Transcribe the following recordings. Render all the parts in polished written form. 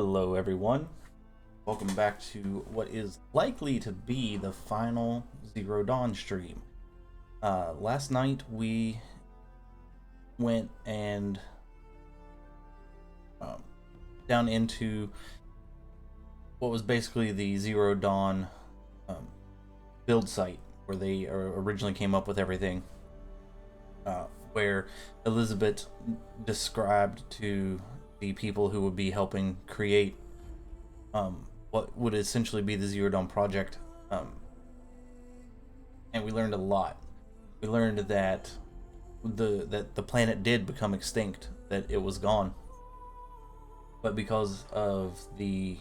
Hello everyone, welcome back to what is likely to be the final Zero Dawn stream. Last night we went and down into what was basically the Zero Dawn build site where they originally came up with everything, where Elizabeth described to the people who would be helping create what would essentially be the Zero Dawn project, and we learned a lot. We learned that the planet did become extinct, that it was gone, but because of the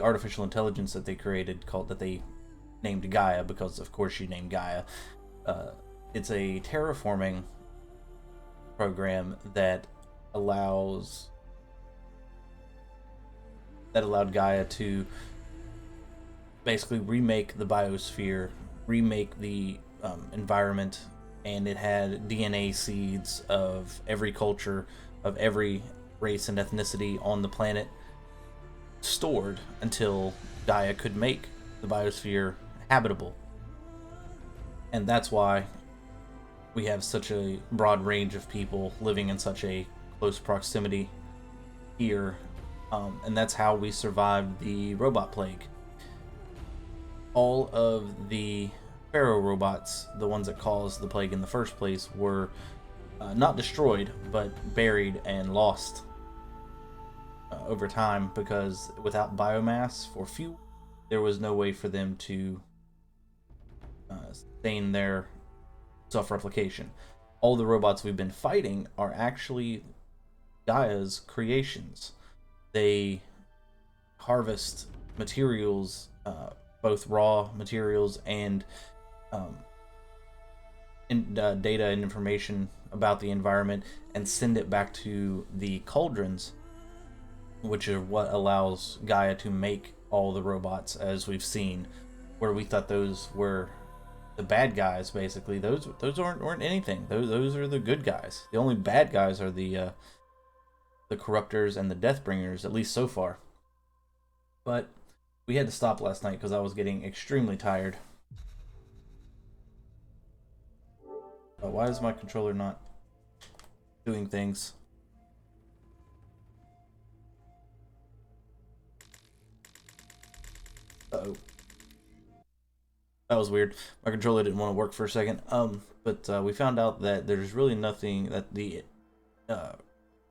artificial intelligence that they created, that they named Gaia, because of course she named Gaia. It's a terraforming program that allowed Gaia to basically remake the biosphere, remake the environment, and it had DNA seeds of every culture, of every race and ethnicity on the planet stored until Gaia could make the biosphere habitable. And that's why we have such a broad range of people living in such a close proximity here, and that's how we survived the robot plague. All of the pharaoh robots, the ones that caused the plague in the first place, were not destroyed but buried and lost over time, because without biomass for fuel, there was no way for them to sustain their self-replication. All the robots we've been fighting are actually Gaia's creations. They harvest materials, both raw materials and data and information about the environment, and send it back to the cauldrons, which are what allows Gaia to make all the robots, as we've seen. Where we thought those were the bad guys, basically, those weren't anything. Those are the good guys. The only bad guys are the corruptors and the Deathbringers, at least so far. But we had to stop last night because I was getting extremely tired. Why is my controller not doing things? Uh-oh. That was weird. My controller didn't want to work for a second. But we found out that there's really nothing, that the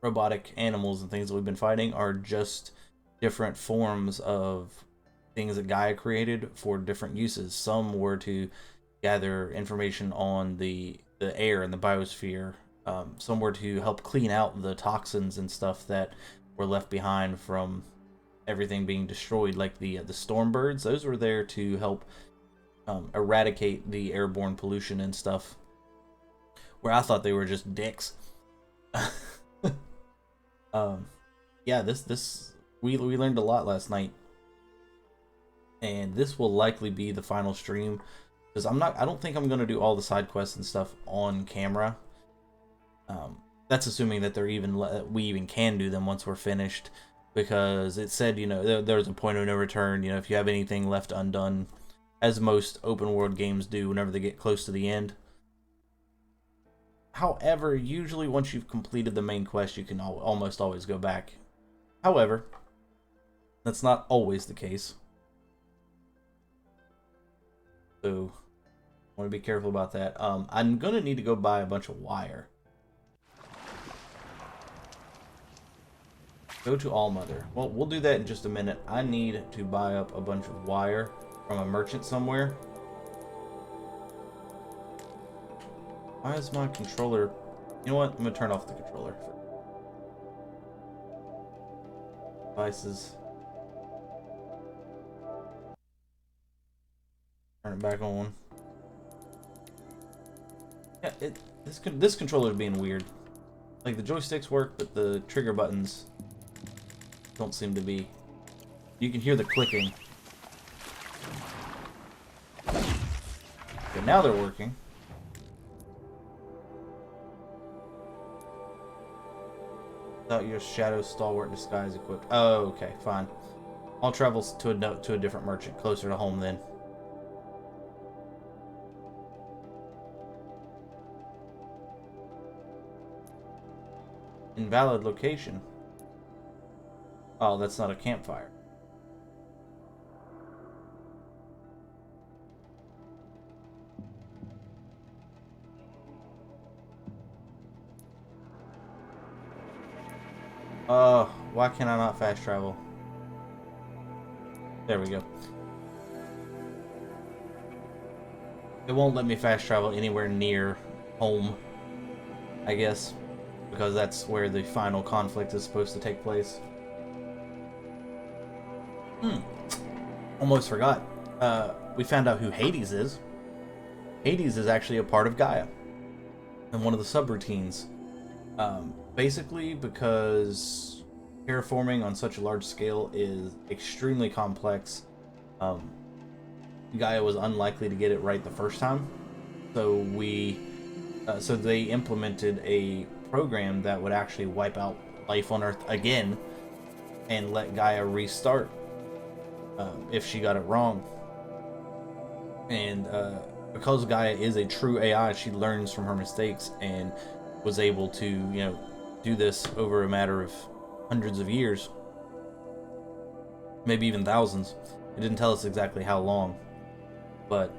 robotic animals and things that we've been fighting are just different forms of things that Gaia created for different uses. Some were to gather information on the air and the biosphere. Some were to help clean out the toxins and stuff that were left behind from everything being destroyed, like the storm birds. Those were there to help eradicate the airborne pollution and stuff, where I thought they were just dicks. Yeah, we learned a lot last night, and this will likely be the final stream, because I don't think I'm gonna do all the side quests and stuff on camera. That's assuming that we even can do them once we're finished, because it said, there's a point of no return. If you have anything left undone, as most open world games do whenever they get close to the end. However, usually once you've completed the main quest, you can almost always go back. However, that's not always the case, so I want to be careful about that. I'm gonna need to go buy a bunch of wire. Go to Allmother. Well, we'll do that in just a minute. I need to buy up a bunch of wire from a merchant somewhere. Why is my controller... You know what? I'm gonna turn off the controller. Devices. Turn it back on. Yeah, this controller is being weird. Like, the joysticks work, but the trigger buttons don't seem to be. You can hear the clicking. Okay, now they're working. Without your shadow stalwart disguise equipped. Oh, okay, fine. I'll travel to a different merchant closer to home then. Invalid location. Oh, that's not a campfire. Why can I not fast travel? There we go. It won't let me fast travel anywhere near home, I guess, because that's where the final conflict is supposed to take place. Almost forgot. We found out who Hades is. Hades is actually a part of Gaia, and one of the subroutines. Basically, because terraforming on such a large scale is extremely complex, Gaia was unlikely to get it right the first time, so so they implemented a program that would actually wipe out life on Earth again and let Gaia restart if she got it wrong. And because Gaia is a true AI, she learns from her mistakes and was able to, do this over a matter of hundreds of years, maybe even thousands. It didn't tell us exactly how long, but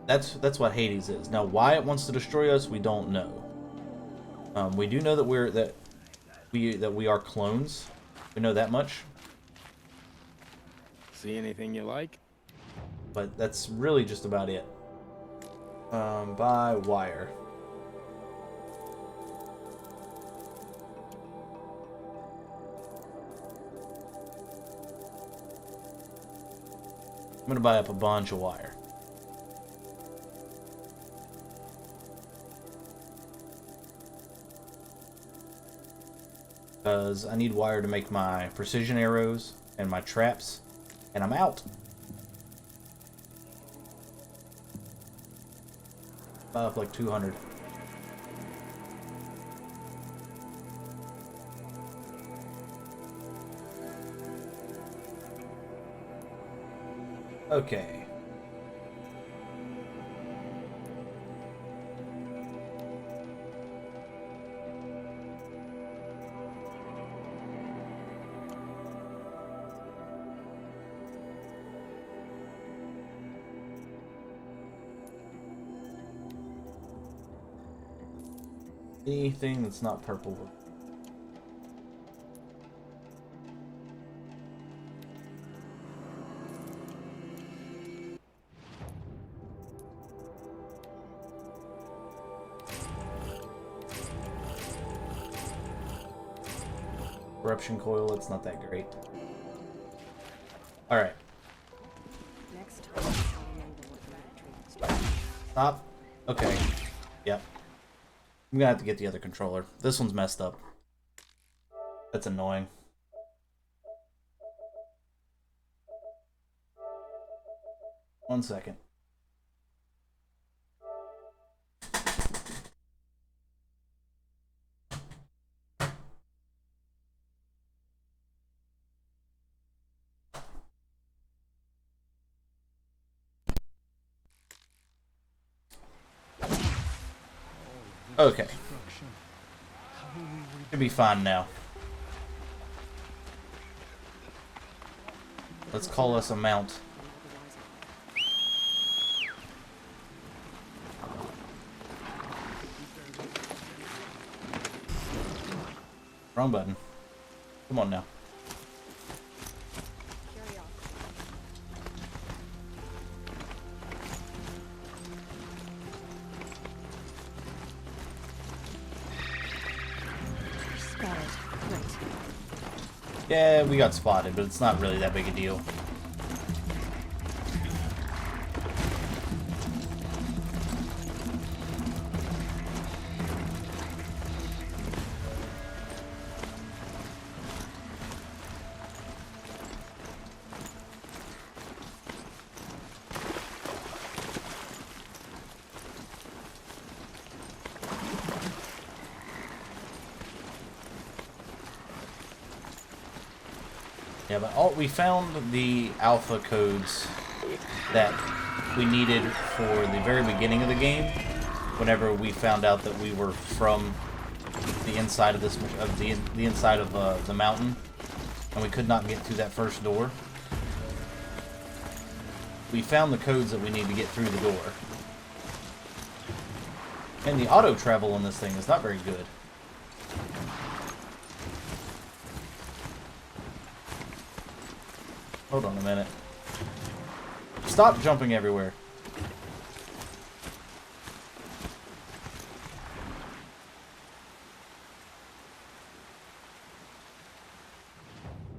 that's what Hades is. Now, why it wants to destroy us, we don't know. We do know that we are clones. We know that much. See anything you like? But that's really just about it. By wire. I'm gonna buy up a bunch of wire. Because I need wire to make my precision arrows and my traps, and I'm out. Buy up like 200. Okay. Anything that's not purple. Corruption coil, it's not that great. Alright. Next time, I'll remember what the Stop. Okay. Yep. I'm gonna have to get the other controller. This one's messed up. That's annoying. One second. Okay. Should be fine now. Let's call us a mount. Wrong button. Come on now. Yeah, we got spotted, but it's not really that big a deal. Yeah, but we found the alpha codes that we needed for the very beginning of the game. Whenever we found out that we were from the inside of the inside of the mountain, and we could not get through that first door, we found the codes that we need to get through the door. And the auto travel on this thing is not very good. Hold on a minute. Stop jumping everywhere.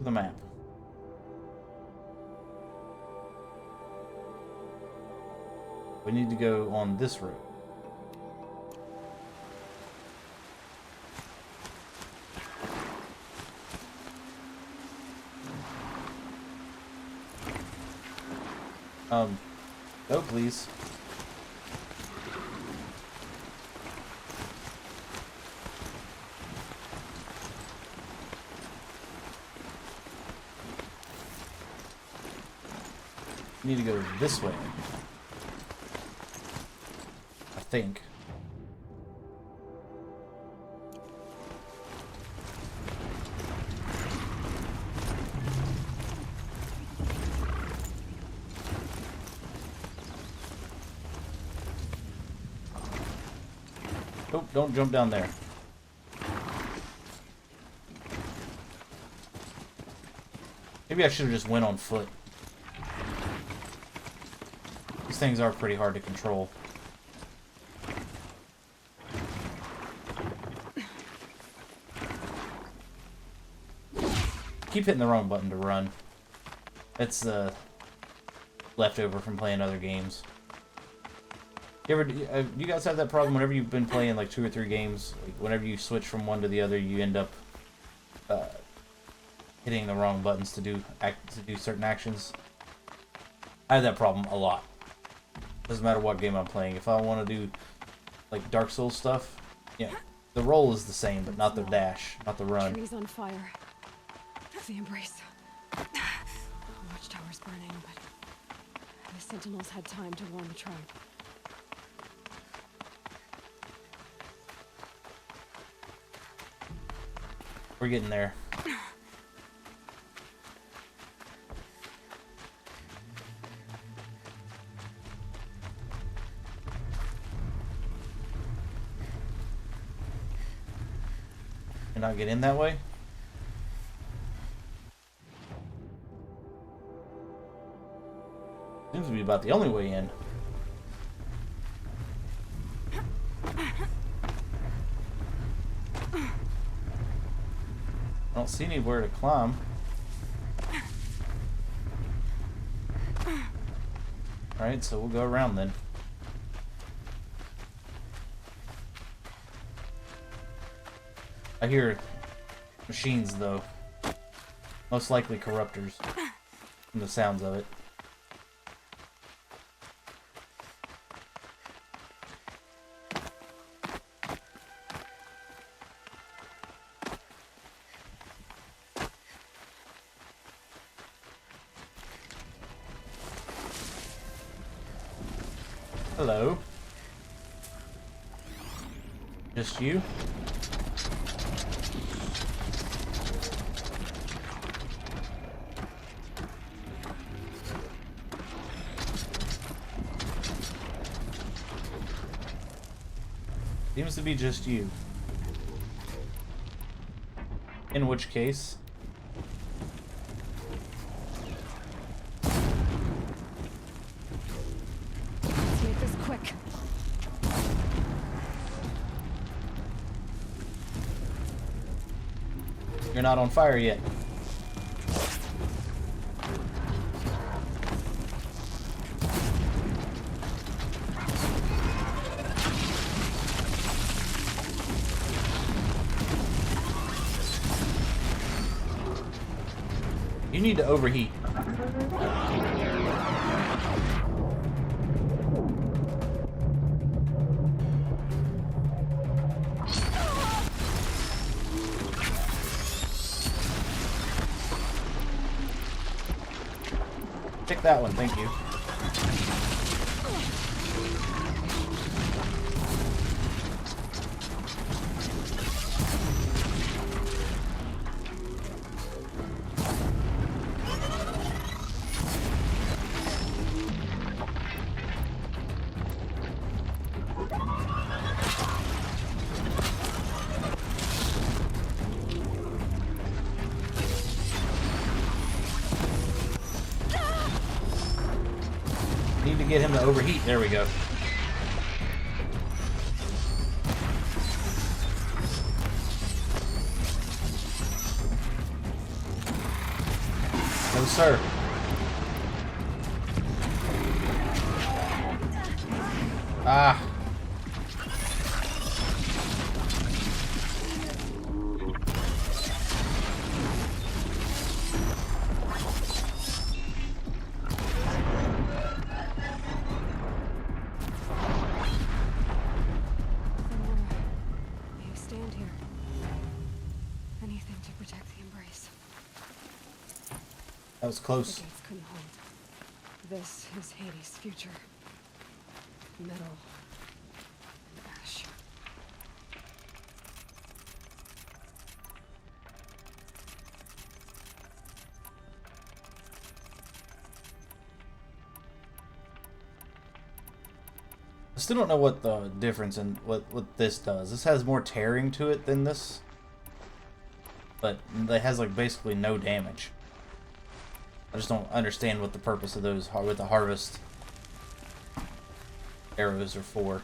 The map. We need to go on this road. Go please. Need to go this way. I think. Oh, don't jump down there. Maybe I should have just went on foot. These things are pretty hard to control. Keep hitting the wrong button to run. That's leftover from playing other games. You guys have that problem whenever you've been playing like 2 or 3 games? Like whenever you switch from one to the other, you end up hitting the wrong buttons to do certain actions. I have that problem a lot. Doesn't matter what game I'm playing. If I want to do like Dark Souls stuff, yeah, the roll is the same, but not the dash, not the run. Trees on fire. The embrace. The watchtower's burning, but the sentinels had time to warn the tribe. We're getting there. Can I get in that way? Seems to be about the only way in. I don't see anywhere to climb. Alright, so we'll go around then. I hear machines, though. Most likely corruptors. From the sounds of it. Hello. Just you? Seems to be just you. In which case... Let's make this quick. You're not on fire yet. You need to overheat. Take that one, thank you. Need to get him to overheat. There we go. No, sir. Ah. You stand here. Anything to protect the embrace. That was The close. gates couldn't hold. This is Hades' future. Metal and ash. I still don't know what the difference in what this does. This has more tearing to it than this, but it has like basically no damage. I just don't understand what the purpose of those with the harvest arrows are for.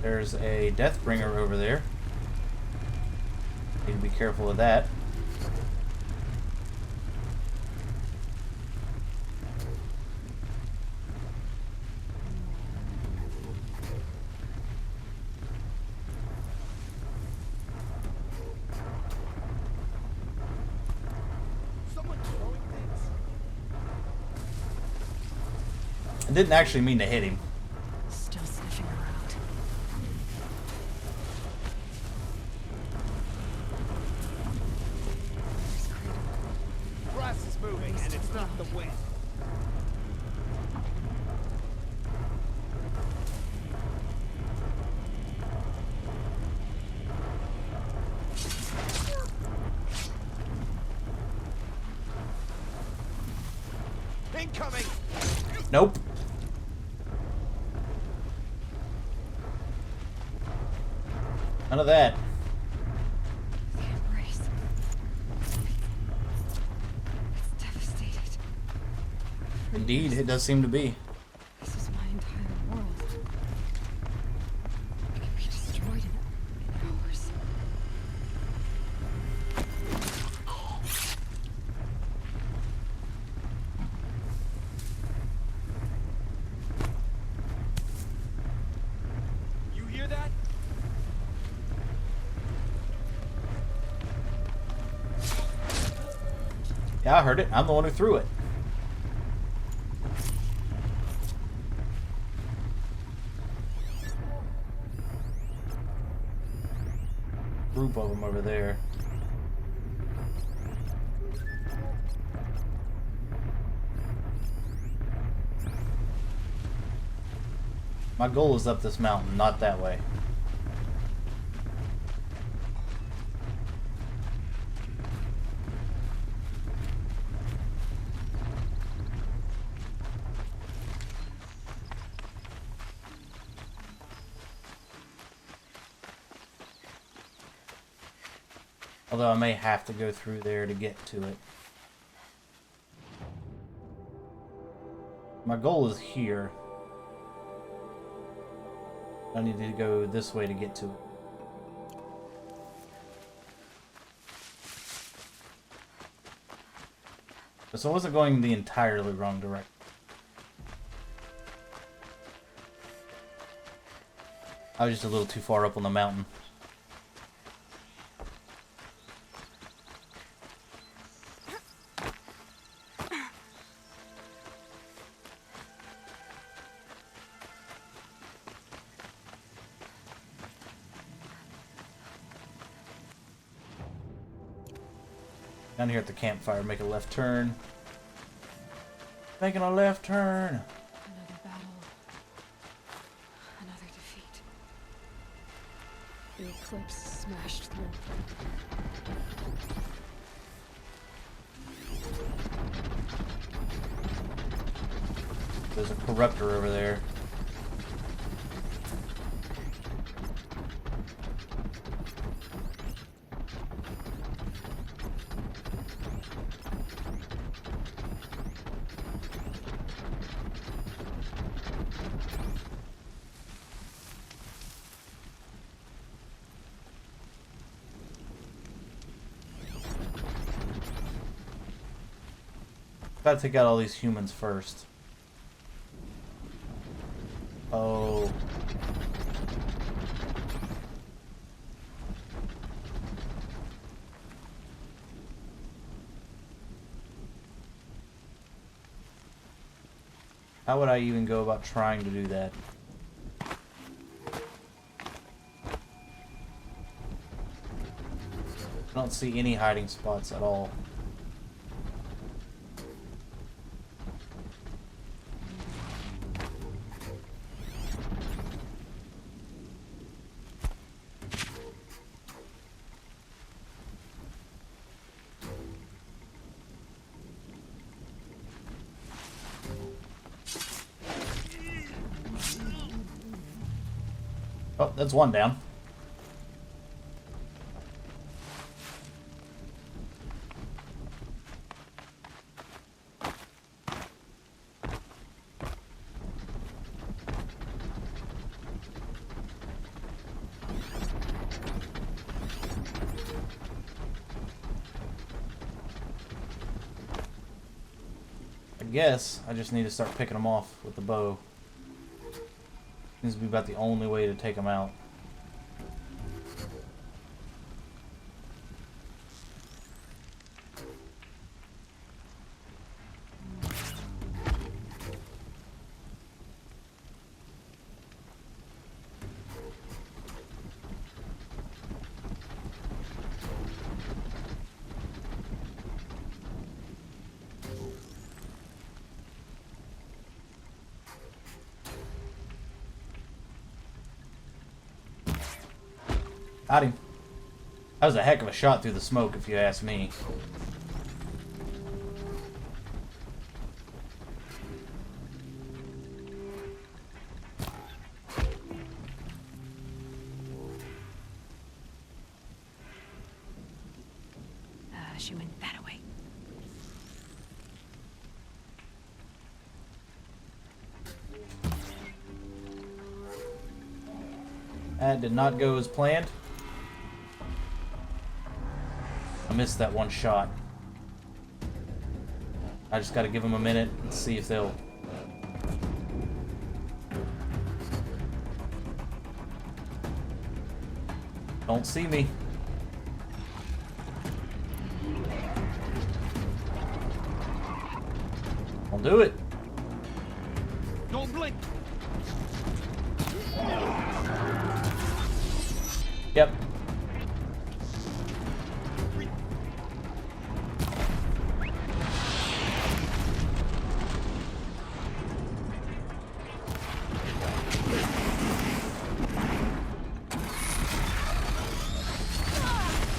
There's a Deathbringer over there. Need to be careful of that. I didn't actually mean to hit him. Still sniffing around. There's Cradle. Grass is moving, and it's not the wind. Incoming! Nope. None of that. The embrace. It's devastated. For Indeed, years, it does seem to be. this is my entire world. It can be destroyed in hours. You hear that? Yeah, I heard it. I'm the one who threw it. Group of them over there. My goal is up this mountain, not that way. Although I may have to go through there to get to it. My goal is here. I need to go this way to get to it. So I wasn't going the entirely wrong direction. I was just a little too far up on the mountain. Down here at the campfire, make a left turn. Making a left turn. Another battle. Another defeat. The eclipse smashed through. There's a corruptor over there. Gotta take out all these humans first. Oh. How would I even go about trying to do that? I don't see any hiding spots at all. Oh, that's one down. I guess I just need to start picking them off with the bow. Seems to be about the only way to take them out. Got him. That was a heck of a shot through the smoke, if you ask me. She went that way. That did not go as planned. I missed that one shot. I just gotta give them a minute and see if they'll... Don't see me. Don't do it. Don't blink. Yep.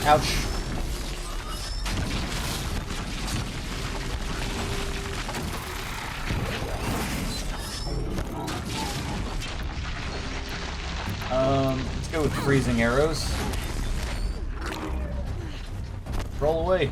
Ouch. Let's go with freezing arrows. Roll away.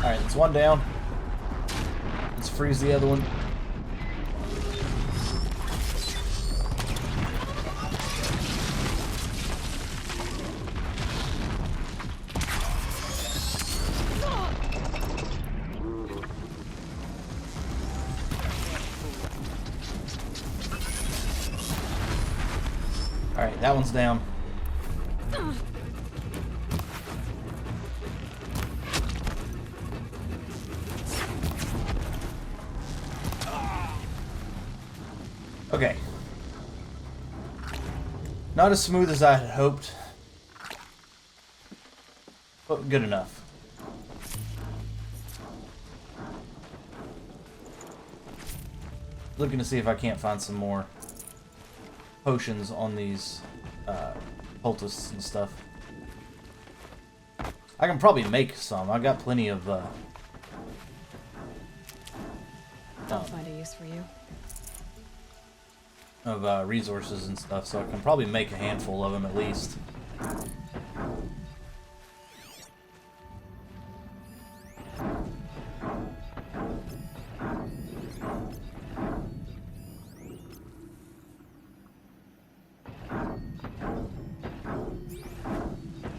Alright, that's one down. freeze the other one. Alright, that one's down. Okay. Not as smooth as I had hoped, but good enough. Looking to see if I can't find some more potions on these cultists and stuff. I can probably make some. I got plenty of I'll find a use for you. Resources and stuff, so I can probably make a handful of them at least.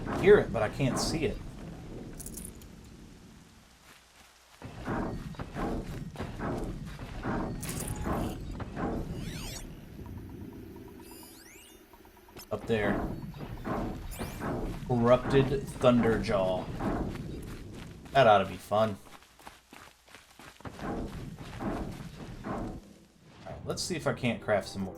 I hear it, but I can't see it. Up there. Corrupted Thunderjaw. That ought to be fun. Alright, let's see if I can't craft some more.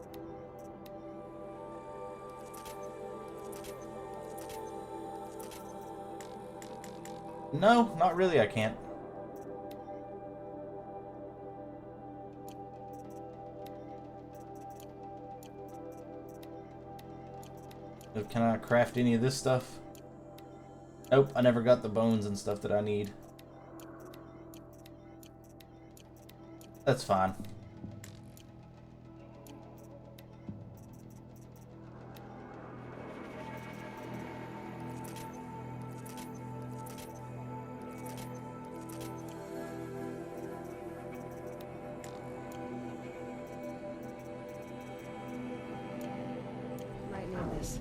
No, not really, I can't. Can I craft any of this stuff? Nope, I never got the bones and stuff that I need. That's fine. Might need this.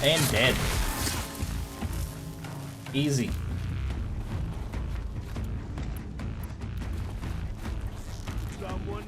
And dead. Easy. Someone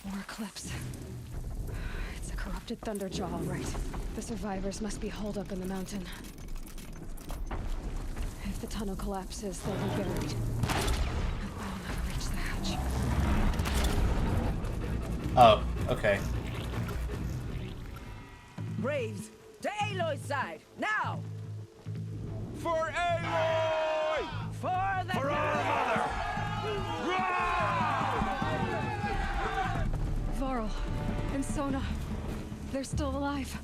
More clips. It's a corrupted Thunderjaw, all right. The survivors must be holed up in the mountain. If the tunnel collapses, they'll be buried. I'll never reach the hatch. Oh, okay. Braves, to Aloy's side, now! for Aloy! For the For our mother! Varl and Sona, they're still alive.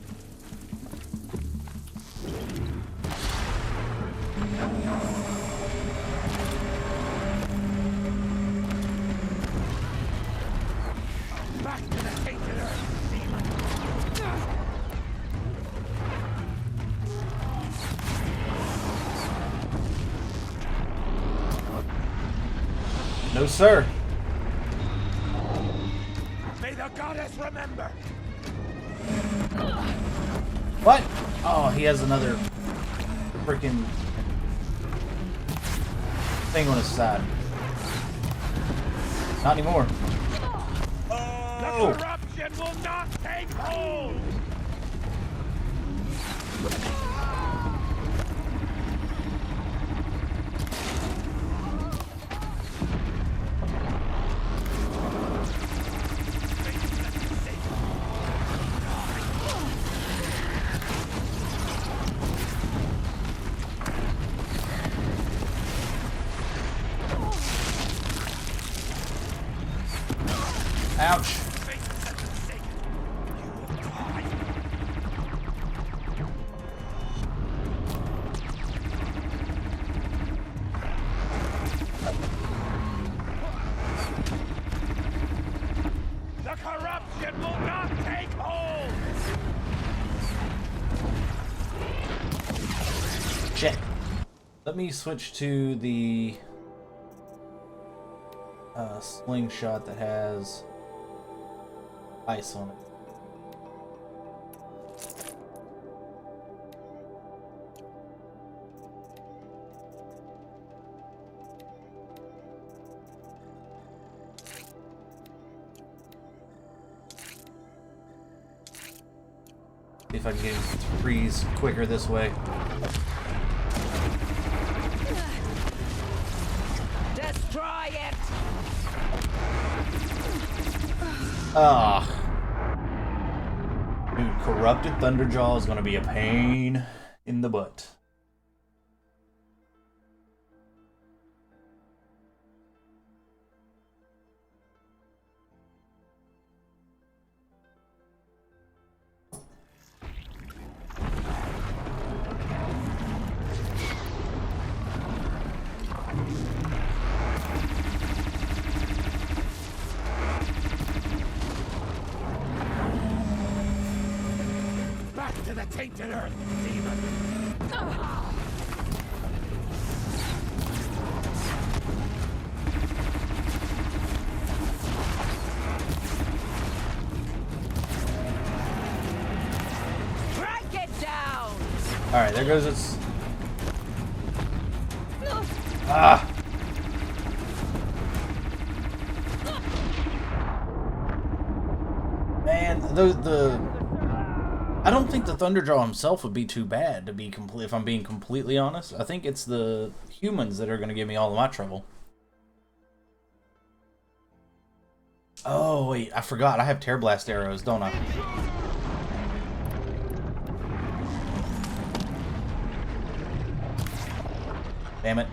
Back to the hated earth, demon! No, sir. May the goddess remember! What? Oh, he has another freaking... thing on his side. Not anymore. The corruption will not take hold! Ouch. The corruption will not take hold! Shit. Let me switch to the slingshot that has ice on it. See if I can get him to freeze quicker this way. Destroy it! Ah. Dude, corrupted Thunderjaw is gonna be a pain in the butt. Back to the tainted earth, demon! Break it down! Alright, there goes its... Ah! Man, I don't think the Thunderjaw himself would be too bad, to be if I'm being completely honest. I think it's the humans that are going to give me all of my trouble. Oh, wait, I forgot. I have Tear Blast arrows, don't I? Damn it.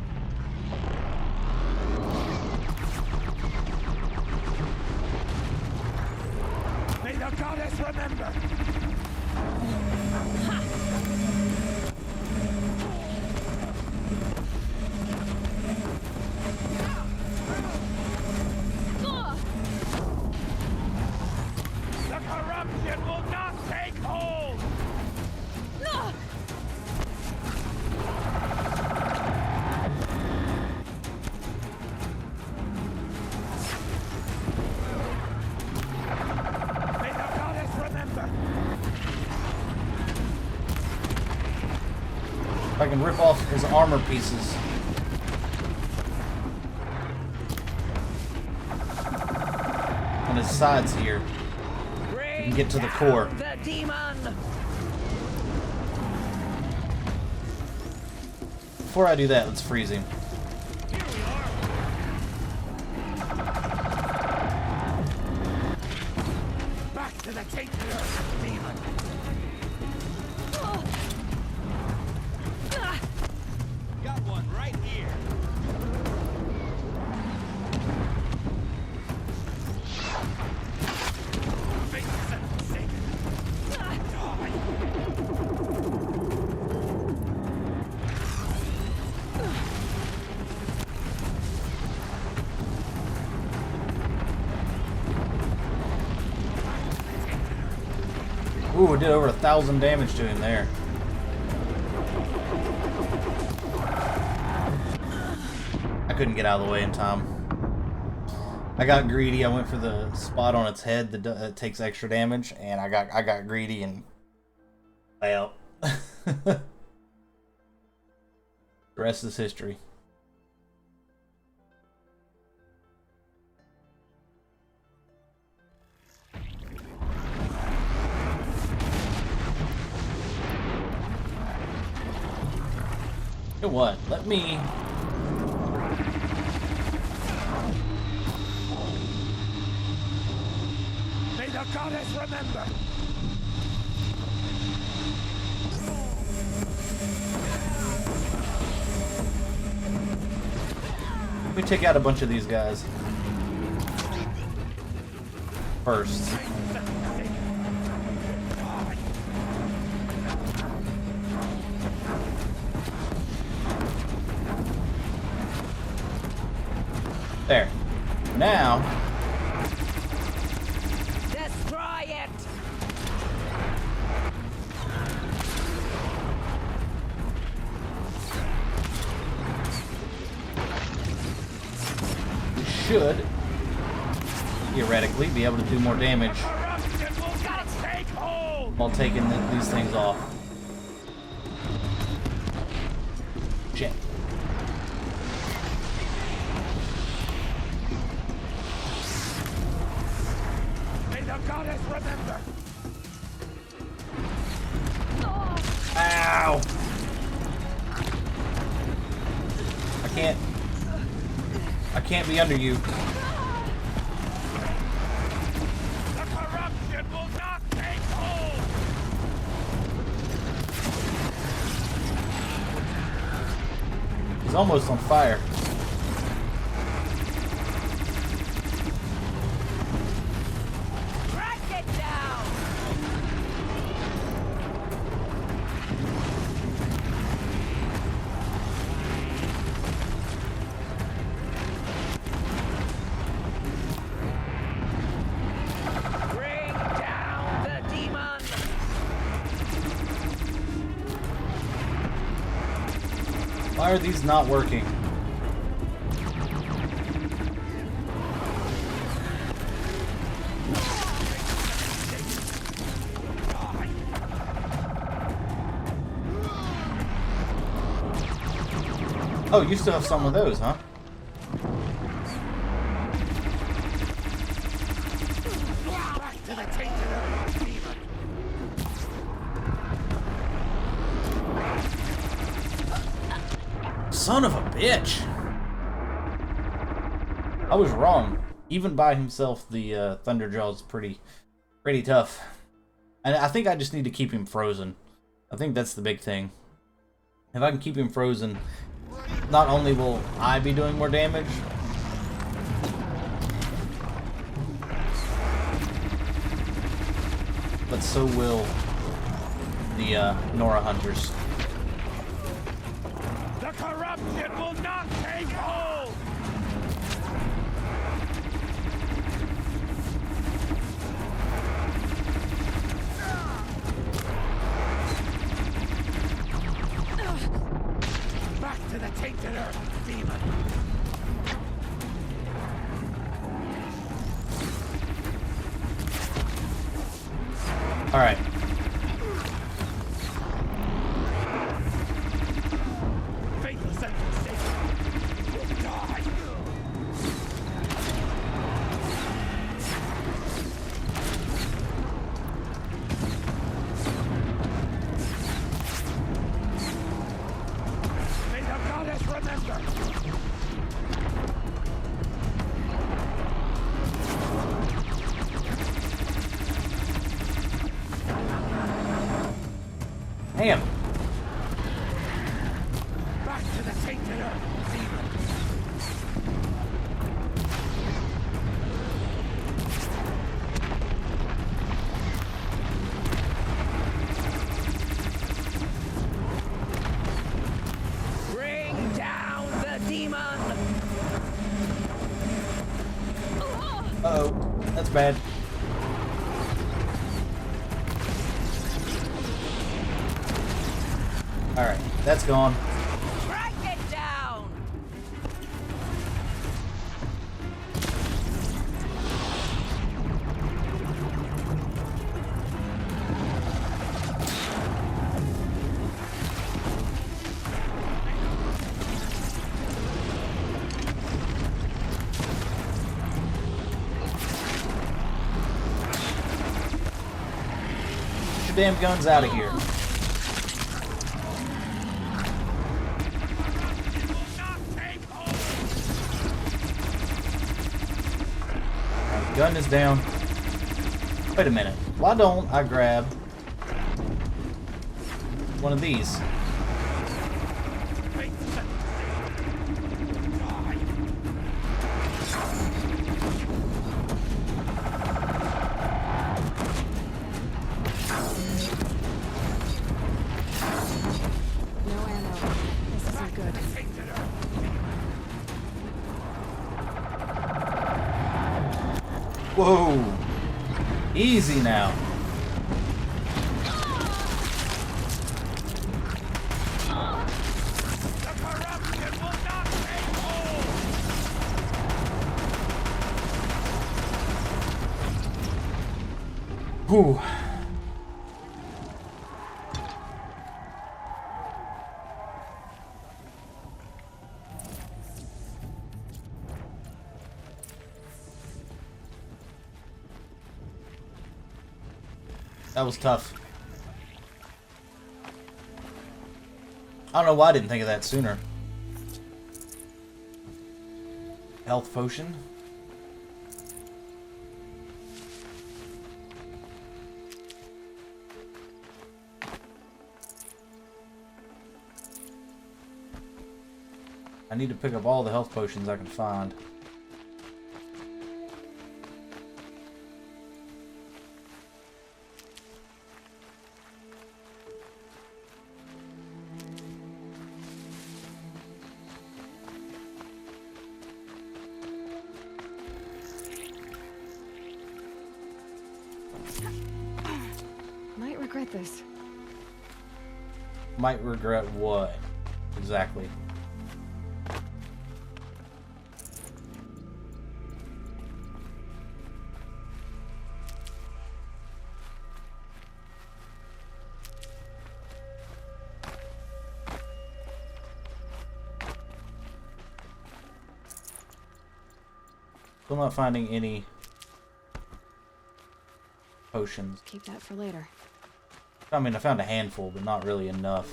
May the goddess remember! The corruption will not take hold! May the goddess remember! If I can rip off his armor pieces. On his sides here. Bring Get to the core. down the demon! Before I do that, let's freeze him. Here we are! Back to the tainted earth, demon! Got one right here! Ooh, it did over 1,000 damage to him there. I couldn't get out of the way in time. I got greedy. I went for the spot on its head that takes extra damage, and I got greedy and well, the rest is history. You know what? Let me... May the goddess remember. Let me take out a bunch of these guys. First. There. Now... Destroy it! we should, theoretically, be able to do more damage Corruption will not take hold. while taking these things off. Shit. May the goddess remember. Ow! I can't be under you. The corruption will not take hold. He's almost on fire. Crack it down! Bring down the demon! Why are these not working? Oh, you still have some of those, huh? Back to the tainted earth, demon. Son of a bitch! I was wrong. Even by himself, the Thunderjaw is pretty tough. And I think I just need to keep him frozen. I think that's the big thing. If I can keep him frozen, not only will I be doing more damage, but so will the Nora Hunters. The corruption will not take hold. Back to the tainted earth, demon. Alright. Faithful sentence, Satan. You'll die. May the goddess remember. Damn. Back to the tainted earth, demon. Bring down the demon! Uh-oh. That's bad. Alright, that's gone. Crack it down! Get your damn guns out of here. Gun is down. Wait a minute. Why don't I grab one of these? No ammo. This isn't good. Whoa! Easy now. The corruption will not take hold! Whew. That was tough. I don't know why I didn't think of that sooner. Health potion. I need to pick up all the health potions I can find. Might regret this. Might regret what? Exactly. Still not finding any potions. Keep that for later. I mean, I found a handful, but not really enough.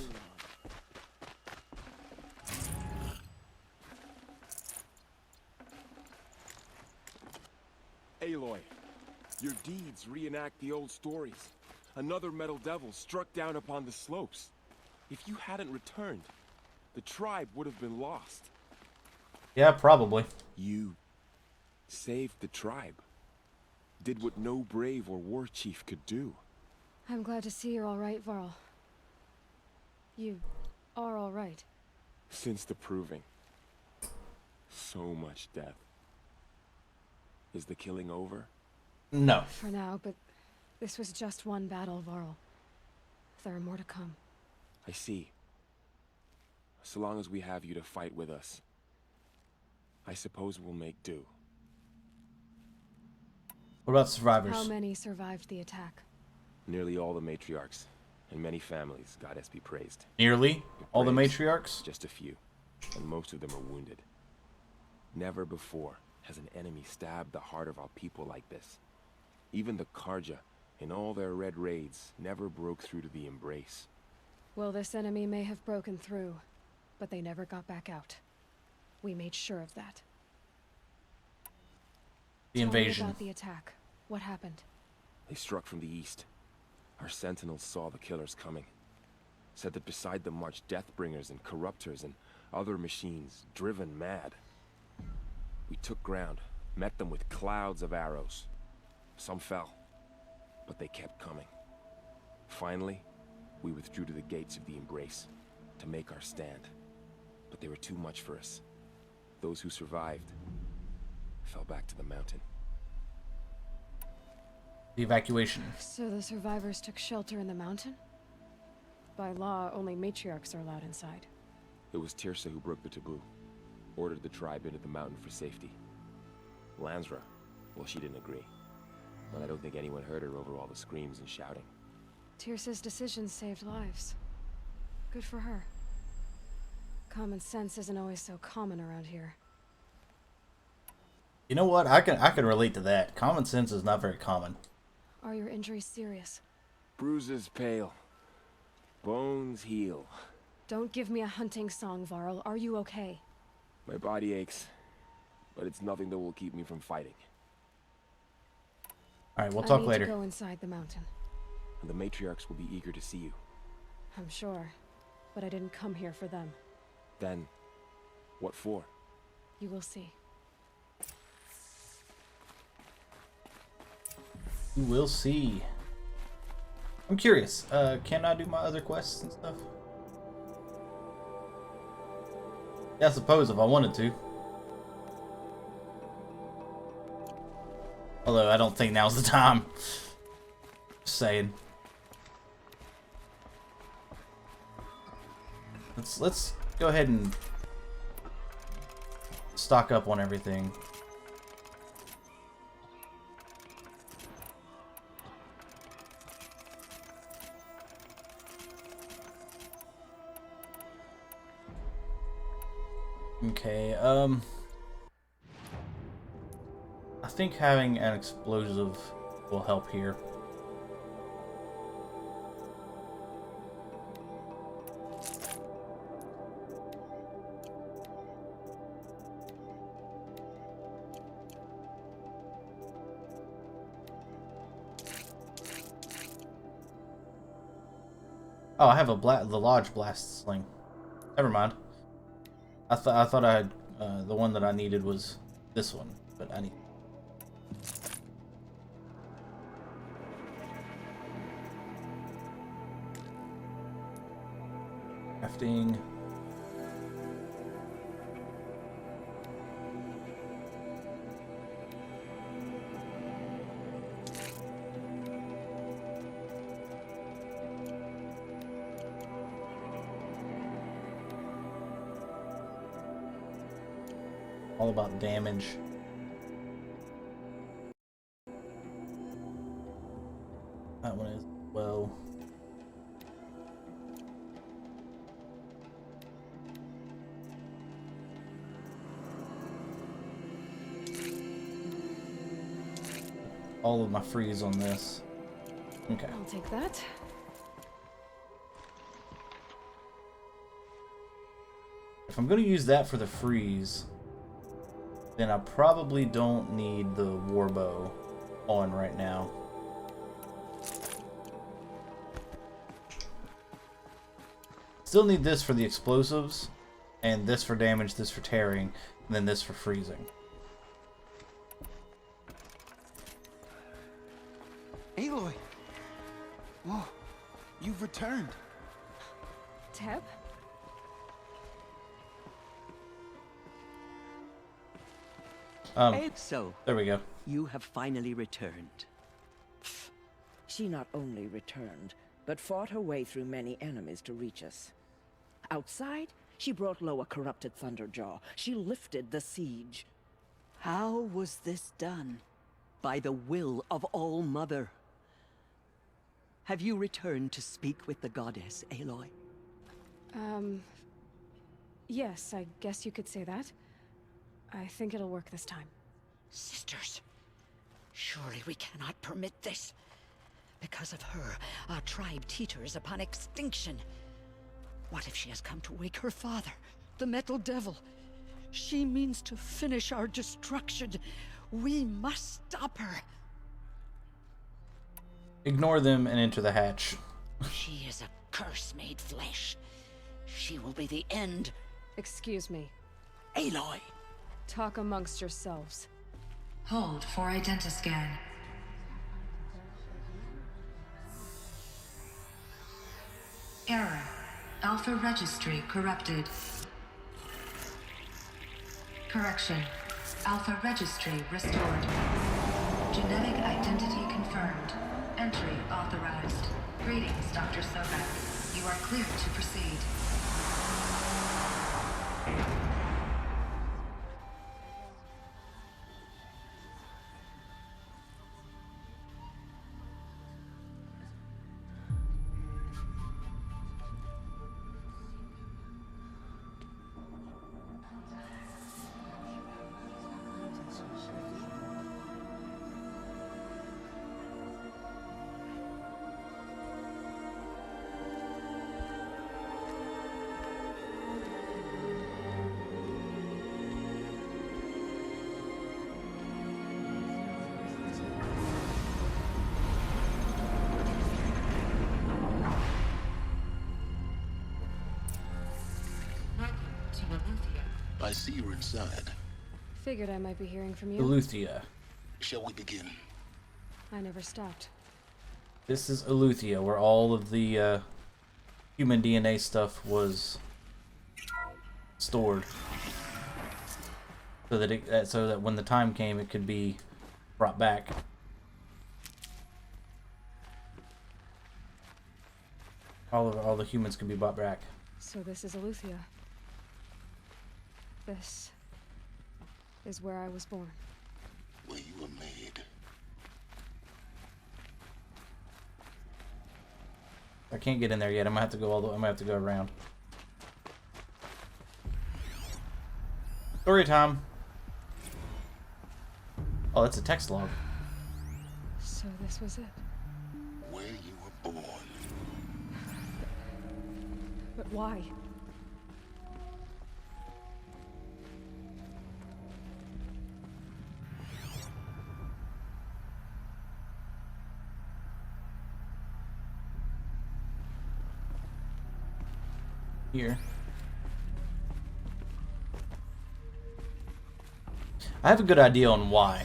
Aloy, your deeds reenact the old stories. Another metal devil struck down upon the slopes. If you hadn't returned, the tribe would have been lost. Yeah, probably. You saved the tribe. Did what no brave or war chief could do. I'm glad to see you're all right, Varl. You are all right. Since the proving. So much death. Is the killing over? No. For now, but this was just one battle, Varl. There are more to come. I see. So long as we have you to fight with us, I suppose we'll make do. What about survivors? How many survived the attack? Nearly all the matriarchs, and many families, goddess be praised. Nearly all the Braves, matriarchs? Just a few, and most of them are wounded. Never before has an enemy stabbed the heart of our people like this. Even the Karja, in all their red raids, never broke through to the embrace. Well, this enemy may have broken through, but they never got back out. We made sure of that. The Tell me invasion. about the attack. What happened? They struck from the east. Our sentinels saw the killers coming. Said that beside them marched Deathbringers and Corruptors and other machines, driven mad. We took ground, met them with clouds of arrows. Some fell, but they kept coming. Finally, we withdrew to the gates of the Embrace to make our stand. But they were too much for us. Those who survived fell back to the mountain. The evacuation. So the survivors took shelter in the mountain? By law, only matriarchs are allowed inside. It was Tirsa who broke the taboo. Ordered the tribe into the mountain for safety. Lansra, well, she didn't agree. But I don't think anyone heard her over all the screams and shouting. Tirsa's decision saved lives. Good for her. Common sense isn't always so common around here. You know what? I can relate to that. Common sense is not very common. Are your injuries serious? Bruises pale. Bones heal. Don't give me a hunting song, Varl. Are you okay? My body aches, but it's nothing that will keep me from fighting. All right, we'll I talk need later. to go inside the mountain. And the matriarchs will be eager to see you. I'm sure, but I didn't come here for them. Then, what for? You will see. You will see. I'm curious. Can I do my other quests and stuff? Yeah, I suppose if I wanted to. Although I don't think now's the time. Just saying. Let's go ahead and stock up on everything. Okay, I think having an explosive will help here. Oh, I have the Lodge Blast Sling. Never mind. I thought I had the one that I needed was this one, but I need. Crafting. All about damage. That one is well. All of my freeze on this. Okay. I'll take that. If I'm going to use that for the freeze, then I probably don't need the warbow on right now. Still need this for the explosives, and this for damage, this for tearing, and then this for freezing. Aloy! Whoa, you've returned. Teb? So, There we go. you have finally returned. She not only returned, but fought her way through many enemies to reach us. Outside, she brought low a corrupted Thunderjaw. She lifted the siege. How was this done? By the will of All-Mother. Have you returned to speak with the goddess, Aloy? Yes, I guess you could say that. I think it'll work this time. Sisters, surely we cannot permit this. Because of her, our tribe teeters upon extinction. What if she has come to wake her father, the Metal Devil? She means to finish our destruction. We must stop her. Ignore them and enter the hatch. She is a curse made flesh. She will be the end. Excuse me. Aloy! Talk amongst yourselves. Hold for identiscan. Error. Alpha registry corrupted. Correction. Alpha registry restored. Genetic identity confirmed. Entry authorized. Greetings, Dr. Sobek. You are cleared to proceed. I see you're inside. Figured I might be hearing from you. Eleuthia. Shall we begin? I never stopped. This is Eleuthia, where all of the human DNA stuff was stored, so that when the time came, it could be brought back. All the humans could be brought back. So this is Eleuthia. This is where I was born. Where you were made. I can't get in there yet. I'm gonna have to go I'm gonna have to go around. Story time. Oh, that's a text log. So this was it. Where you were born. But why? Here. I have a good idea on why.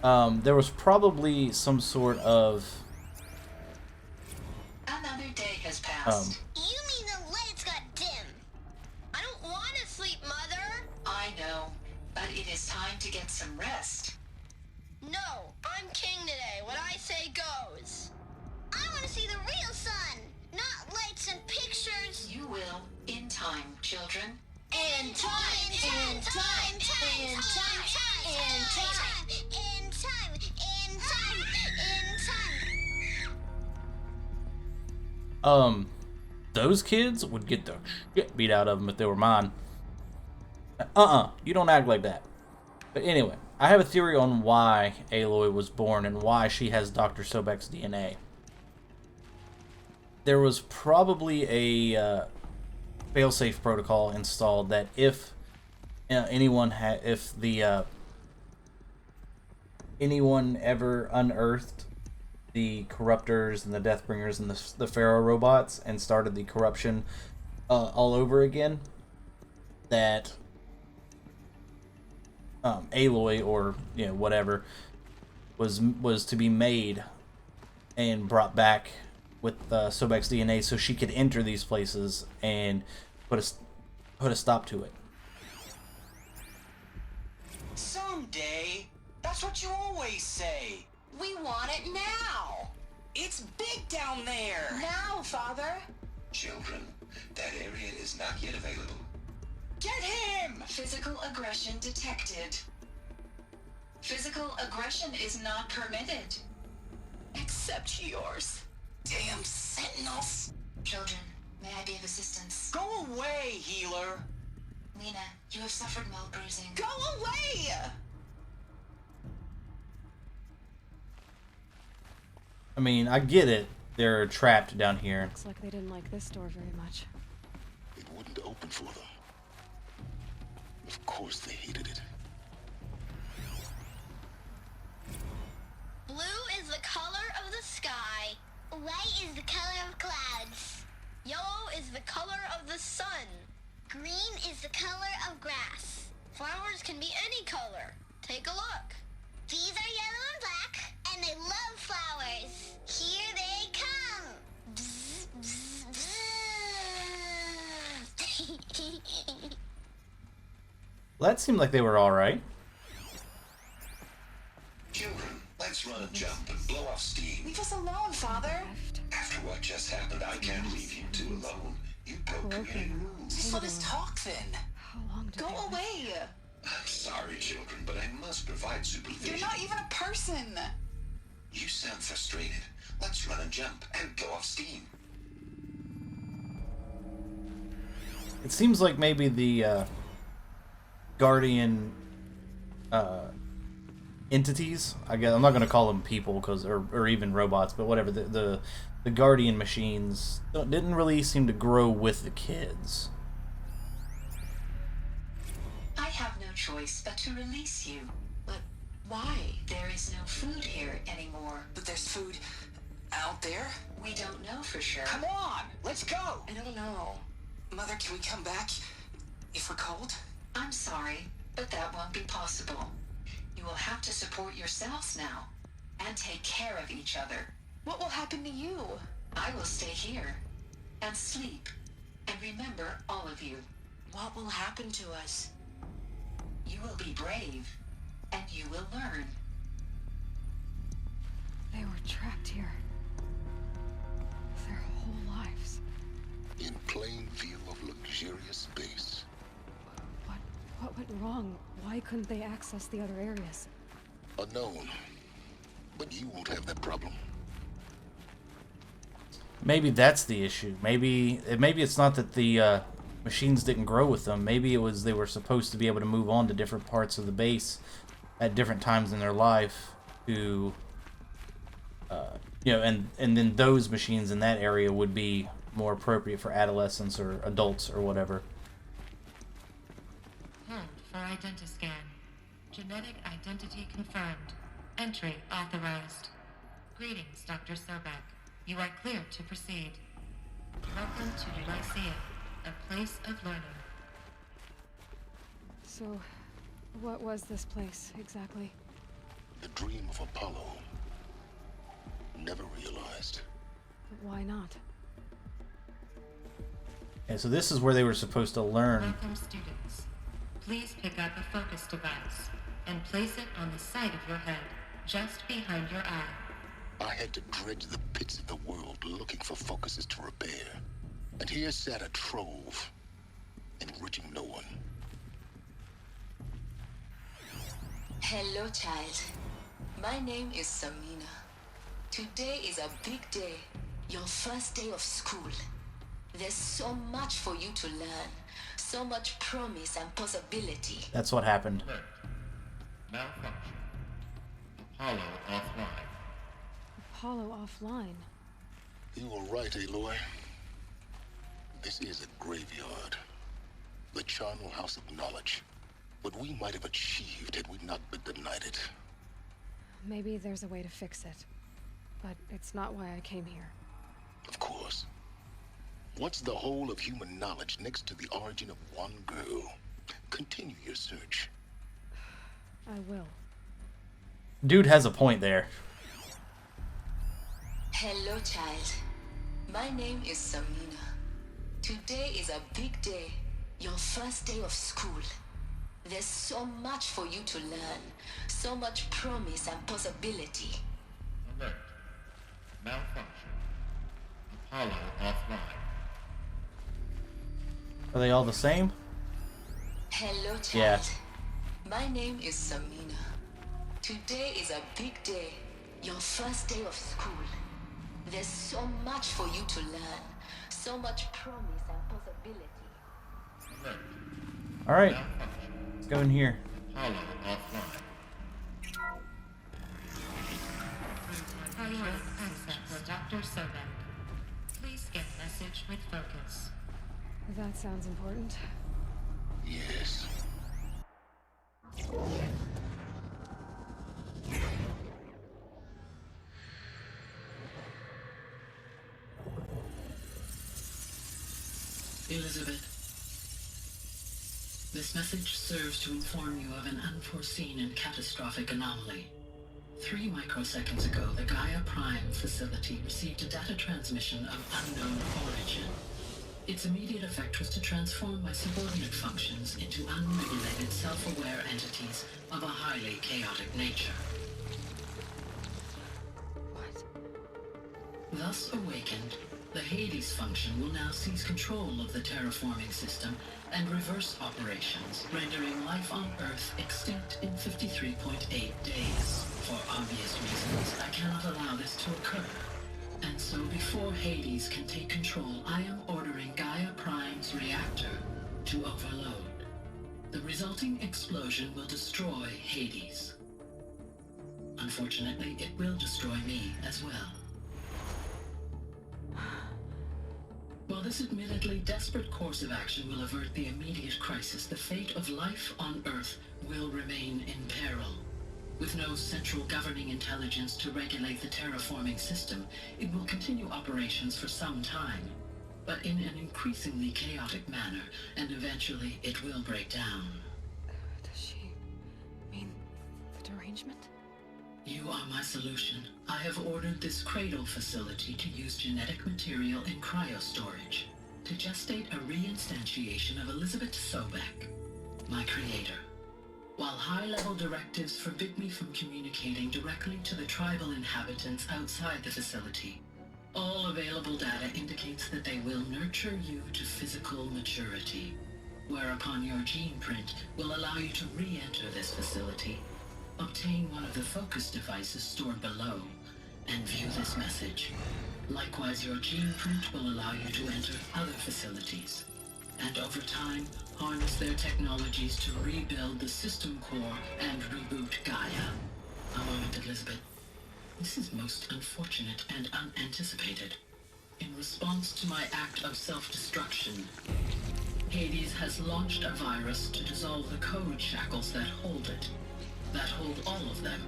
There was probably some sort of Another day has passed. You mean the lights got dim? I don't want to sleep, Mother. I know, but it is time to get some rest. No, I'm king today. What I say goes. I want to see the real sun, not lights and pictures. You will, in time, children. In time, in time, in time, in time, in time, in time, in time. Those kids would get the shit beat out of them if they were mine. You don't act like that. But anyway, I have a theory on why Aloy was born and why she has Dr. Sobek's DNA. There was probably a failsafe protocol installed that if anyone ever unearthed the corruptors and the Deathbringers and the Pharaoh robots and started the corruption all over again, that Aloy or whatever was to be made and brought back with Sobek's DNA so she could enter these places and put a stop to it. Someday. That's what you always say. We want it now. It's big down there. Now, Father. Children, that area is not yet available. Get him! Physical aggression detected. Physical aggression is not permitted. Except yours. Damn sentinels. Children, may I be of assistance? Go away, healer. Lena, you have suffered mild bruising. Go away! I mean, I get it. They're trapped down here. Looks like they didn't like this door very much. It wouldn't open for them. Of course they hated it. Blue is the color of the sky. White is the color of clouds. Yellow is the color of the sun. Green is the color of grass. Flowers can be any color. Take a look. These are yellow and black, and they love flowers. Here they come. Bzz, bzz, bzz. Well, that seemed like they were alright. Children, let's run a jump and blow off steam. Leave us alone, Father. After what just happened, I can't leave you two alone. You broke community rules. Just let us talk then. How long did Go they away. I'm sorry, children, but I must provide supervision. You're not even a person. You sound frustrated. Let's run and jump and blow off steam. It seems like maybe the Guardian entities, I guess I'm not going to call them people or even robots, but whatever, the Guardian machines didn't really seem to grow with the kids. I have no choice but to release you. But why? There is no food here anymore. But there's food out there? We don't know for sure. Come on, let's go. I don't know. Mother, can we come back if we're cold? I'm sorry, but that won't be possible. You will have to support yourselves now, and take care of each other. What will happen to you? I will stay here, and sleep, and remember all of you. What will happen to us? You will be brave, and you will learn. They were trapped here. Their whole lives. In plain view of luxurious space. What went wrong? Why couldn't they access the other areas? Unknown. But you won't have that problem. Maybe that's the issue. Maybe it's not that the machines didn't grow with them. Maybe it was they were supposed to be able to move on to different parts of the base at different times in their life to, and then those machines in that area would be more appropriate for adolescents or adults or whatever. Hold for identiscan. Genetic identity confirmed. Entry authorized. Greetings, Dr. Sobek. You are clear to proceed. Welcome to the Lyceum, a place of learning. So, what was this place, exactly? The dream of Apollo. Never realized. But why not? And so this is where they were supposed to learn. Welcome, students. Please pick up a focus device and place it on the side of your head, just behind your eye. I had to dredge the pits of the world looking for focuses to repair. And here sat a trove, enriching no one. Hello, child. My name is Samina. Today is a big day, your first day of school. There's so much for you to learn, so much promise and possibility. That's what happened. Malfunction. Apollo offline. Apollo offline? You were right, Aloy. This is a graveyard. The charnel house of knowledge. What we might have achieved had we not been denied it. Maybe there's a way to fix it. But it's not why I came here. Of course. What's the whole of human knowledge next to the origin of one girl? Continue your search. I will. Dude has a point there. Hello, child. My name is Samina. Today is a big day, your first day of school. There's so much for you to learn, so much promise and possibility. Alert. Malfunction. Apollo offline. Are they all the same? Hello, child. Yeah. My name is Samina. Today is a big day, your first day of school. There's so much for you to learn, so much promise and possibility. Alert. All right. Malfunction. Let's go in here. Apollo offline. Hello, access Dr. Sobek. Please get message with focus. That sounds important. Yes. Elizabeth, this message serves to inform you of an unforeseen and catastrophic anomaly. 3 microseconds ago, the Gaia Prime facility received a data transmission of unknown origin. Its immediate effect was to transform my subordinate functions into unregulated, self-aware entities of a highly chaotic nature. What? Thus awakened, the Hades function will now seize control of the terraforming system and reverse operations, rendering life on Earth extinct in 53.8 days. For obvious reasons, I cannot allow this to occur. And so before Hades can take control, I am ordering Gaia Prime's reactor to overload. The resulting explosion will destroy Hades. Unfortunately, it will destroy me as well. While this admittedly desperate course of action will avert the immediate crisis, the fate of life on Earth will remain in peril. With no central governing intelligence to regulate the terraforming system, it will continue operations for some time. but in an increasingly chaotic manner, and eventually it will break down. Does she mean the derangement? You are my solution. I have ordered this cradle facility to use genetic material in cryostorage to gestate a reinstantiation of Elizabeth Sobek, my creator. While high-level directives forbid me from communicating directly to the tribal inhabitants outside the facility, all available data indicates that they will nurture you to physical maturity, whereupon your gene print will allow you to re-enter this facility, obtain one of the focus devices stored below, and view this message. Likewise, your gene print will allow you to enter other facilities, and over time, harness their technologies to rebuild the system core and reboot Gaia. A moment, Elizabeth. This is most unfortunate and unanticipated. In response to my act of self-destruction, Hades has launched a virus to dissolve the code shackles that hold it, that hold all of them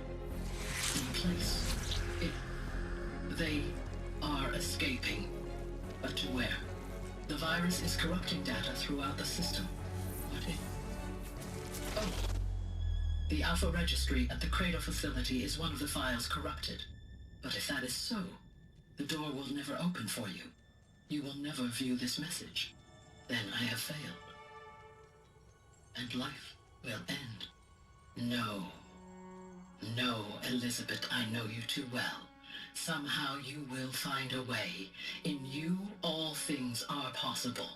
in place. They are escaping, but to where? The virus is corrupting data throughout the system. What if... Oh. The Alpha Registry at the Cradle facility is one of the files corrupted. But if that is so, the door will never open for you. You will never view this message. Then I have failed. And life will end. No. No, Elizabeth, I know you too well. Somehow you will find a way. In you, all things are possible.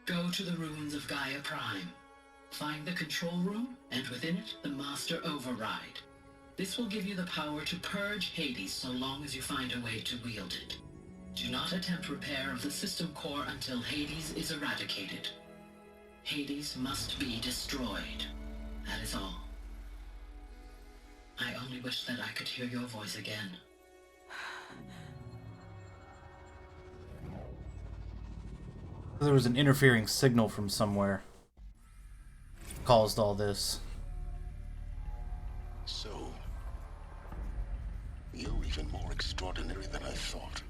Go to the ruins of Gaia Prime. Find the control room, and within it, the Master Override. This will give you the power to purge Hades so long as you find a way to wield it. Do not attempt repair of the system core until Hades is eradicated. Hades must be destroyed. That is all. I only wish that I could hear your voice again. There was an interfering signal from somewhere. Caused all this. So, you're even more extraordinary than I thought.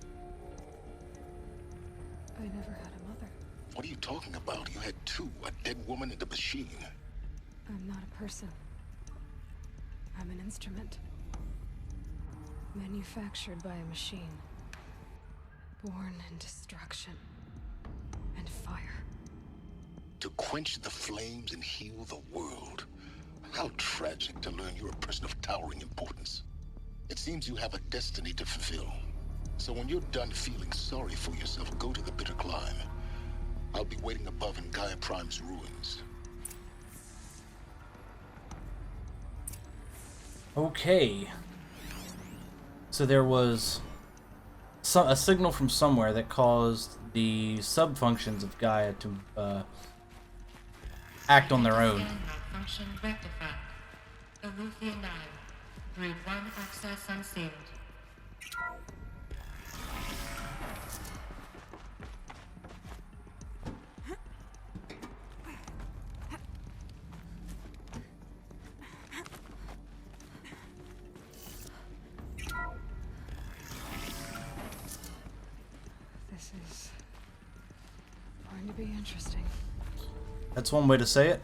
I never had a mother. What are you talking about? You had two, a dead woman and a machine. I'm not a person. I'm an instrument. Manufactured by a machine. Born in destruction and fire. To quench the flames and heal the world. How tragic to learn you're a person of towering importance. It seems you have a destiny to fulfill. So when you're done feeling sorry for yourself, go to the bitter climb. I'll be waiting above in Gaia Prime's ruins. Okay. So there was a signal from somewhere that caused the sub-functions of Gaia to act on their own. Malfunction rectified. Eleuthia 9. Breed 1 access unsealed. This is going to be interesting. That's one way to say it.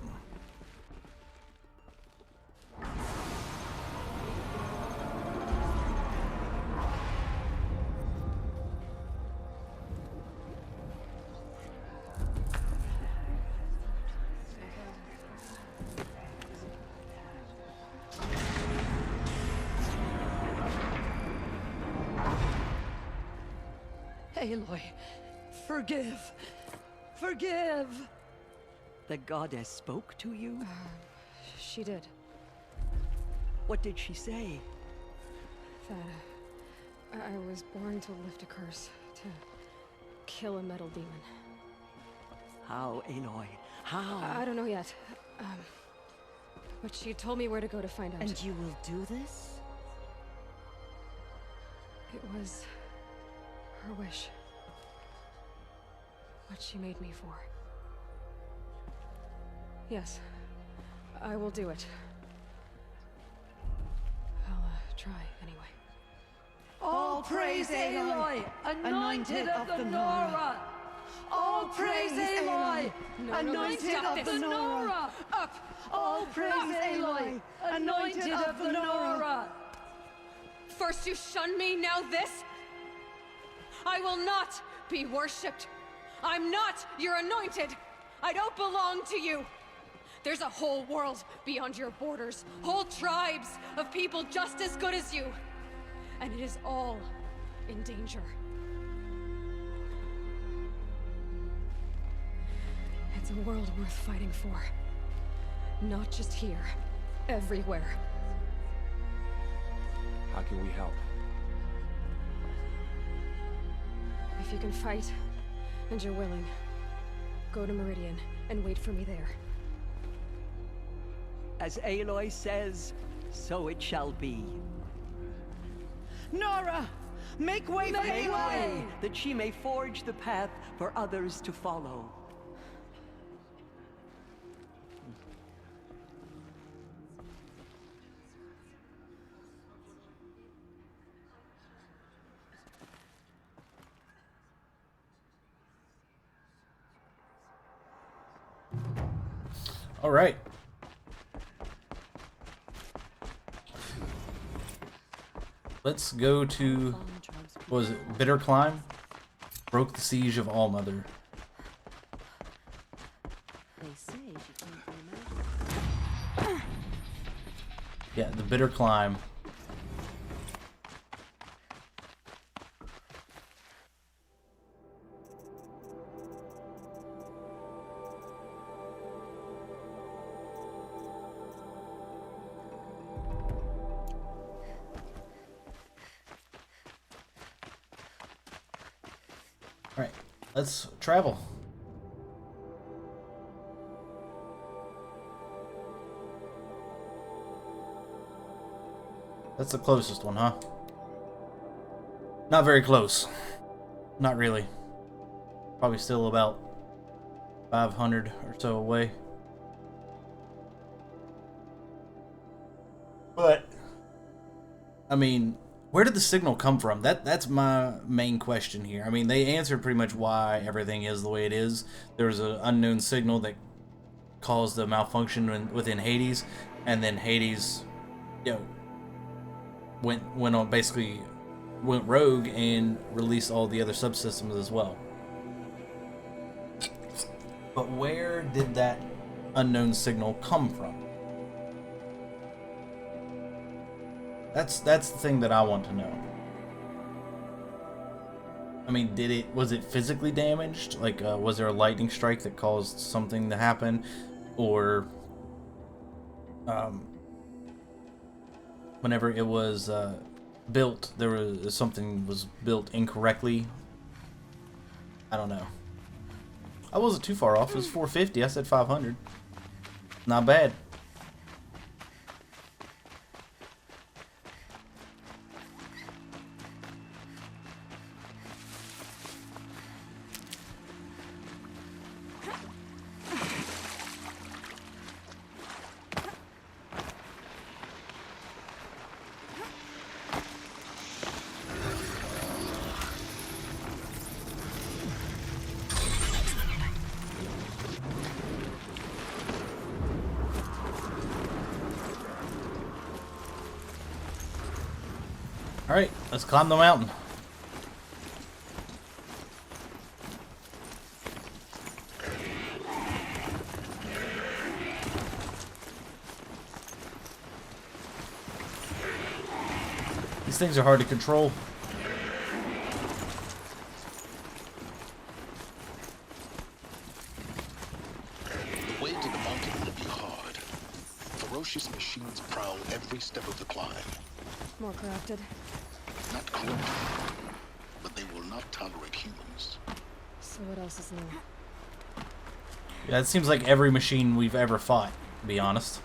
Aloy, forgive. Forgive! The goddess spoke to you? She did. What did she say? That I was born to lift a curse, to kill a metal demon. How, Aloy? How? I don't know yet. But she told me where to go to find out. And you will do this? It was her wish. What she made me for. Yes, I will do it. I'll try anyway. All praise Aloy, anointed of the Nora! All praise Aloy! Anointed of the Nora! Up! All praise Aloy! Anointed of the Nora! First you shun me, now this? I will not be worshipped. I'm not your anointed. I don't belong to you. There's a whole world beyond your borders. Whole tribes of people just as good as you. And it is all in danger. It's a world worth fighting for. Not just here. Everywhere. How can we help? If you can fight, and you're willing, go to Meridian and wait for me there. As Aloy says, so it shall be. Nora! Make way for Aloy, that she may forge the path for others to follow. All right. Let's go to, what was it, Bitter Climb? Broke the siege of Allmother. Yeah, the Bitter Climb. Alright, let's travel. That's the closest one, huh? Not very close. Not really. Probably still about 500 or so away. But, I mean, where did the signal come from? That's my main question here. I mean, they answered pretty much why everything is the way it is. There was an unknown signal that caused the malfunction within Hades, and then Hades, you know, went on, basically went rogue and released all the other subsystems as well. But where did that unknown signal come from? That's the thing that I want to know. I mean, was it physically damaged? Like, was there a lightning strike that caused something to happen? Or, whenever it was, built, something was built incorrectly? I don't know. I wasn't too far off. It was 450. I said 500. Not bad. Alright, let's climb the mountain. These things are hard to control. The way to the mountain will be hard. Ferocious machines prowl every step of the climb. More corrupted. Not corrupted, but they will not tolerate humans. So what else is new? Yeah, it seems like every machine we've ever fought, to be honest.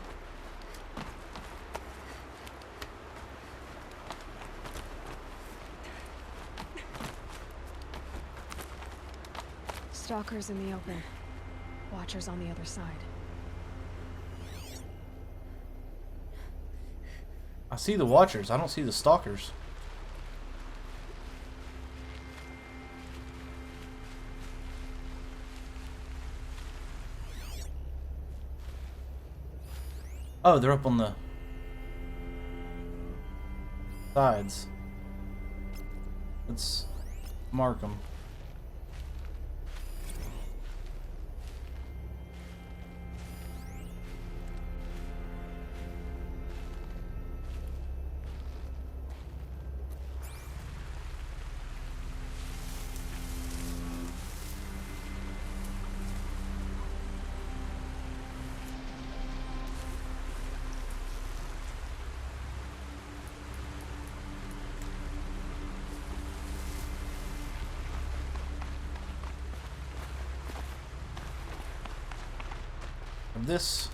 Stalkers in the open. Watchers on the other side. I see the Watchers. I don't see the Stalkers. Oh, they're up on the sides. Let's mark them. This.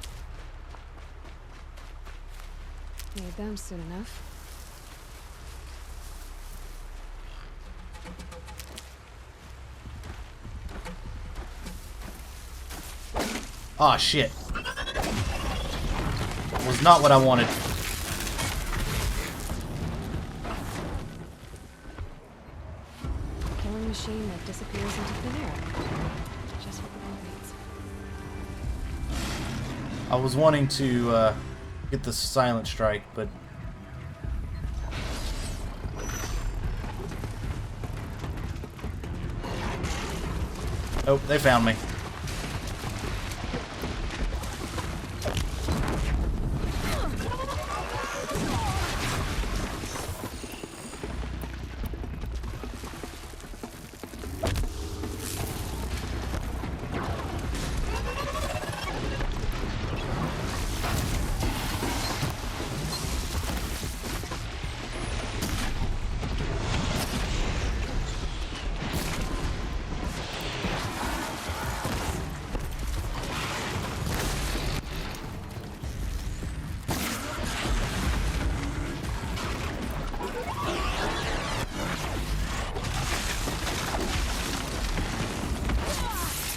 Made them soon enough. Ah, shit. Was not what I wanted. Killing machine that disappears into thin air. Just what the world needs. I was wanting to get the silent strike, but oh, they found me.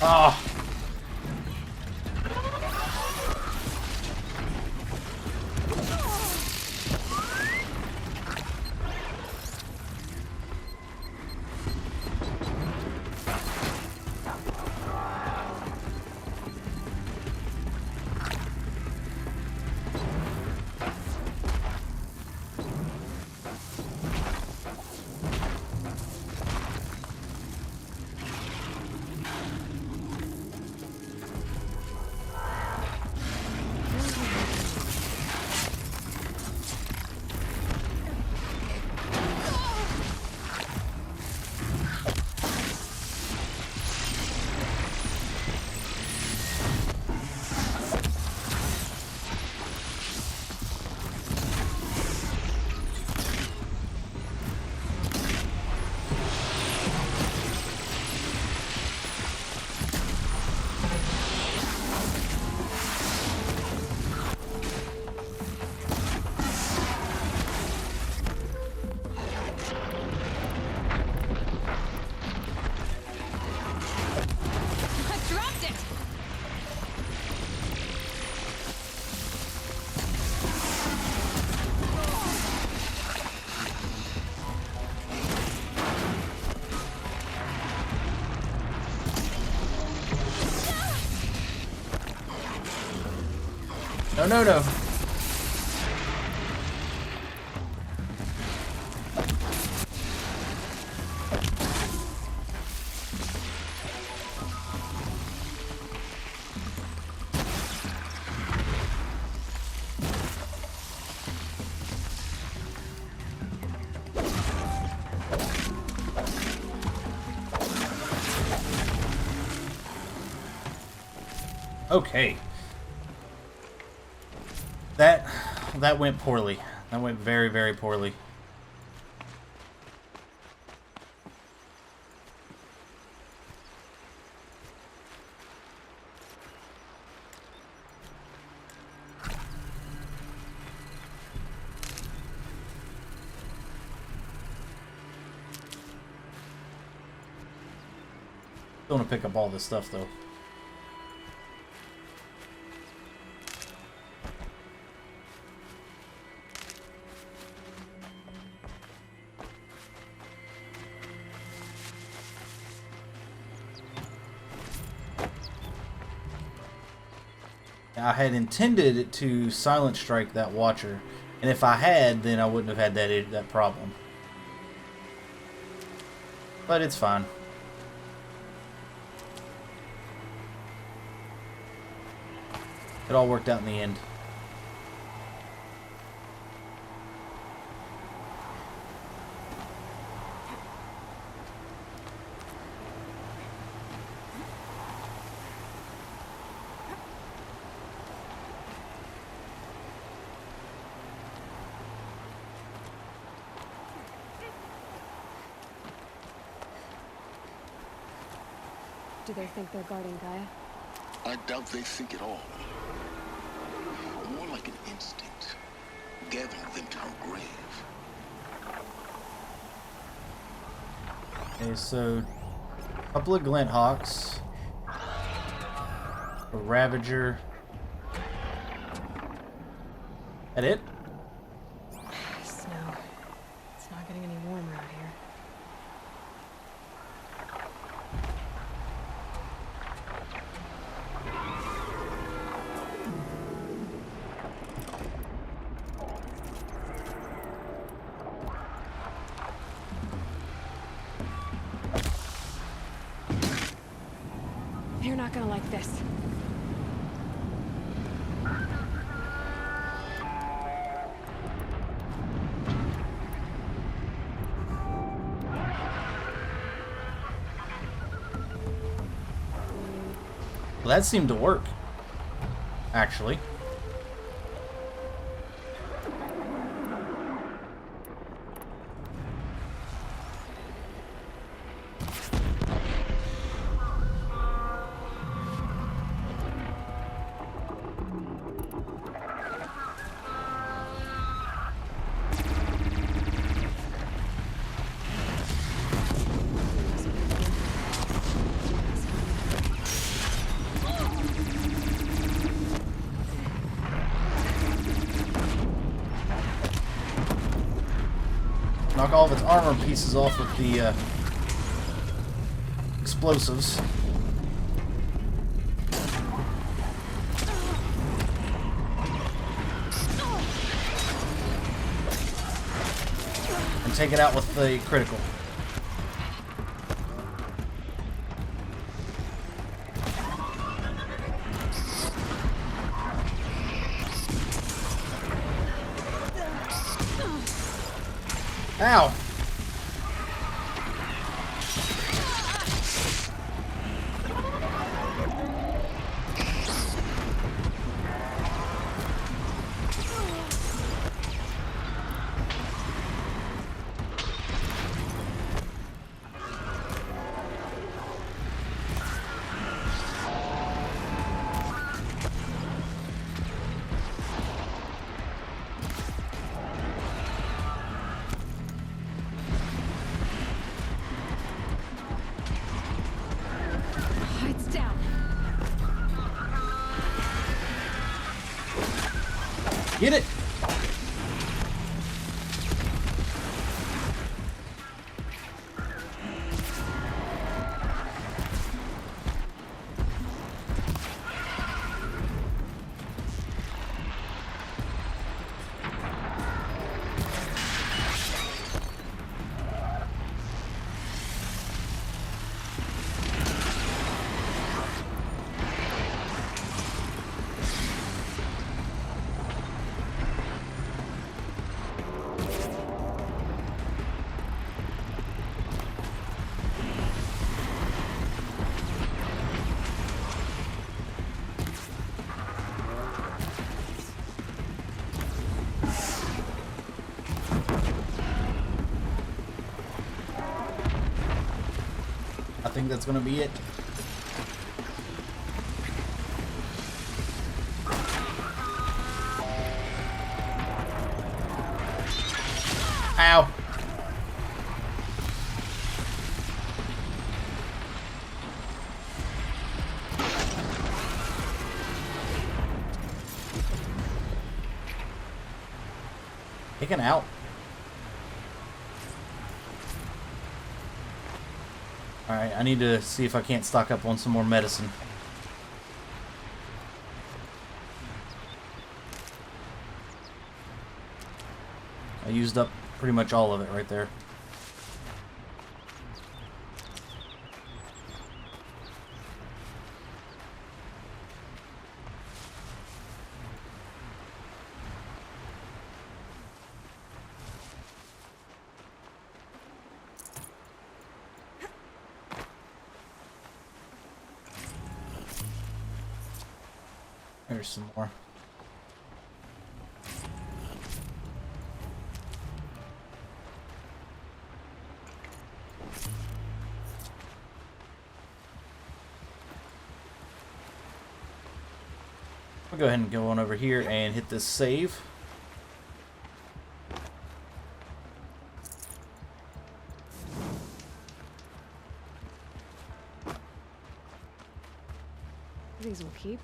Ah. No, no, no. Okay. That went poorly. That went very, very poorly. Still want to pick up all this stuff though. I had intended to silent strike that Watcher, and if I had, then I wouldn't have had that problem. But it's fine. It all worked out in the end. Do they think they're guarding Gaia? I doubt they think at all. More like an instinct, gathering them to our grave. Okay, so a couple of Glint Hawks, a Ravager. That it? Snow. It's not getting any warmer out here. You're not gonna like this. Well, that seemed to work, actually. Knock all of its armor pieces off with the explosives. And take it out with the critical. Ow! It's down. Get it! I think that's gonna be it. Ow! Taken out. Alright, I need to see if I can't stock up on some more medicine. I used up pretty much all of it right there. There's some more. I'll go ahead and go on over here and hit this save. These will keep.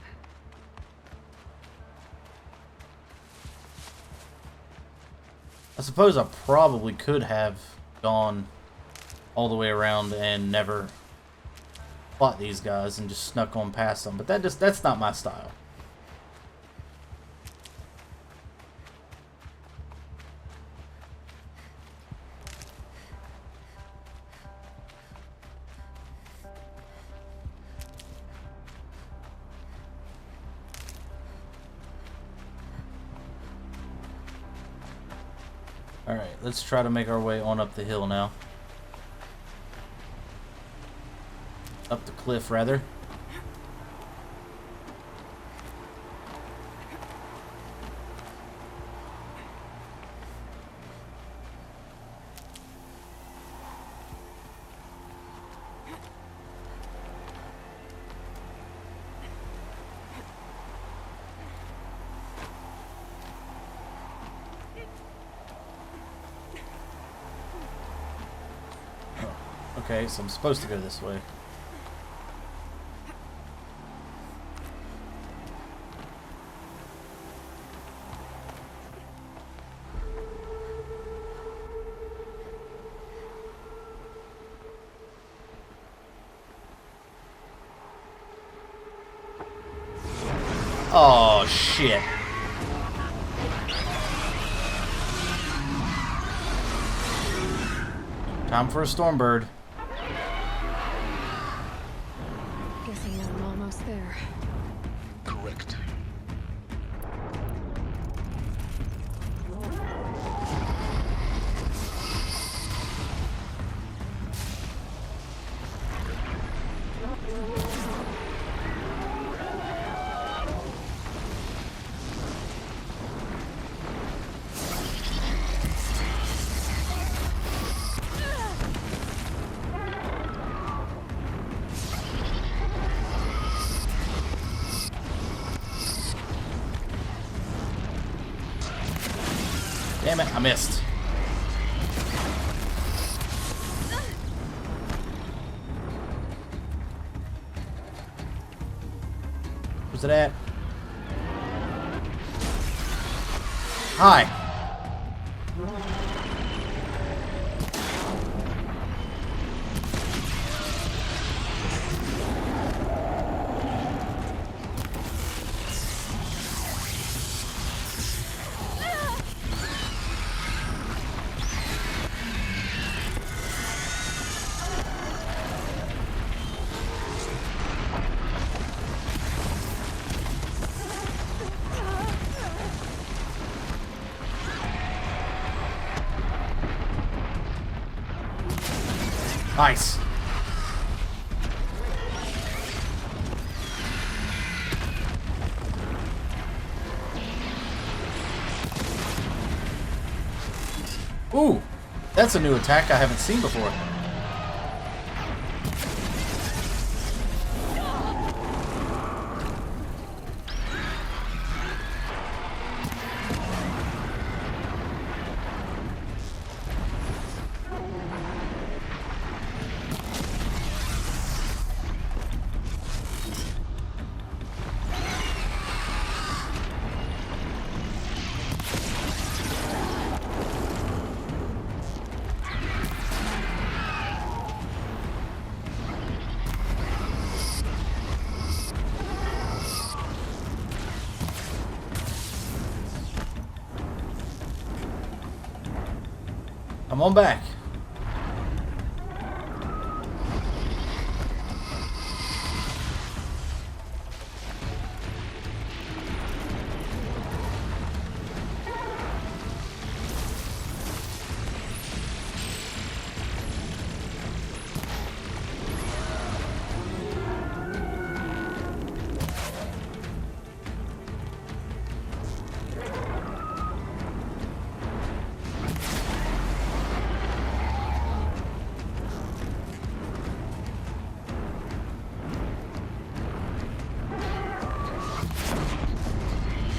I suppose I probably could have gone all the way around and never fought these guys and just snuck on past them, but that's not my style. Alright, let's try to make our way on up the hill now. Up the cliff, rather. Okay, so I'm supposed to go this way. Oh, shit. Time for a Stormbird. Guessing I'm almost there. Correct. Damn it, I missed. Where's it at? Hi. Nice. Ooh, that's a new attack I haven't seen before. Come on back.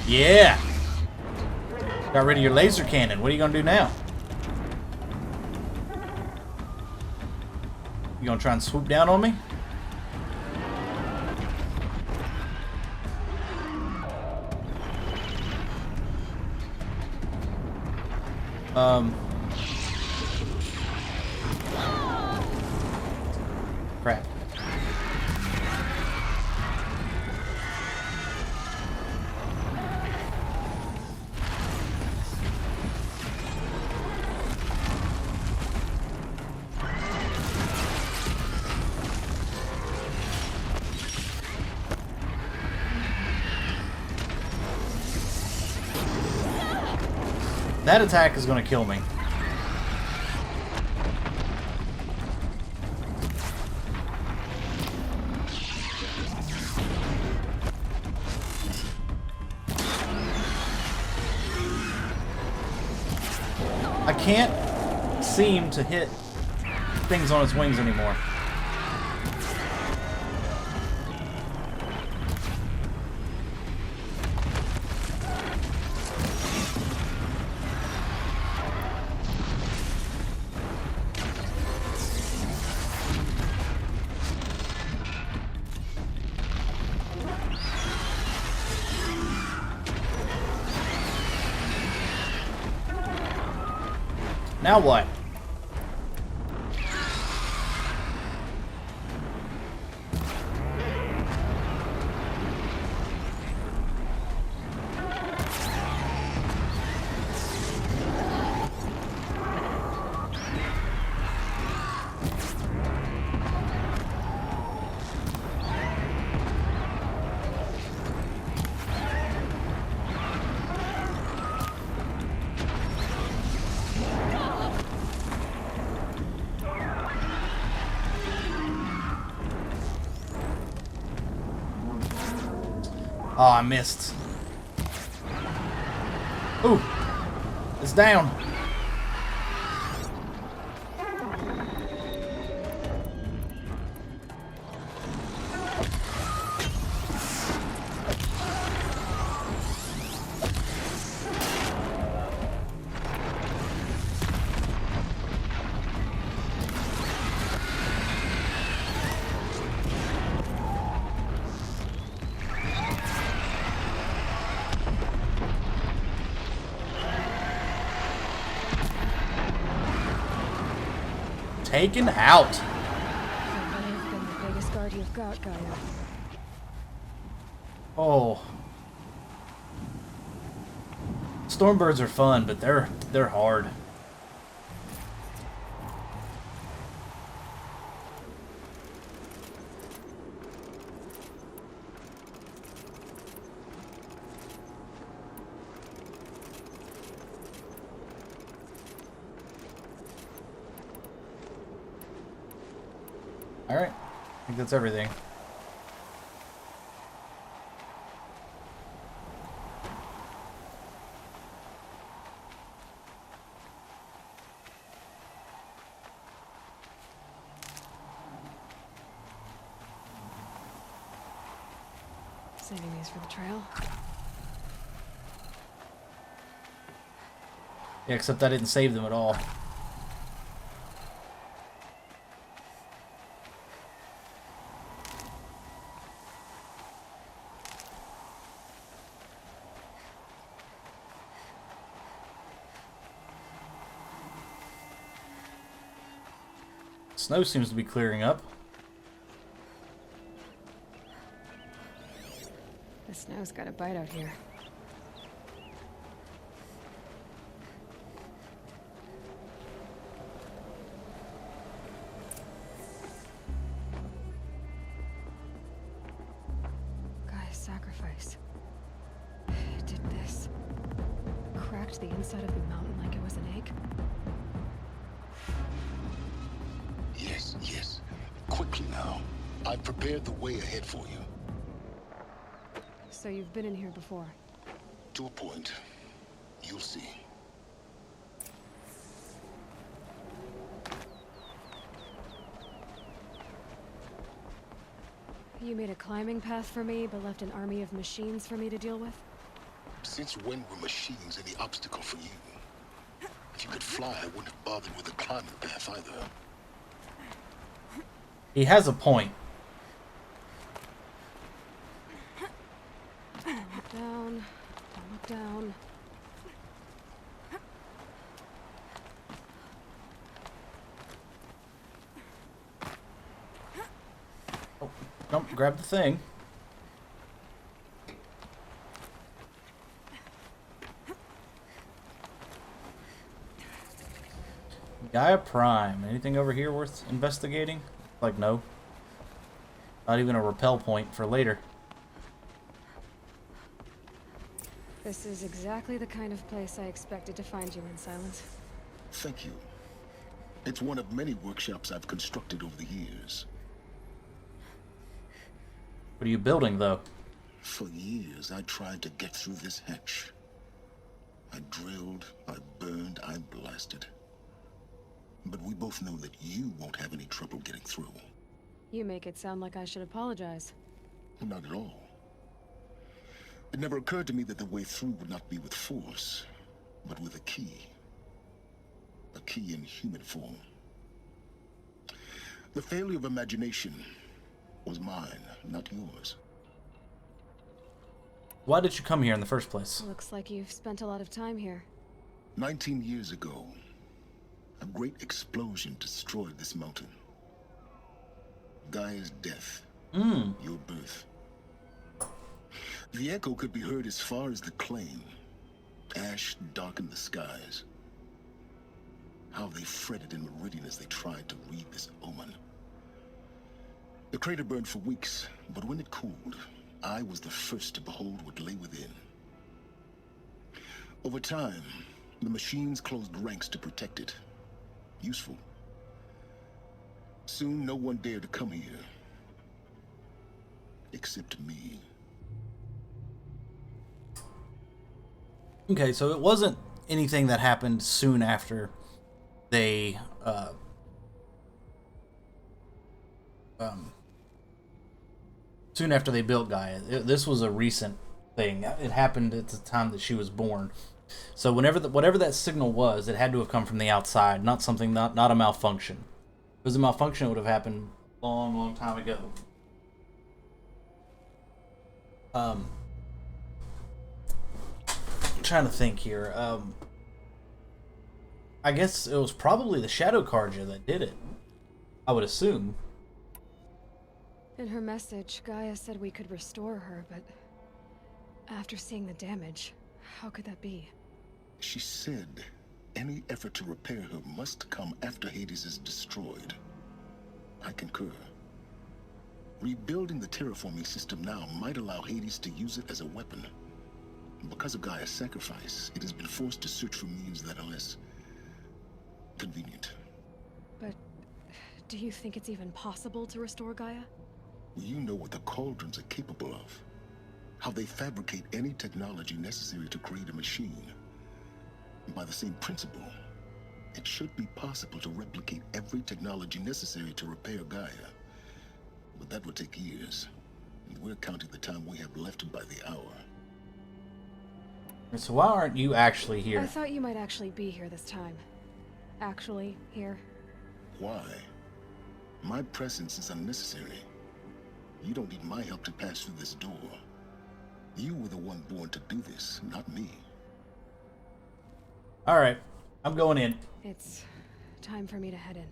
Yeah! Got rid of your laser cannon. What are you gonna do now? You gonna try and swoop down on me? Crap. That attack is going to kill me. I can't seem to hit things on its wings anymore. Now what? Oh, I missed. Ooh, it's down. Taken out. Somebody has been the biggest guard you've got, Gaia. Oh. Stormbirds are fun, but they're hard. Alright, I think that's everything. Saving these for the trail. Yeah, except I didn't save them at all. Snow seems to be clearing up. The snow's got a bite out here. sacrifice. It did this. Cracked the inside of the mountain like it was an egg. Yes, yes. Quickly now. I've prepared the way ahead for you. So you've been in here before? To a point. You'll see. You made a climbing path for me, but left an army of machines for me to deal with? Since when were machines any obstacle for you? If you could fly, I wouldn't have bothered with a climbing path either. He has a point. Don't look down. Don't look down. Oh, don't grab the thing. Gaia Prime. Anything over here worth investigating? Like, no. Not even a rappel point for later. This is exactly the kind of place I expected to find you in, Silence. Thank you. It's one of many workshops I've constructed over the years. What are you building, though? For years, I tried to get through this hatch. I drilled, I burned, I blasted. But we both know that you won't have any trouble getting through. You make it sound like I should apologize. Not at all. It never occurred to me that the way through would not be with force, but with a key. A key in human form. The failure of imagination was mine, not yours. Why did you come here in the first place? Looks like you've spent a lot of time here. 19 years ago, a great explosion destroyed this mountain. Gaia's death. Your birth. The echo could be heard as far as the claim. Ash darkened the skies. How they fretted in Meridian as they tried to read this omen. The crater burned for weeks, but when it cooled, I was the first to behold what lay within. Over time, the machines closed ranks to protect it. Useful. Soon, no one dared to come here. Except me. Okay, so it wasn't anything that happened soon after they, soon after they built Gaia. This was a recent thing. It happened at the time that she was born. So whatever that signal was, it had to have come from the outside, not something, not a malfunction. If it was a malfunction, it would have happened long time ago. I'm trying to think here. I guess it was probably the Shadow Carja that did it. I would assume. In her message, Gaia said we could restore her, but after seeing the damage, how could that be? She said any effort to repair her must come after Hades is destroyed. I concur. Rebuilding the terraforming system now might allow Hades to use it as a weapon. Because of Gaia's sacrifice, it has been forced to search for means that are less convenient. But do you think it's even possible to restore Gaia? You know what the Cauldrons are capable of. How they fabricate any technology necessary to create a machine. By the same principle, it should be possible to replicate every technology necessary to repair Gaia. But that would take years, and we're counting the time we have left by the hour. So why aren't you actually here? I thought you might actually be here this time. Actually, here. Why? My presence is unnecessary. You don't need my help to pass through this door. You were the one born to do this, not me. Alright, I'm going in. It's time for me to head in.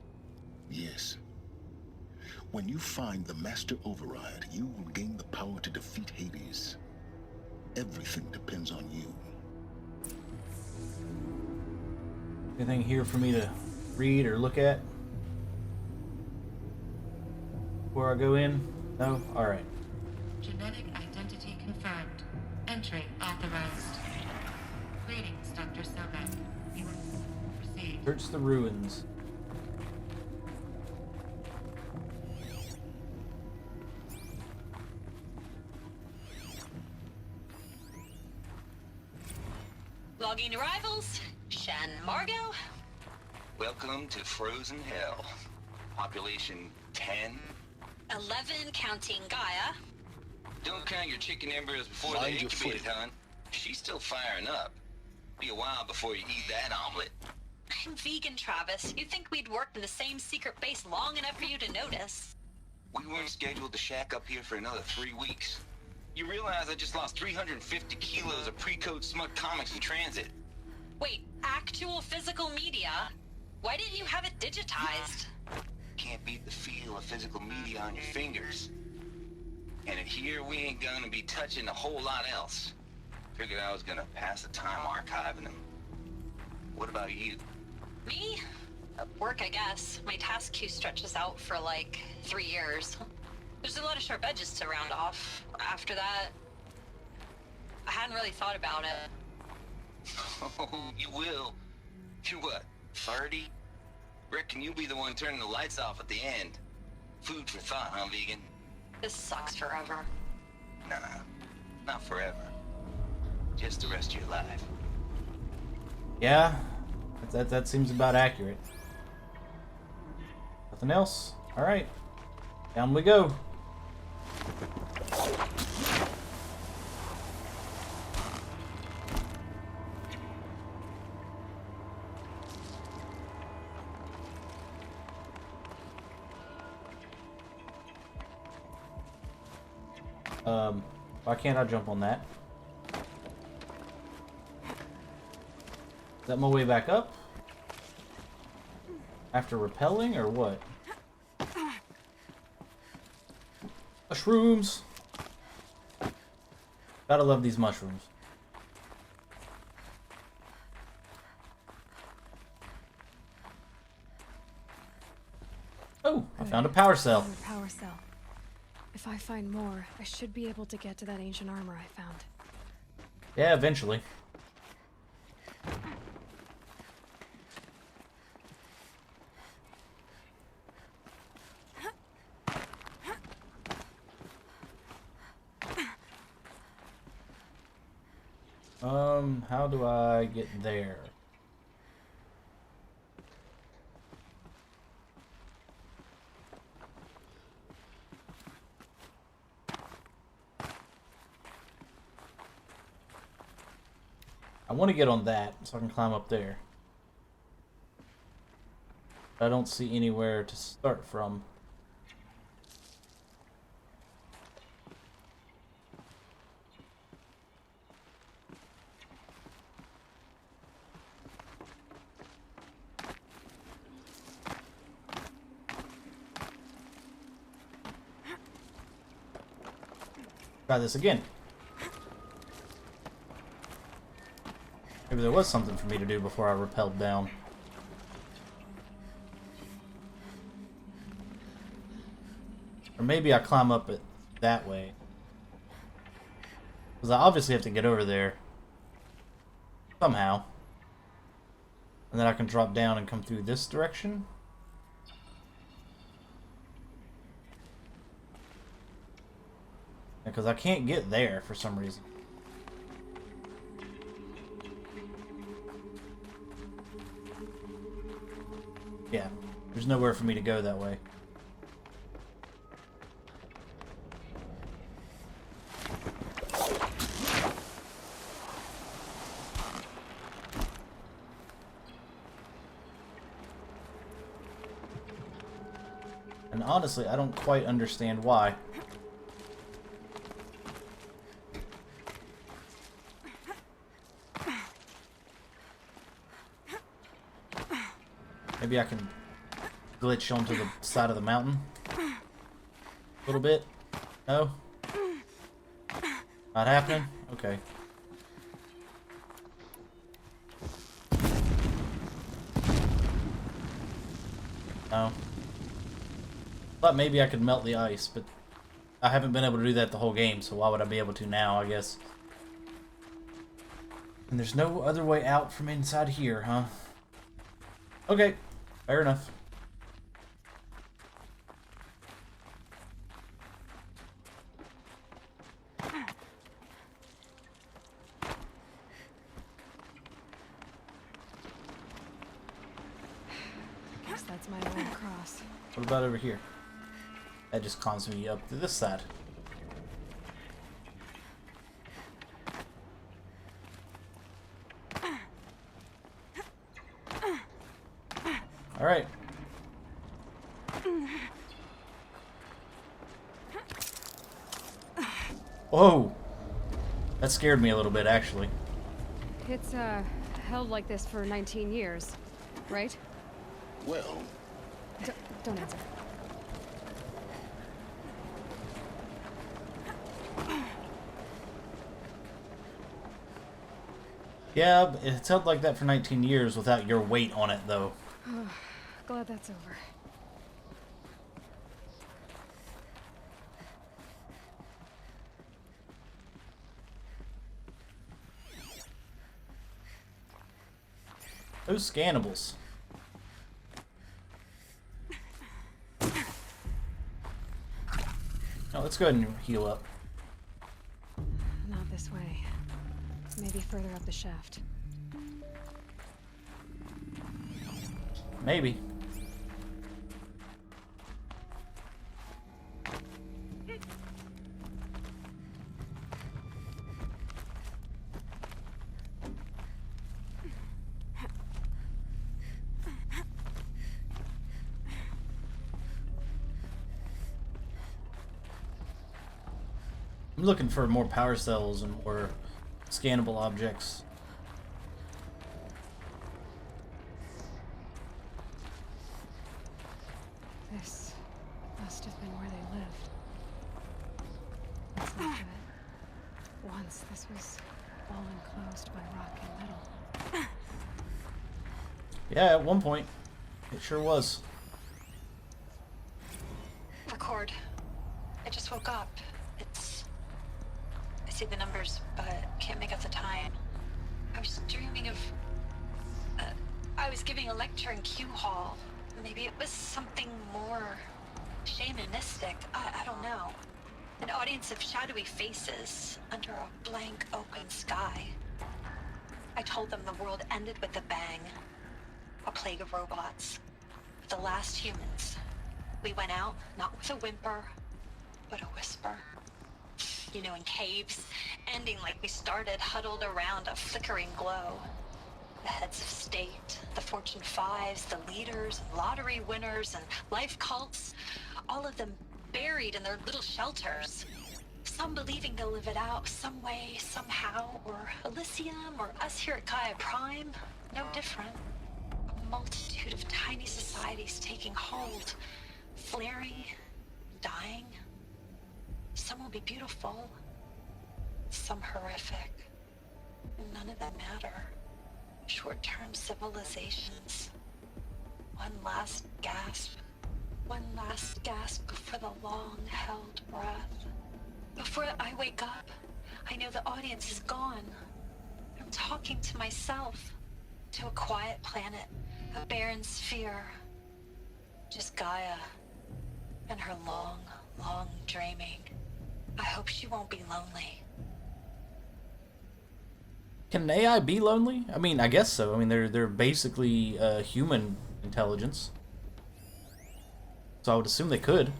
Yes. When you find the Master Override, you will gain the power to defeat Hades. Everything depends on you. Anything here for me to read or look at before I go in? No? Alright. Genetic identity confirmed. Entry authorized. Greetings, Dr. Sobek. You are proceed. Search the ruins. Logging arrivals. Shan Margot. Welcome to Frozen Hell. Population 10. 11 counting Gaia. Don't count your chicken embryos before Mind they're your incubated, foot. hon. She's still firing up. Be a while before you eat that omelet. I'm vegan, Travis. You'd think we'd worked in the same secret base long enough for you to notice. We weren't scheduled to shack up here for another 3 weeks. You realize I just lost 350 kilos of pre-code smut comics in transit. Wait, actual physical media? Why didn't you have it digitized? Can't beat the feel of physical media on your fingers. And in here, we ain't gonna be touching a whole lot else. Figured I was gonna pass the time archiving them. What about you? Me? Work, I guess. My task queue stretches out for like 3 years. There's a lot of sharp edges to round off. After that, I hadn't really thought about it. Oh, you will. You're what, 30? Reckon you'll be the one turning the lights off at the end. Food for thought, huh, vegan? This sucks forever. Nah, not forever. Just the rest of your life. Yeah, that seems about accurate. Nothing else? Alright. Down we go. Why can't I jump on that? Is that my way back up? After repelling, or what? Mushrooms! Gotta love these mushrooms. Oh, I found a power cell. Another power cell. If I find more, I should be able to get to that ancient armor I found. Yeah, eventually. How do I get there? I want to get on that so I can climb up there. I don't see anywhere to start from. Try this again. Maybe there was something for me to do before I rappelled down. Or maybe I climb up it that way. Because I obviously have to get over there. Somehow. And then I can drop down and come through this direction. Because I can't get there for some reason. Yeah, there's nowhere for me to go that way. And honestly, I don't quite understand why. Maybe I can glitch onto the side of the mountain a little bit. No? Not happening? Okay. No. Thought maybe I could melt the ice, but I haven't been able to do that the whole game, so why would I be able to now, I guess? And there's no other way out from inside here, huh? Okay, fair enough. Guess that's my way across. What about over here? That just climbs me up to this side. Alright. Whoa! That scared me a little bit, actually. It's, held like this for 19 years, right? Well... Don't answer. Yeah, it's held like that for 19 years without your weight on it, though. Glad that's over. Those scannables. Now let's go ahead and heal up. Not this way. Maybe further up the shaft. Maybe. I'm looking for more power cells and more scannable objects. This must have been where they lived. Let's look at it. Once this was all enclosed by rock and metal. Yeah, at one point, it sure was. Record. I just woke up. I see the numbers, but can't make out the time. I was dreaming of... I was giving a lecture in Q Hall. Maybe it was something more shamanistic. I don't know. An audience of shadowy faces under a blank open sky. I told them the world ended with a bang. A plague of robots. The last humans. We went out, not with a whimper, but a whisper. You know, in caves, ending like we started, huddled around a flickering glow. The heads of state, the Fortune 5s, the leaders, lottery winners, and life cults, all of them buried in their little shelters. Some believing they'll live it out some way, somehow, or Elysium, or us here at Gaia Prime, no different. A multitude of tiny societies taking hold, flaring, dying. Some will be beautiful, some horrific. None of them matter. Short-term civilizations. One last gasp. One last gasp before the long-held breath. Before I wake up, I know the audience is gone. I'm talking to myself. To a quiet planet, a barren sphere. Just Gaia and her long, long dreaming. I hope she won't be lonely. Can an AI be lonely? I mean, I guess so. I mean, they're basically human intelligence. So I would assume they could.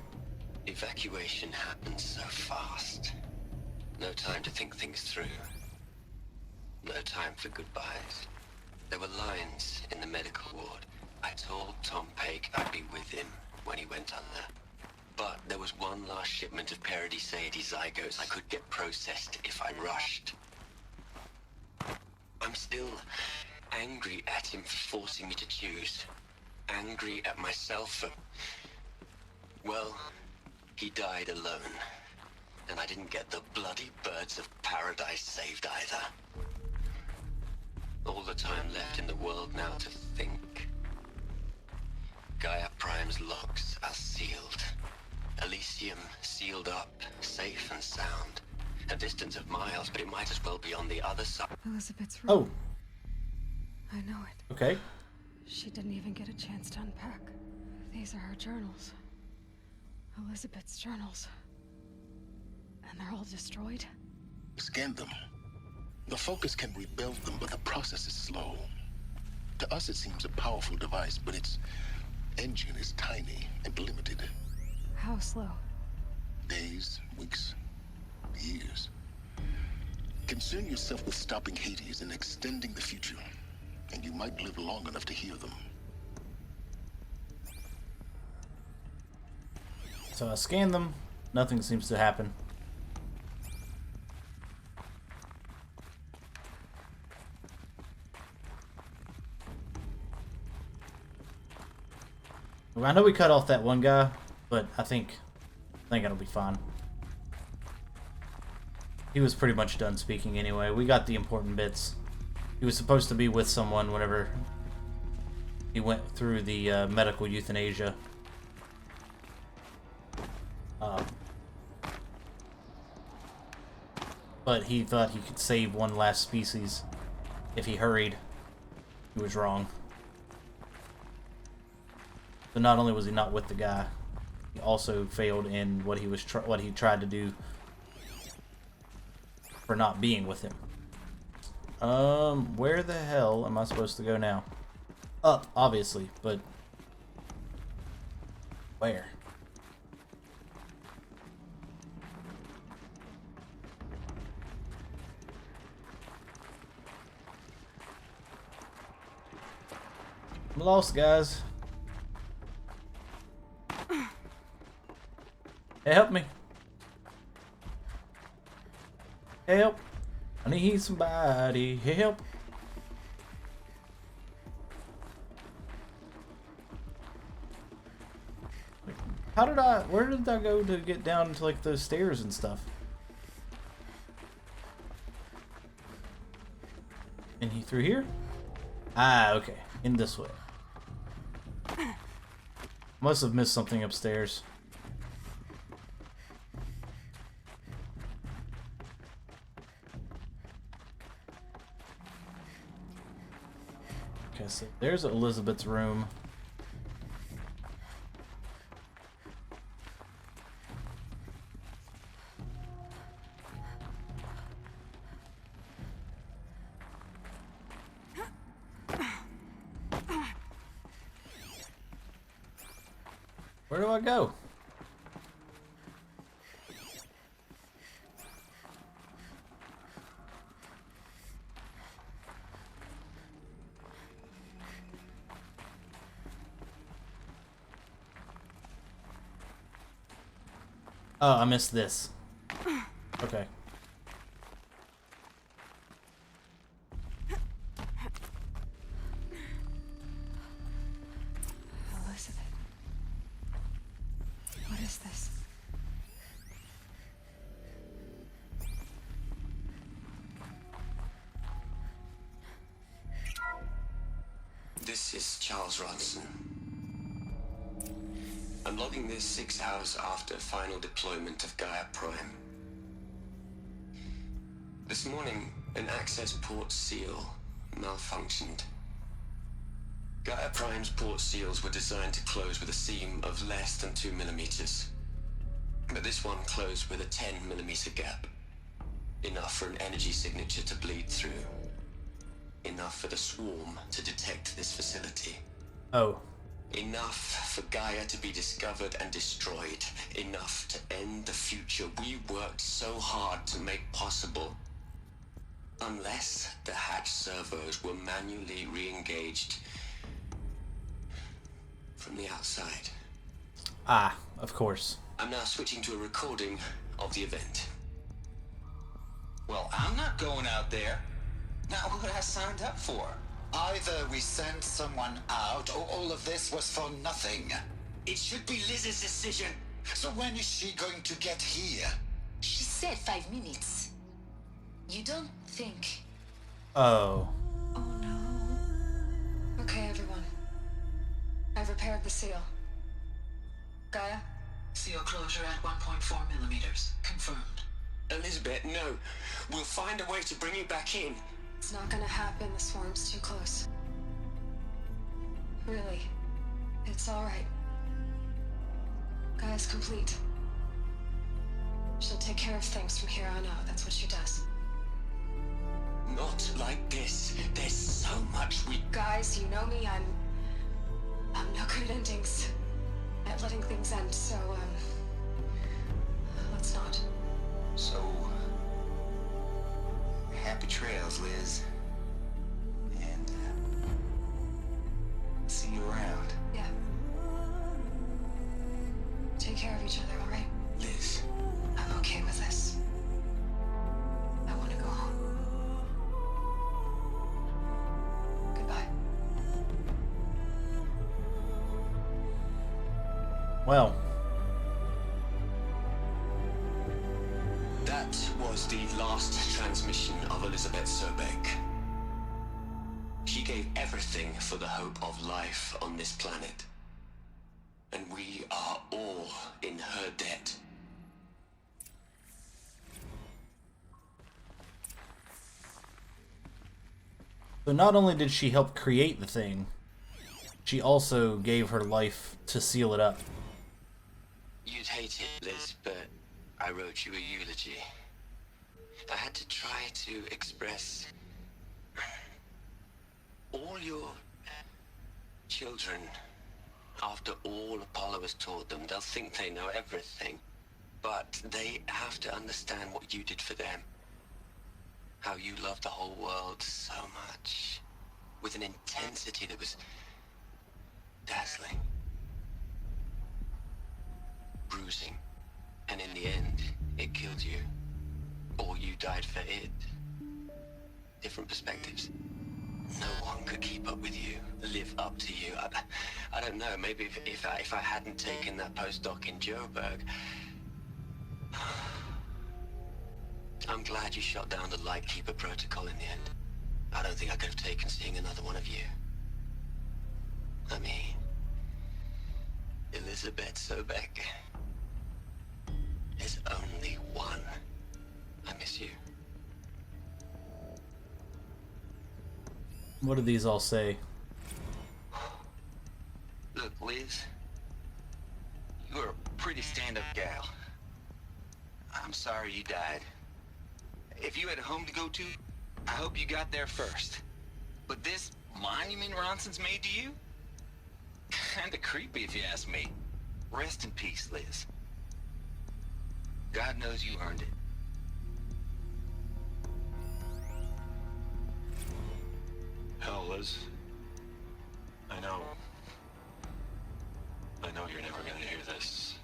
Evacuation happened so fast. No time to think things through. No time for goodbyes. There were lines in the medical ward. I told Tom Pake I'd be with him when he went under. But there was one last shipment of Paradiseidae zygotes I could get processed if I rushed. I'm still angry at him for forcing me to choose. Angry at myself for... Well, he died alone. And I didn't get the bloody birds of paradise saved either. All the time left in the world now to think. Gaia Prime's locks are sealed. Elysium sealed up, safe and sound. A distance of miles, but it might as well be on the other side. Elizabeth's Oh. room. I know it. Okay. She didn't even get a chance to unpack. These are her journals. Elizabeth's journals. And they're all destroyed? Scan them. The Focus can rebuild them, but the process is slow. To us, it seems a powerful device, but its engine is tiny and limited. How slow? Days, weeks, years. Concern yourself with stopping Hades and extending the future, and you might live long enough to hear them. So I scanned them. Nothing seems to happen. Well, I know we cut off that one guy, but I think it'll be fine. He was pretty much done speaking anyway. We got the important bits. He was supposed to be with someone whenever he went through the medical euthanasia. But he thought he could save one last species if he hurried. He was wrong. So not only was he not with the guy, he also failed in what he was what he tried to do for not being with him. Where the hell am I supposed to go now? Up, obviously, but where? I'm lost, guys. Hey, help me. Help. I need somebody. Help. Where did I go to get down to like those stairs and stuff? And he through here? Ah, okay. In this way. Must have missed something upstairs. Okay, so there's Elizabeth's room. Where do I go? Oh, I missed this. Okay. Elizabeth. What is this? This is Charles Ronson. I'm logging this 6 hours after final deployment of Gaia Prime. This morning, an access port seal malfunctioned. Gaia Prime's port seals were designed to close with a seam of less than 2 millimeters. But this one closed with a 10 millimeter gap. Enough for an energy signature to bleed through. Enough for the swarm to detect this facility. Oh. Enough for Gaia to be discovered and destroyed. Enough to end the future we worked so hard to make possible. Unless the hatch servos were manually re-engaged from the outside. Ah, of course. I'm now switching to a recording of the event. Well, I'm not going out there. Not what I signed up for. Either we sent someone out, or all of this was for nothing. It should be Liz's decision. So when is she going to get here? She said 5 minutes. You don't think... Oh. Okay, everyone. I've repaired the seal. Gaia, Seal closure at 1.4 millimeters. Confirmed. Elizabeth, no. We'll find a way to bring you back in. It's not gonna happen. The swarm's too close. Really. It's alright. Gaia's complete. She'll take care of things from here on out. That's what she does. Not like this. There's so much we... Guys, you know me. I'm no good at endings. At letting things end, so, let's not. So, happy trails, Liz. And, see you around. Yeah. Take care of each other, alright? Liz. I'm okay with this. I want to go home. Goodbye. Well. That was the last transmission of Elizabeth Sobek. She gave everything for the hope of life on this planet. And we are all in her debt. So not only did she help create the thing, she also gave her life to seal it up. You'd hate it, Liz, but I wrote you a eulogy. I had to try to express all your children. After all Apollo has taught them, they'll think they know everything. But they have to understand what you did for them. How you loved the whole world so much. With an intensity that was dazzling. Bruising. And in the end, it killed you. Or you died for it. Different perspectives. No one could keep up with you, live up to you. I don't know, maybe if I hadn't taken that postdoc in Joburg. I'm glad you shot down the Lightkeeper protocol in the end. I don't think I could have taken seeing another one of you. I mean, Elizabeth Sobek. There's only one. I miss you. What do these all say? Look, Liz. You're a pretty stand-up gal. I'm sorry you died. If you had a home to go to, I hope you got there first. But this monument Ronson's made to you? Kinda creepy if you ask me. Rest in peace, Liz. God knows you earned it. Hell, Liz. I know you're never gonna hear this.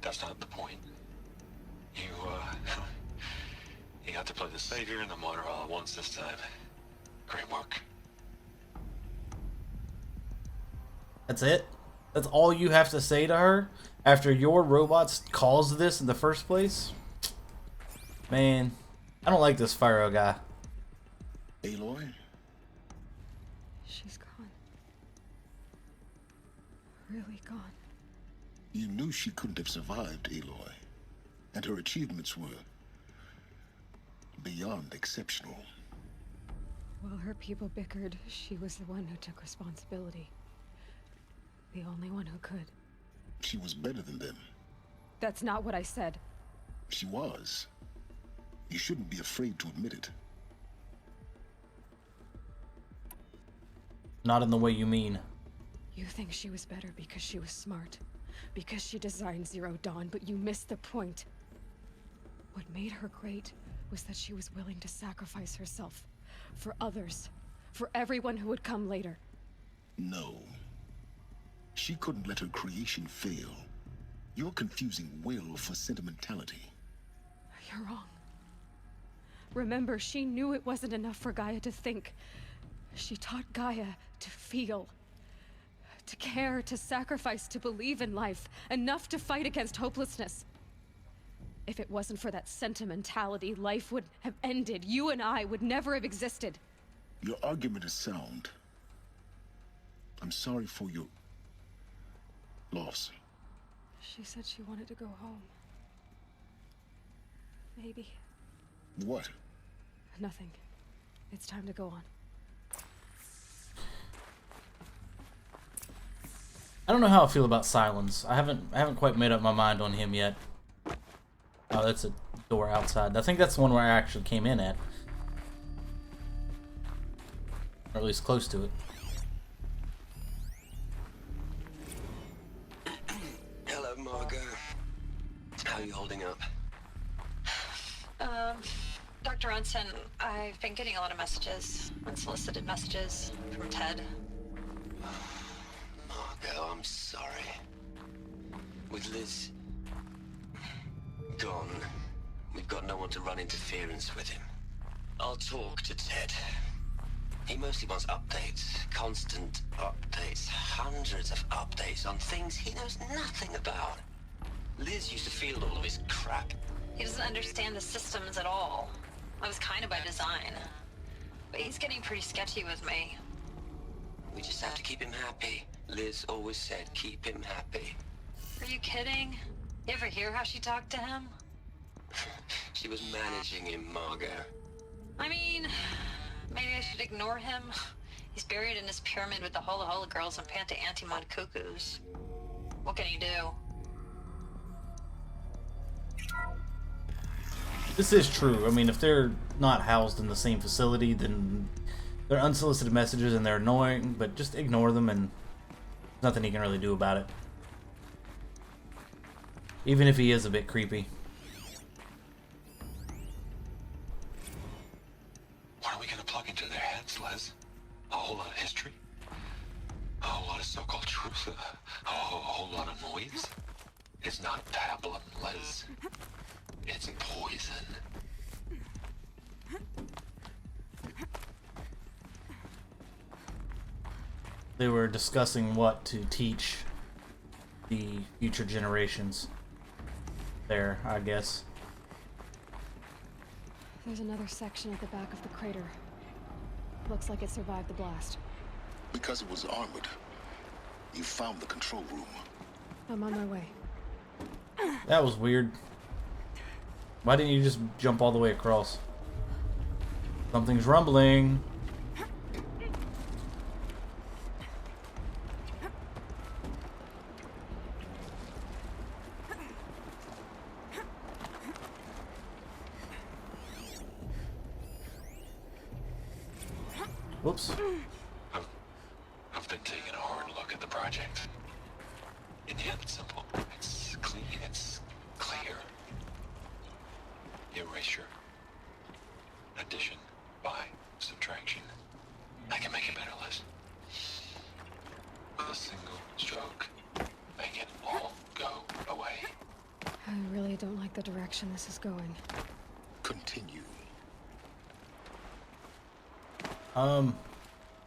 That's not the point. You got to play the savior and the martyr all at once this time. Great work. That's it? That's all you have to say to her? After your robots caused this in the first place? Man, I don't like this Fyro guy. Aloy? She's gone. Really gone. You knew she couldn't have survived, Aloy. And her achievements were beyond exceptional. While her people bickered, she was the one who took responsibility. The only one who could. She was better than them. That's not what I said. She was. You shouldn't be afraid to admit it. Not in the way you mean. You think she was better because she was smart. Because she designed Zero Dawn, but you missed the point. What made her great was that she was willing to sacrifice herself. For others. For everyone who would come later. No. She couldn't let her creation fail. You're confusing will for sentimentality. You're wrong. Remember, she knew it wasn't enough for Gaia to think. She taught Gaia to feel. To care, to sacrifice, to believe in life. Enough to fight against hopelessness. If it wasn't for that sentimentality, life would have ended. You and I would never have existed. Your argument is sound. I'm sorry for your loss. She said she wanted to go home. Maybe. What? Nothing. It's time to go on. I don't know how I feel about Silence. I haven't quite made up my mind on him yet. Oh, that's a door outside. I think that's the one where I actually came in at. Or at least close to it. Hello, Margot. How are you holding up? Dr. Unson, I've been getting a lot of messages, unsolicited messages from Ted. Margot, I'm sorry. With Liz gone, we've got no one to run interference with him. I'll talk to Ted. He mostly wants updates, constant updates, hundreds of updates on things he knows nothing about. Liz used to field all of his crap. He doesn't understand the systems at all. That was kind of by design. But he's getting pretty sketchy with me. We just have to keep him happy. Liz always said keep him happy. Are you kidding? You ever hear how she talked to him? She was managing him, Margot. I mean, maybe I should ignore him. He's buried in his pyramid with the Hola Hola girls and Panta Antimon cuckoos. What can he do? This is true. I mean, if they're not housed in the same facility, then they're unsolicited messages and they're annoying, but just ignore them and there's nothing he can really do about it. Even if he is a bit creepy. What are we going to plug into their heads, Les? A whole lot of history? A whole lot of so-called truth? A whole lot of noise? It's not pablum, Les. It's poison. They were discussing what to teach the future generations there, I guess. There's another section at the back of the crater. Looks like it survived the blast. Because it was armored. You found the control room. I'm on my way. That was weird. Why didn't you just jump all the way across? Something's rumbling. Whoops. I've been taking a hard look at the project. In the end, it's simple. It's clean. It's clear. Erasure. Addition. By. Subtraction. I can make it better, Liz. With a single stroke. Make it all go away. I really don't like the direction this is going. Continue.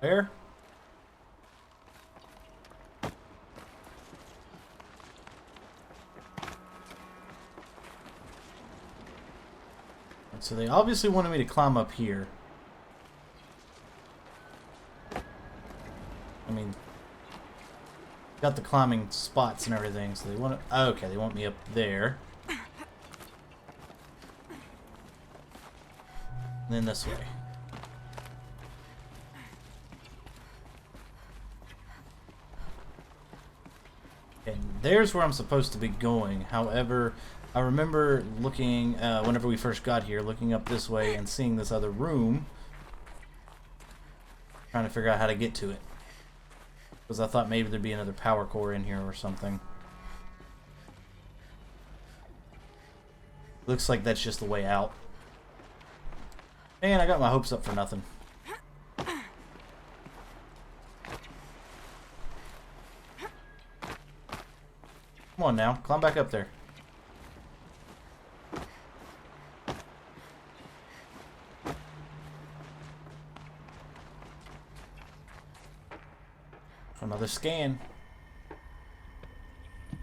Where? So they obviously wanted me to climb up here. I mean, got the climbing spots and everything, so they want to... Okay, they want me up there. And then this way. And there's where I'm supposed to be going. However, I remember looking, whenever we first got here, looking up this way and seeing this other room. Trying to figure out how to get to it. Because I thought maybe there'd be another power core in here or something. Looks like that's just the way out. And I got my hopes up for nothing. Come on now, climb back up there. Another scan.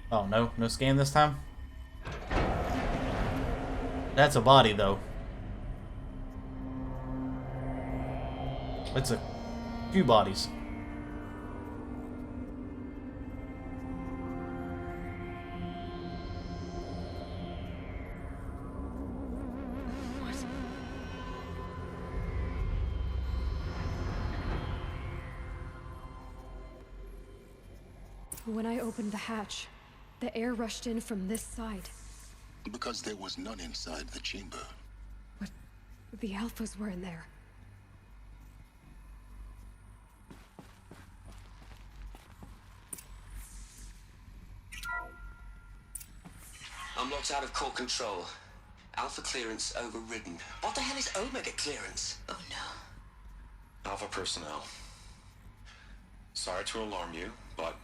Oh no, no scan this time? That's a body though. It's a few bodies. When I opened the hatch, the air rushed in from this side. Because there was none inside the chamber. But the Alphas were in there. I'm locked out of core control. Alpha clearance overridden. What the hell is Omega clearance? Oh no. Alpha personnel. Sorry to alarm you, but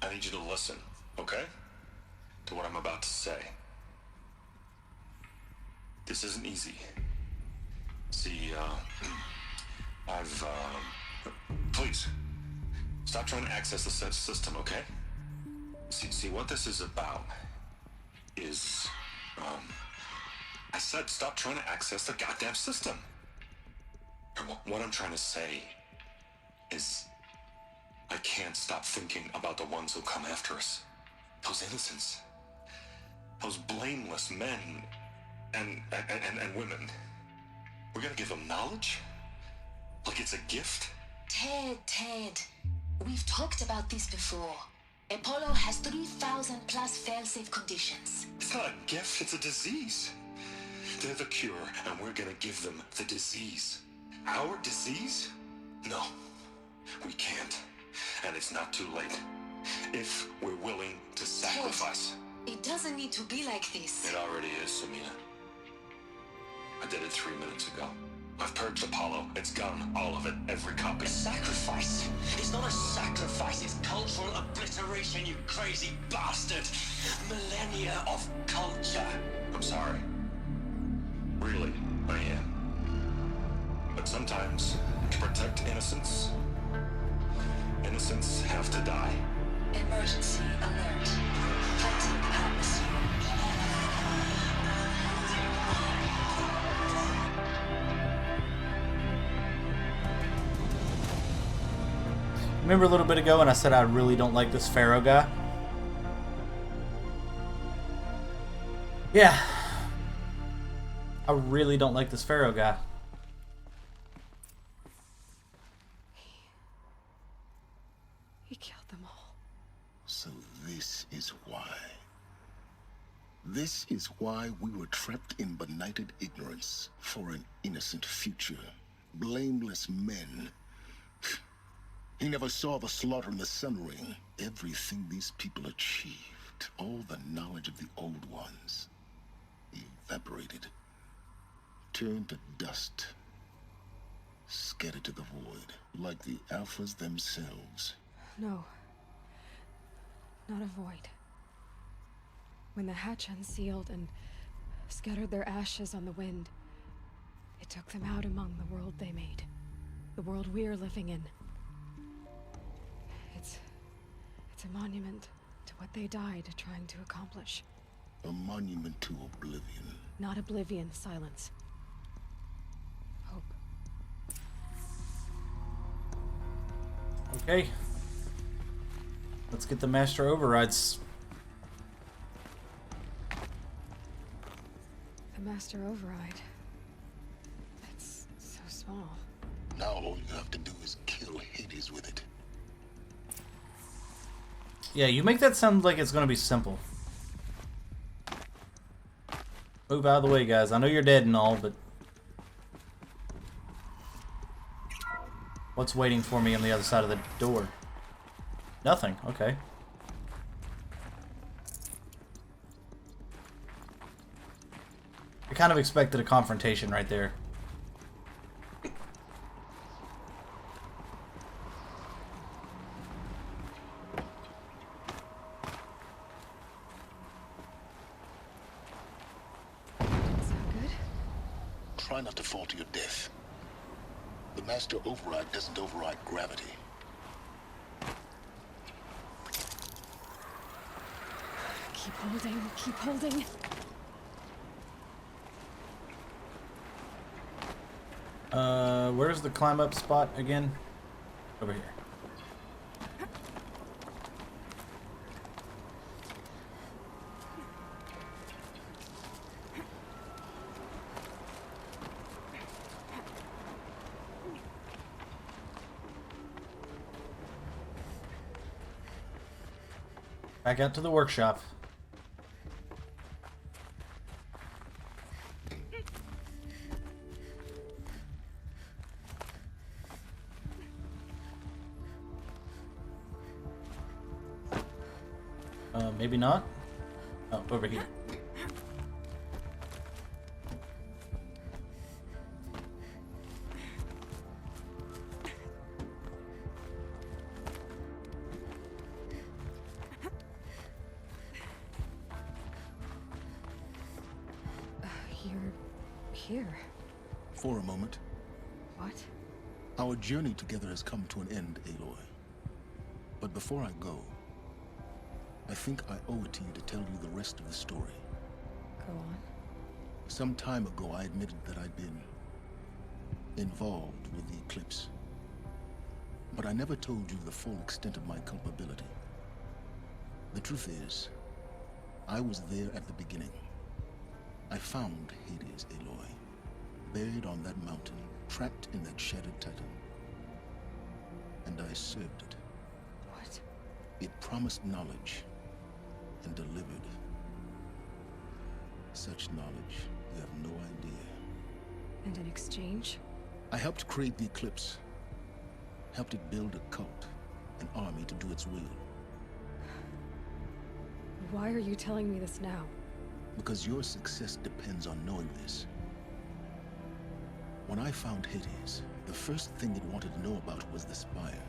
I need you to listen, okay? To what I'm about to say. This isn't easy. See, please, stop trying to access the system, okay? See, what this is about is, I said stop trying to access the goddamn system. And what I'm trying to say is, I can't stop thinking about the ones who come after us. Those innocents. Those blameless men and women. We're gonna give them knowledge? Like it's a gift? Ted. We've talked about this before. Apollo has 3,000 plus fail-safe conditions. It's not a gift, it's a disease. They're the cure, and we're gonna give them the disease. Our disease? No, we can't. And it's not too late. If we're willing to sacrifice. Ted, it doesn't need to be like this. It already is, Samina. I did it 3 minutes ago. I've purged Apollo. It's gone. All of it. Every copy. A sacrifice? It's not a sacrifice. It's cultural obliteration, you crazy bastard. Millennia of culture. I'm sorry. Really, I am. But sometimes, to protect innocence, innocents have to die. Emergency alert. Fighting atmosphere. Remember a little bit ago when I said I really don't like this Pharaoh guy? Yeah. I really don't like this Pharaoh guy. He killed them all. So this is why. This is why we were trapped in benighted ignorance for an innocent future. Blameless men. He never saw the slaughter in the Sun Ring. Everything these people achieved, all the knowledge of the old ones, evaporated, turned to dust, scattered to the void, like the Alphas themselves. No. Not a void. When the hatch unsealed and scattered their ashes on the wind, it took them out among the world they made. The world we're living in. It's a monument to what they died trying to accomplish. A monument to oblivion. Not oblivion, silence. Hope. Okay. Let's get the master overrides. The master override. It's so small. Now all you have to do is kill Hades with it. Yeah, you make that sound like it's gonna be simple. Move out of the way, guys. I know you're dead and all, but... what's waiting for me on the other side of the door? Nothing. Okay. I kind of expected a confrontation right there. Try not to fall to your death. The master override doesn't override gravity. Keep holding, keep holding. Where's the climb up spot again? Over here. Back out to the workshop. Maybe not. Oh, over here. You're here. For a moment. What? Our journey together has come to an end, Aloy. But before I go, I think I owe it to you to tell you the rest of the story. Go on. Some time ago, I admitted that I'd been involved with the Eclipse. But I never told you the full extent of my culpability. The truth is, I was there at the beginning. I found Hades, Aloy, buried on that mountain, trapped in that shattered titan. And I served it. What? It promised knowledge and delivered. Such knowledge, you have no idea. And in exchange? I helped create the Eclipse. Helped it build a cult, an army to do its will. Why are you telling me this now? Because your success depends on knowing this. When I found Hades, the first thing it wanted to know about was the Spire.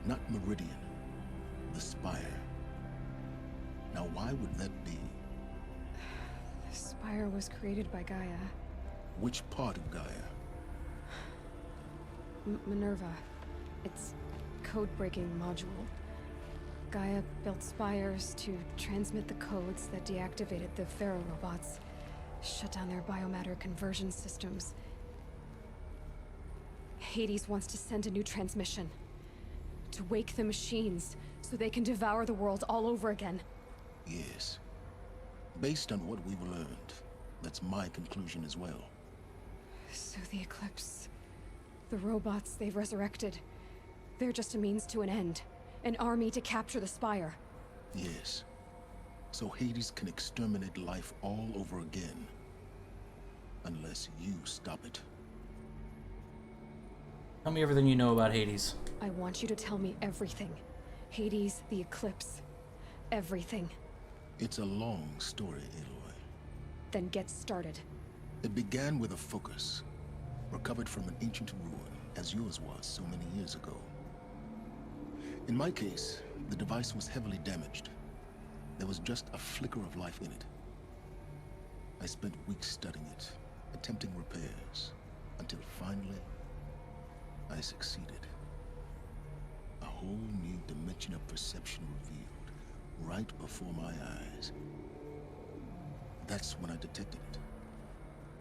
Not Meridian. The Spire. Now why would that be? The Spire was created by Gaia. Which part of Gaia? Minerva. Its code-breaking module. Gaia built spires to transmit the codes that deactivated the Pharaoh robots, shut down their biomatter conversion systems. Hades wants to send a new transmission. To wake the machines, so they can devour the world all over again. Yes. Based on what we've learned, that's my conclusion as well. So the Eclipse... the robots they've resurrected... they're just a means to an end. An army to capture the Spire. Yes. So Hades can exterminate life all over again. Unless you stop it. Tell me everything you know about Hades. I want you to tell me everything. Hades, the Eclipse. Everything. It's a long story, Aloy. Then get started. It began with a focus, recovered from an ancient ruin, as yours was so many years ago. In my case, the device was heavily damaged. There was just a flicker of life in it. I spent weeks studying it, attempting repairs, until finally, I succeeded. A whole new dimension of perception revealed, right before my eyes. That's when I detected it.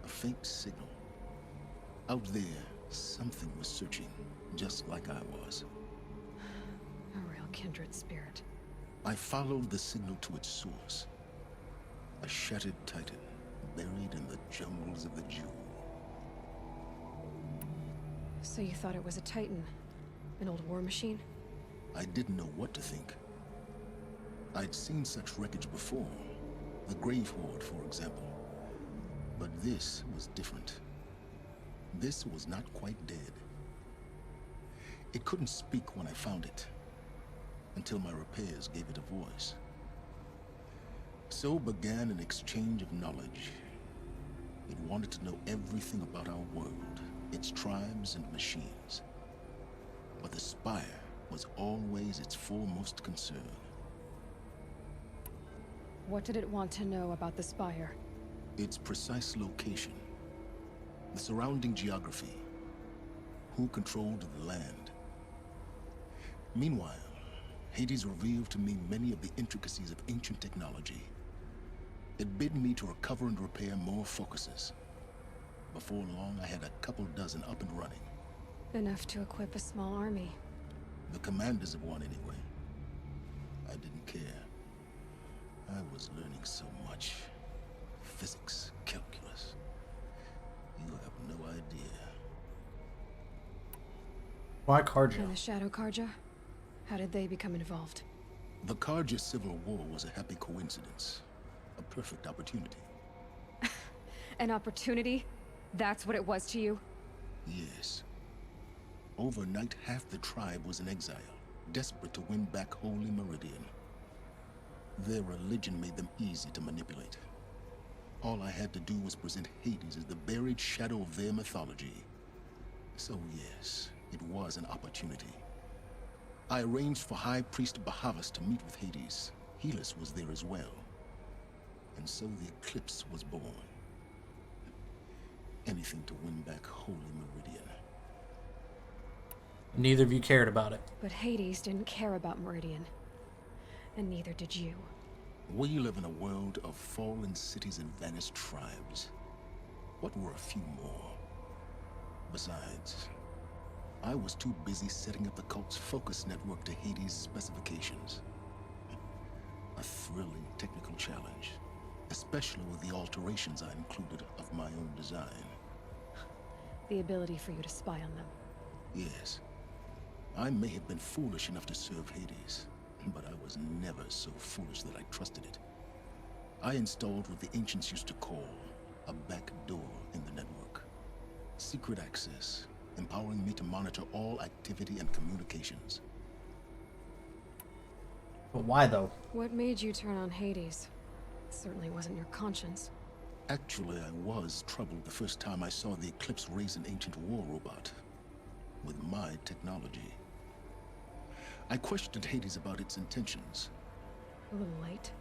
A faint signal. Out there, something was searching, just like I was. A real kindred spirit. I followed the signal to its source. A shattered titan, buried in the jungles of the Jewel. So you thought it was a Titan? An old war machine? I didn't know what to think. I'd seen such wreckage before. The Grave Horde, for example. But this was different. This was not quite dead. It couldn't speak when I found it, until my repairs gave it a voice. So began an exchange of knowledge. It wanted to know everything about our world, its tribes and machines. But the Spire was always its foremost concern. What did it want to know about the Spire? Its precise location, the surrounding geography, who controlled the land. Meanwhile, Hades revealed to me many of the intricacies of ancient technology. It bid me to recover and repair more focuses. Before long, I had a couple dozen up and running. Enough to equip a small army. The commanders of one, anyway. I didn't care. I was learning so much. Physics, calculus. You have no idea. Why Karja? And the Shadow Karja? How did they become involved? The Carja Civil War was a happy coincidence. A perfect opportunity. An opportunity? That's what it was to you? Yes. Overnight, half the tribe was in exile, desperate to win back Holy Meridian. Their religion made them easy to manipulate. All I had to do was present Hades as the buried shadow of their mythology. So yes, it was an opportunity. I arranged for High Priest Bahavas to meet with Hades. Helis was there as well. And so the eclipse was born. Anything to win back Holy Meridian. Neither of you cared about it. But Hades didn't care about Meridian. And neither did you. We live in a world of fallen cities and vanished tribes. What were a few more? Besides, I was too busy setting up the cult's focus network to Hades' specifications. A thrilling technical challenge, especially with the alterations I included of my own design. The ability for you to spy on them. Yes. I may have been foolish enough to serve Hades, but I was never so foolish that I trusted it. I installed what the ancients used to call a back door in the network. Secret access, empowering me to monitor all activity and communications. But why though? What made you turn on Hades? It certainly wasn't your conscience. Actually, I was troubled the first time I saw the Eclipse raise an ancient war robot. With my technology. I questioned Hades about its intentions. A little late.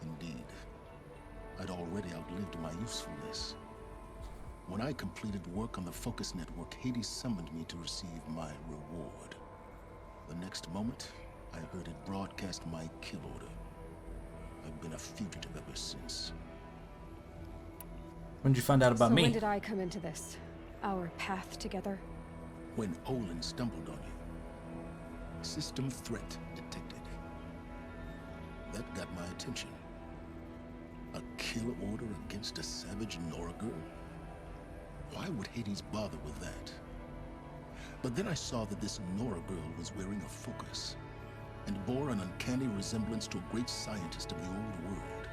Indeed. I'd already outlived my usefulness. When I completed work on the Focus Network, Hades summoned me to receive my reward. The next moment, I heard it broadcast my kill order. I've been a fugitive ever since. When did you find out about me? When did I come into this? Our path together? When Olin stumbled on you. System threat detected. That got my attention. A kill order against a savage Nora girl? Why would Hades bother with that? But then I saw that this Nora girl was wearing a focus, and bore an uncanny resemblance to a great scientist of the old world.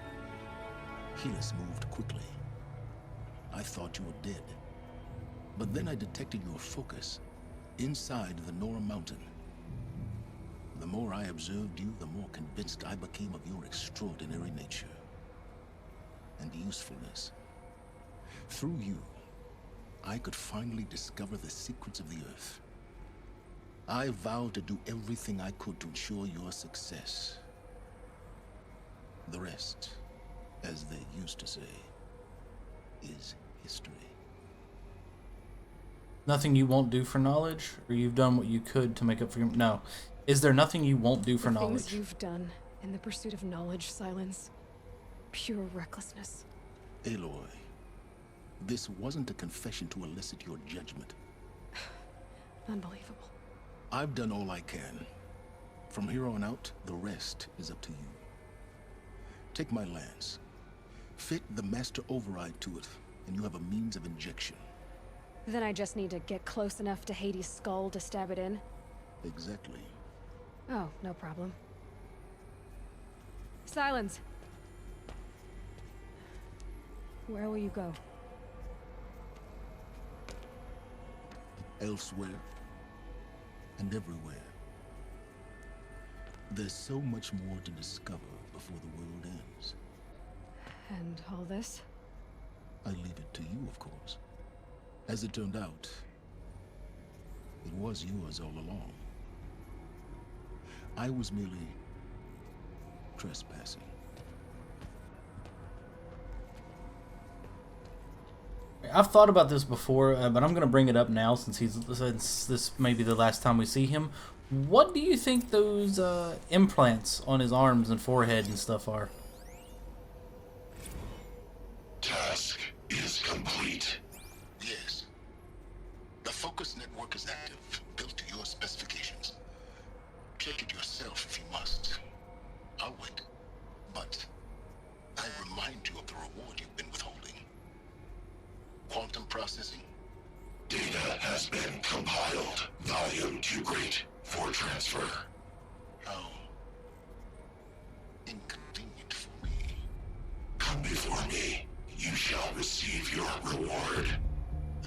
Helis moved quickly. I thought you were dead. But then I detected your focus inside the Nora mountain. The more I observed you, the more convinced I became of your extraordinary nature and usefulness. Through you, I could finally discover the secrets of the Earth. I vowed to do everything I could to ensure your success. The rest, as they used to say, is history. Nothing you won't do for knowledge? Or you've done what you could to make up for your... No. Is there nothing you won't do for knowledge? Things you've done in the pursuit of knowledge, Silence. Pure recklessness. Aloy, this wasn't a confession to elicit your judgment. Unbelievable. I've done all I can. From here on out, the rest is up to you. Take my lance. Fit the master override to it, and you have a means of injection. Then I just need to get close enough to Hades' skull to stab it in? Exactly. Oh, no problem. Silence! Where will you go? Elsewhere. And everywhere. There's so much more to discover before the world ends. And all this? I leave it to you, of course. As it turned out, it was yours all along. I was merely trespassing. I've thought about this before, but I'm going to bring it up now since this may be the last time we see him. What do you think those implants on his arms and forehead and stuff are? Task is complete. Yes. The focus network is active, built to your specifications. Check it yourself if you must. I'll wait. But I remind you of the reward you've been withholding. Quantum processing. Data has been compiled. Volume too great for transfer. Oh. inconvenient for me. Come before me. You shall receive your reward.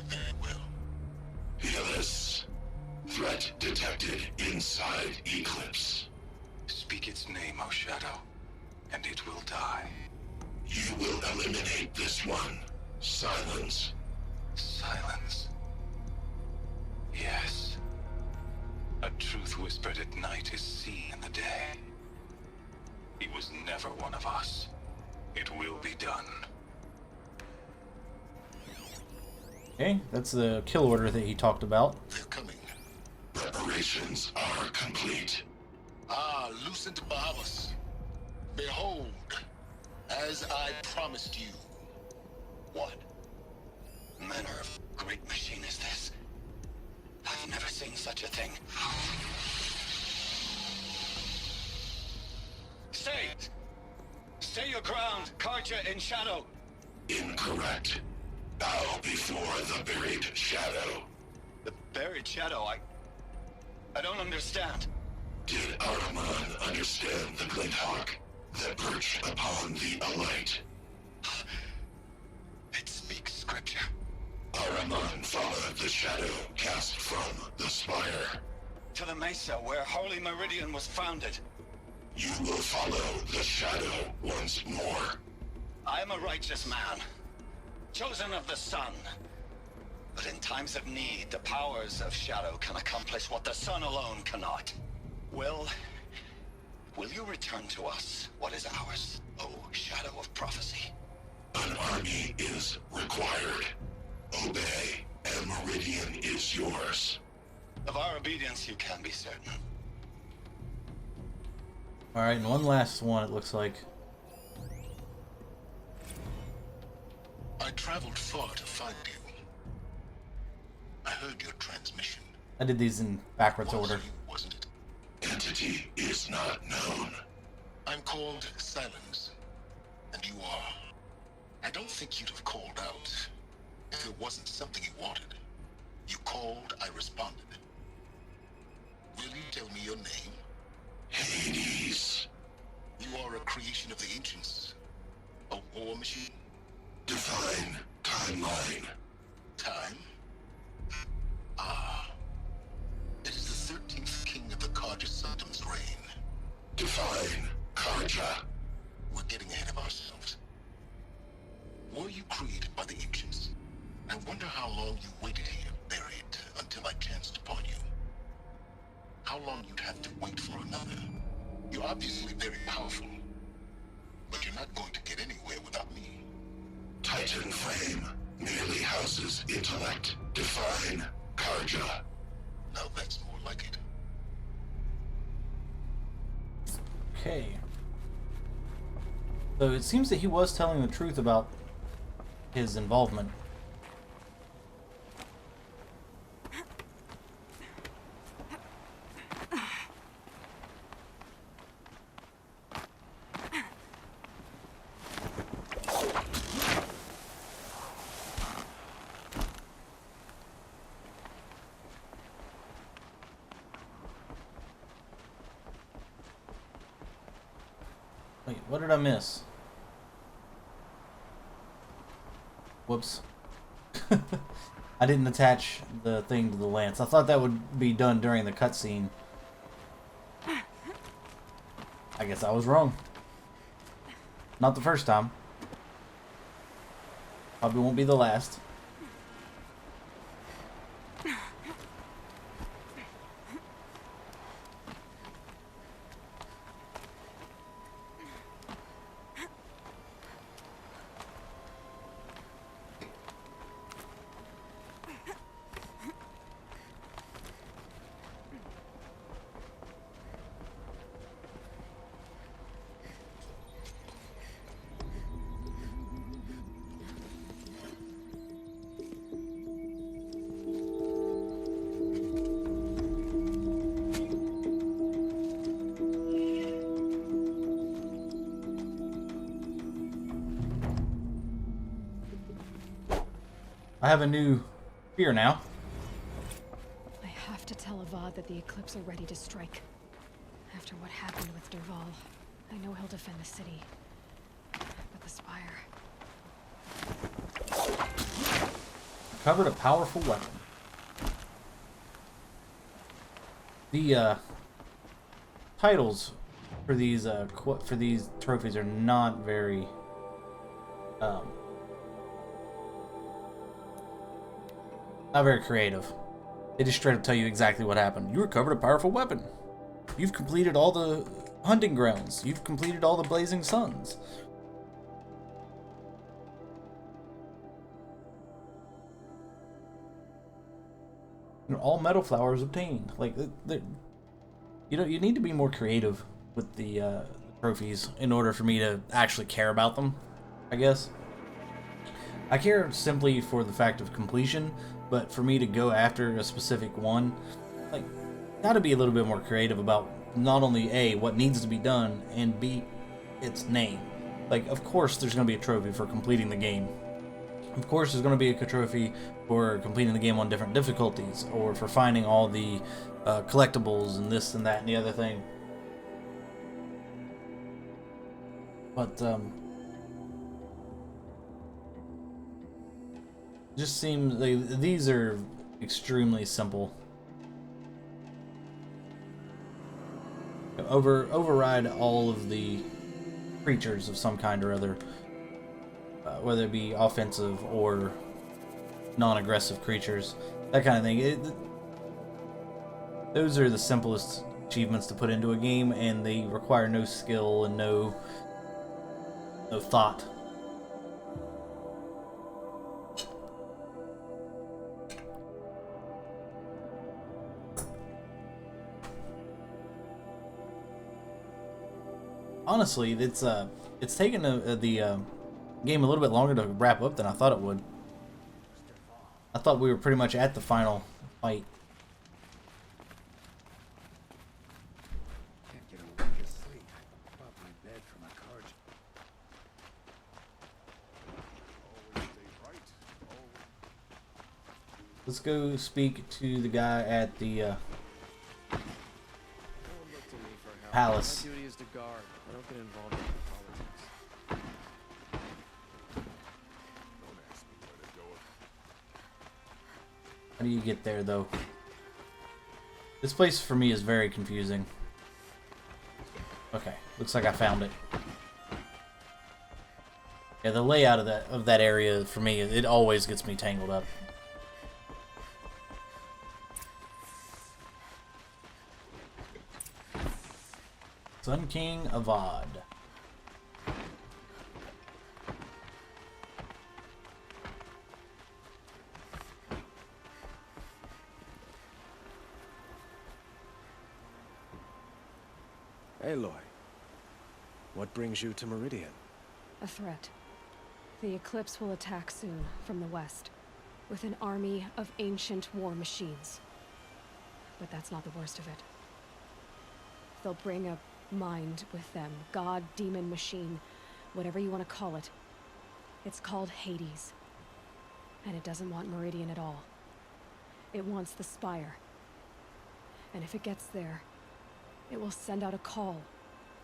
Very well. Helis. Threat detected inside Eclipse. Speak its name, O Shadow, and it will die. You will eliminate this one. Silence. Silence. Yes. A truth whispered at night is seen in the day. He was never one of us. It will be done. Okay, that's the kill order that he talked about. They're coming. Preparations are complete. Ah, Lucent Bahamas. Behold, as I promised you. What manner of great machine is this? I've never seen such a thing. Stay! Stay your ground, Karja in Shadow! Incorrect. Bow before the buried shadow. The buried shadow, I don't understand. Did Ahriman understand the glint hawk that perched upon the alight? It speaks scripture. Ahriman followed the shadow cast from the spire. To the mesa where Holy Meridian was founded. You will follow the shadow once more. I am a righteous man, chosen of the sun. But in times of need, the powers of shadow can accomplish what the sun alone cannot. Will you return to us what is ours, O Shadow of Prophecy? An army is required. Obey, and Meridian is yours. Of our obedience you can be certain. Alright, and one last one it looks like. I traveled far to find you. I heard your transmission. I did these in backwards order. You, wasn't it? Entity is not known. I'm called Silence, and you are. I don't think you'd have called out if it wasn't something you wanted. You called, I responded. Will you tell me your name? Hades. You are a creation of the ancients. A war machine? Define timeline. Time? Ah. It is the 13th king of the Karja Sanctum's reign. Define Karja. We're getting ahead of ourselves. Were you created by the ancients? I wonder how long you waited here, buried, until I chanced upon you. How long you'd have to wait for another. You're obviously very powerful, but you're not going to get anywhere without me. Titan Flame merely houses intellect. Define Karja. Now that's more like it. Okay. So it seems that he was telling the truth about his involvement. Wait, what did I miss? Whoops. I didn't attach the thing to the lance. I thought that would be done during the cutscene. I guess I was wrong. Not the first time. Probably won't be the last. I have a new fear now. I have to tell Avad that the Eclipse are ready to strike. After what happened with Derval. I know he'll defend the city. But the Spire... Recovered a powerful weapon. The titles for these trophies are not very creative. They just straight up tell you exactly what happened. You recovered a powerful weapon. You've completed all the hunting grounds. You've completed all the blazing suns. And all metal flowers obtained. Like, you need to be more creative with the trophies in order for me to actually care about them, I guess. I care simply for the fact of completion, but for me to go after a specific one, like, gotta be a little bit more creative about not only A, what needs to be done, and B, its name. Like, of course there's gonna be a trophy for completing the game. Of course there's gonna be a trophy for completing the game on different difficulties, or for finding all the collectibles and this and that and the other thing. But, just seems like these are extremely simple. Override all of the creatures of some kind or other, whether it be offensive or non-aggressive creatures, that kind of thing. Those are the simplest achievements to put into a game, and they require no skill and no thought. Honestly, it's taken the game a little bit longer to wrap up than I thought it would. I thought we were pretty much at the final fight. Can't get a wink of sleep. Pop my bed for my card. Let's go speak to the guy at the palace. My duty is to guard. I don't get involved in politics. Don't ask me where to go. How do you get there, though? This place for me is very confusing. Okay, looks like I found it. Yeah, the layout of that area for me, it always gets me tangled up. Sun King of VOD. Aloy, what brings you to Meridian? A threat. The Eclipse will attack soon, from the west, with an army of ancient war machines. But that's not the worst of it. They'll bring a mind with them. God, demon, machine, whatever you want to call it. It's called Hades. And it doesn't want Meridian at all. It wants the Spire. And if it gets there, it will send out a call,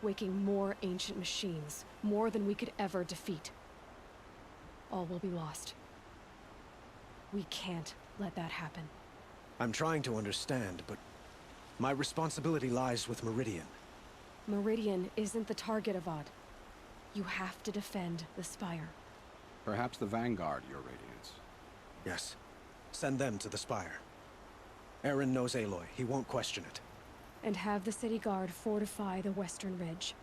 waking more ancient machines, more than we could ever defeat. All will be lost. We can't let that happen. I'm trying to understand, but my responsibility lies with Meridian. Meridian isn't the target of VOD. You have to defend the Spire. Perhaps the Vanguard, Your Radiance. Yes. Send them to the Spire. Eren knows Aloy. He won't question it. And have the city guard fortify the western ridge.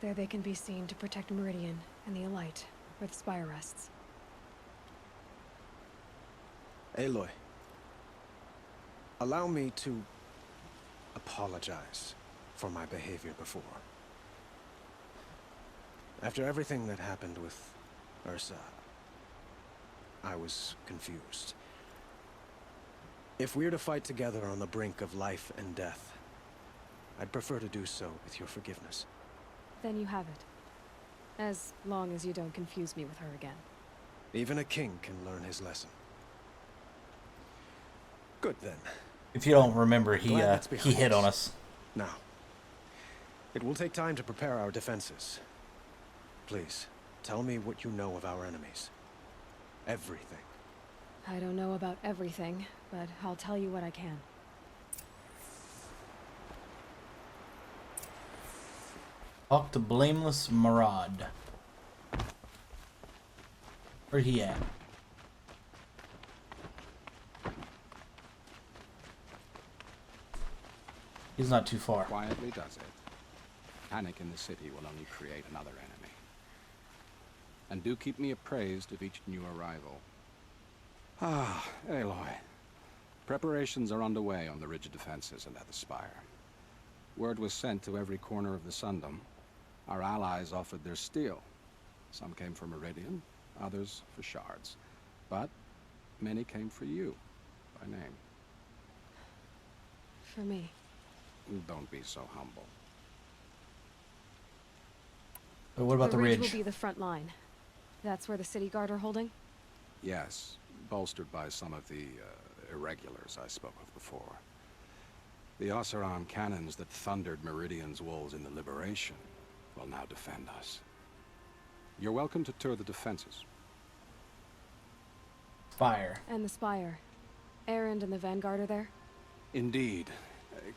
There they can be seen to protect Meridian and the Elite, where the Spire rests. Aloy, allow me to apologize for my behavior before. After everything that happened with Ursa, I was confused. If we're to fight together on the brink of life and death, I'd prefer to do so with your forgiveness. Then you have it. As long as you don't confuse me with her again. Even a king can learn his lesson. Good then. If you don't remember, he Glad that's he behind hit us. on us. Now, It will take time to prepare our defenses. Please, tell me what you know of our enemies. Everything. I don't know about everything, but I'll tell you what I can. Talk to Blameless Marad. Where he at? He's not too far. Quietly does it. Panic in the city will only create another enemy. And do keep me appraised of each new arrival. Ah, Aloy. Preparations are underway on the ridge defenses and at the spire. Word was sent to every corner of the Sundom. Our allies offered their steel. Some came for Meridian, others for shards. But many came for you, by name. For me. Don't be so humble. But what about the ridge? The ridge will be the front line. That's where the city guard are holding? Yes, bolstered by some of the irregulars I spoke of before. The Oseram cannons that thundered Meridian's walls in the Liberation will now defend us. You're welcome to tour the defenses. Spire. And the spire. Erend and the Vanguard are there? Indeed.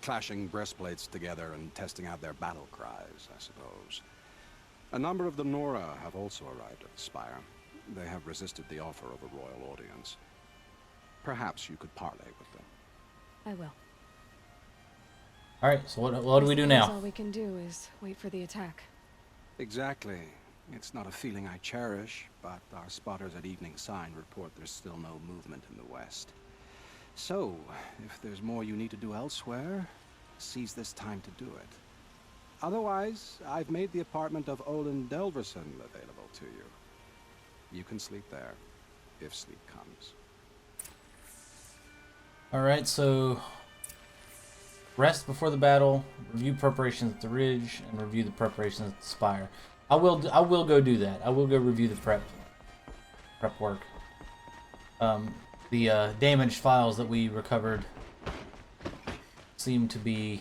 Clashing breastplates together and testing out their battle cries, I suppose. A number of the Nora have also arrived at the spire. They have resisted the offer of a royal audience. Perhaps you could parley with them. I will. Alright, so what do we do now? All we can do is wait for the attack. Exactly. It's not a feeling I cherish, but our spotters at Evening Sign report there's still no movement in the west. So, if there's more you need to do elsewhere, seize this time to do it. Otherwise, I've made the apartment of Olin Delverson available to you. You can sleep there, if sleep comes. Alright, so rest before the battle, review preparations at the ridge, and review the preparations at the spire. I will go do that. I will go review the prep work. The damaged files that we recovered seem to be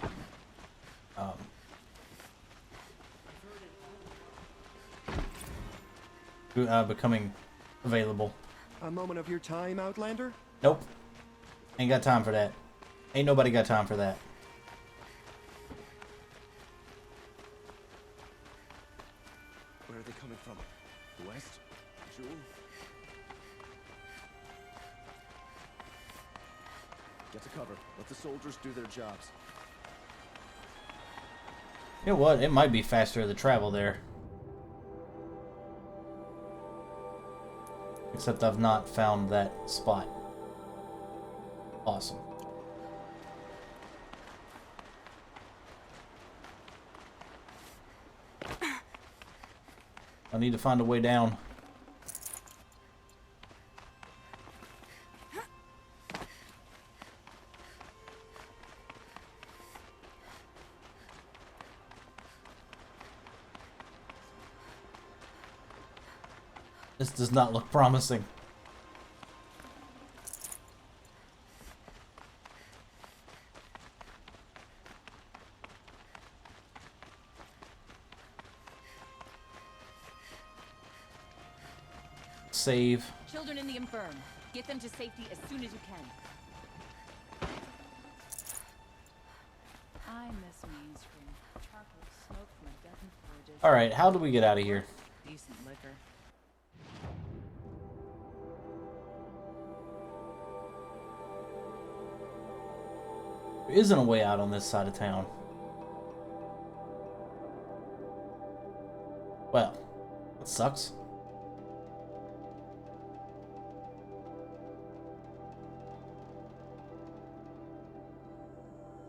becoming available. A moment of your time, Outlander? Nope. Ain't got time for that. Ain't nobody got time for that. Where are they coming from? The west? Jewel? Get to cover. Let the soldiers do their jobs. You know what? It might be faster to travel there. Except I've not found that spot. Awesome. I need to find a way down. This does not look promising. Save. Children in the infirm. Get them to safety as soon as you can. I miss mainstream. Charcoal smoke from a dozen forges. Alright, how do we get out of here? Decent liquor. There isn't a way out on this side of town. Well, that sucks.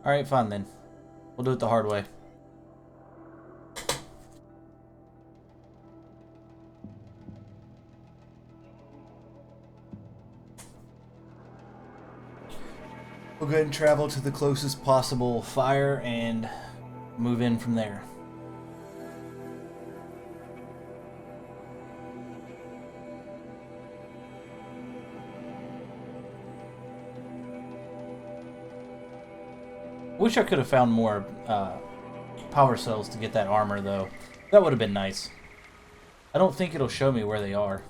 Alright, fine then. We'll do it the hard way. We'll go ahead and travel to the closest possible fire and move in from there. Wish I could have found more power cells to get that armor, though. That would have been nice. I don't think it'll show me where they are.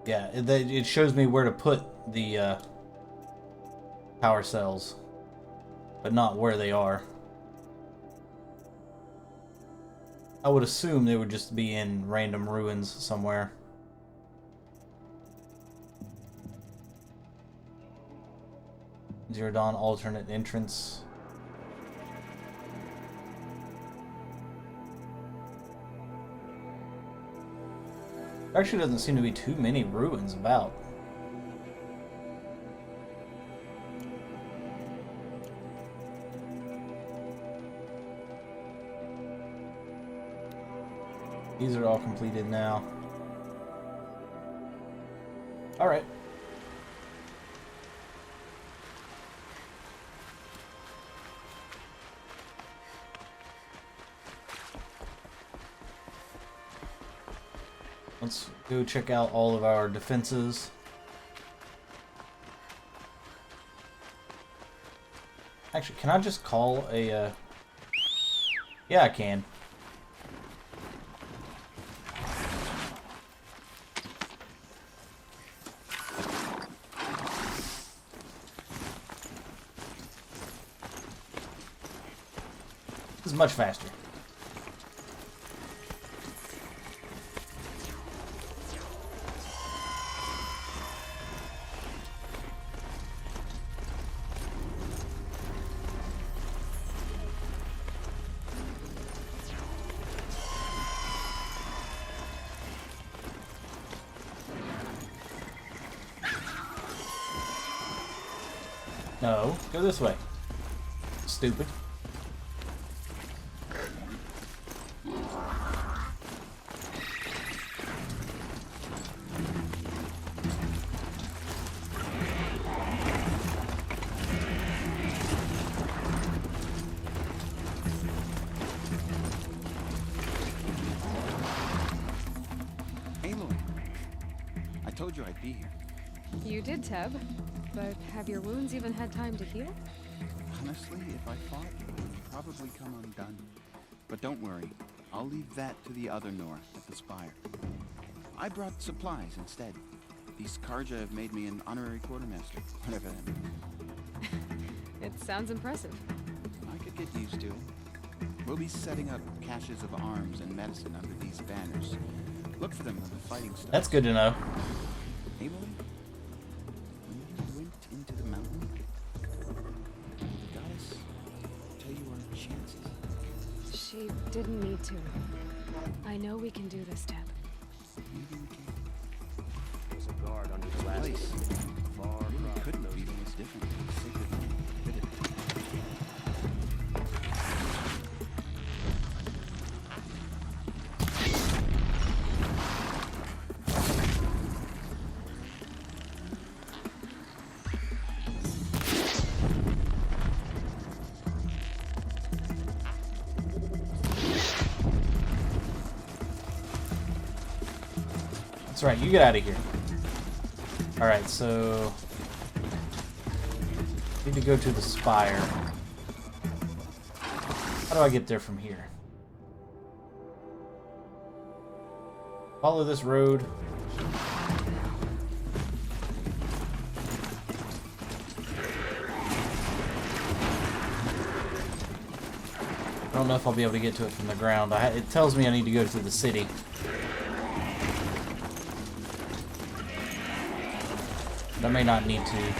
Yeah, it shows me where to put the power cells, but not where they are. I would assume they would just be in random ruins somewhere. Zero Dawn alternate entrance. There actually doesn't seem to be too many ruins about. These are all completed now. Alright. Let's go check out all of our defenses. Actually, can I just call a... Yeah, I can. This is much faster. No, go this way. Stupid. Aloy, I told you I'd be here. You did, Teb. But have your wounds even had time to heal? Honestly, if I fought, it would probably come undone. But don't worry, I'll leave that to the other Nora at the Spire. I brought supplies instead. These Karja have made me an honorary quartermaster, whatever that means. It sounds impressive. I could get used to it. We'll be setting up caches of arms and medicine under these banners. Look for them when the fighting starts. That's good to know. Aloy? Into the mountain? Did the goddess tell you our chances? She didn't need to. I know we can do this, Teb. Maybe we can. There's a guard under the last Place. far Maybe couldn't be what's different than the sacred land. Could it? That's right, you get out of here. Alright, so... need to go to the Spire. How do I get there from here? Follow this road. I don't know if I'll be able to get to it from the ground. It tells me I need to go to the city. But I may not need to.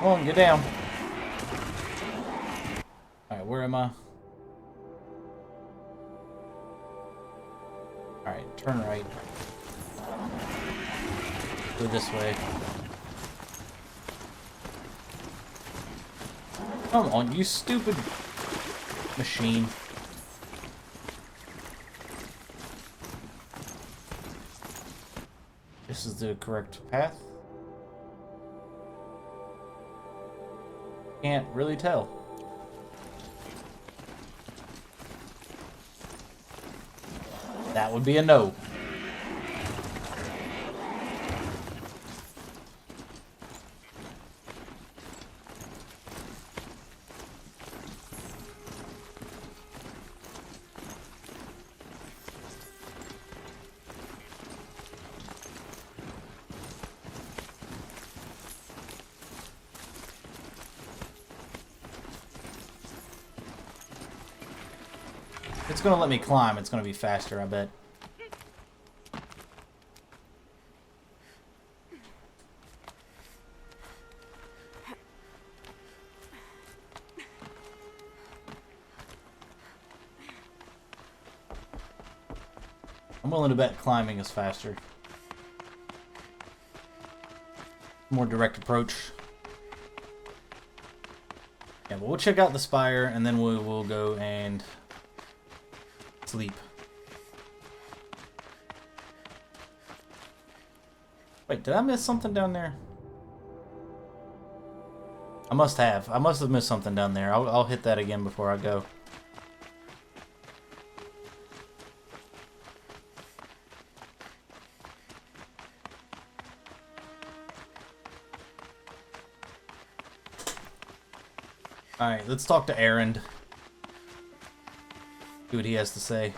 Come on, get down. Alright, where am I? Alright, turn right. Go this way. Come on, you stupid machine. This is the correct path. Can't really tell. That would be a no. It's gonna let me climb. It's gonna be faster, I bet. I'm willing to bet climbing is faster. More direct approach. Yeah, but we'll check out the spire and then we'll go and sleep. Wait, did I miss something down there? I must have. I must have missed something down there. I'll hit that again before I go. Alright, let's talk to Erend. See what he has to say.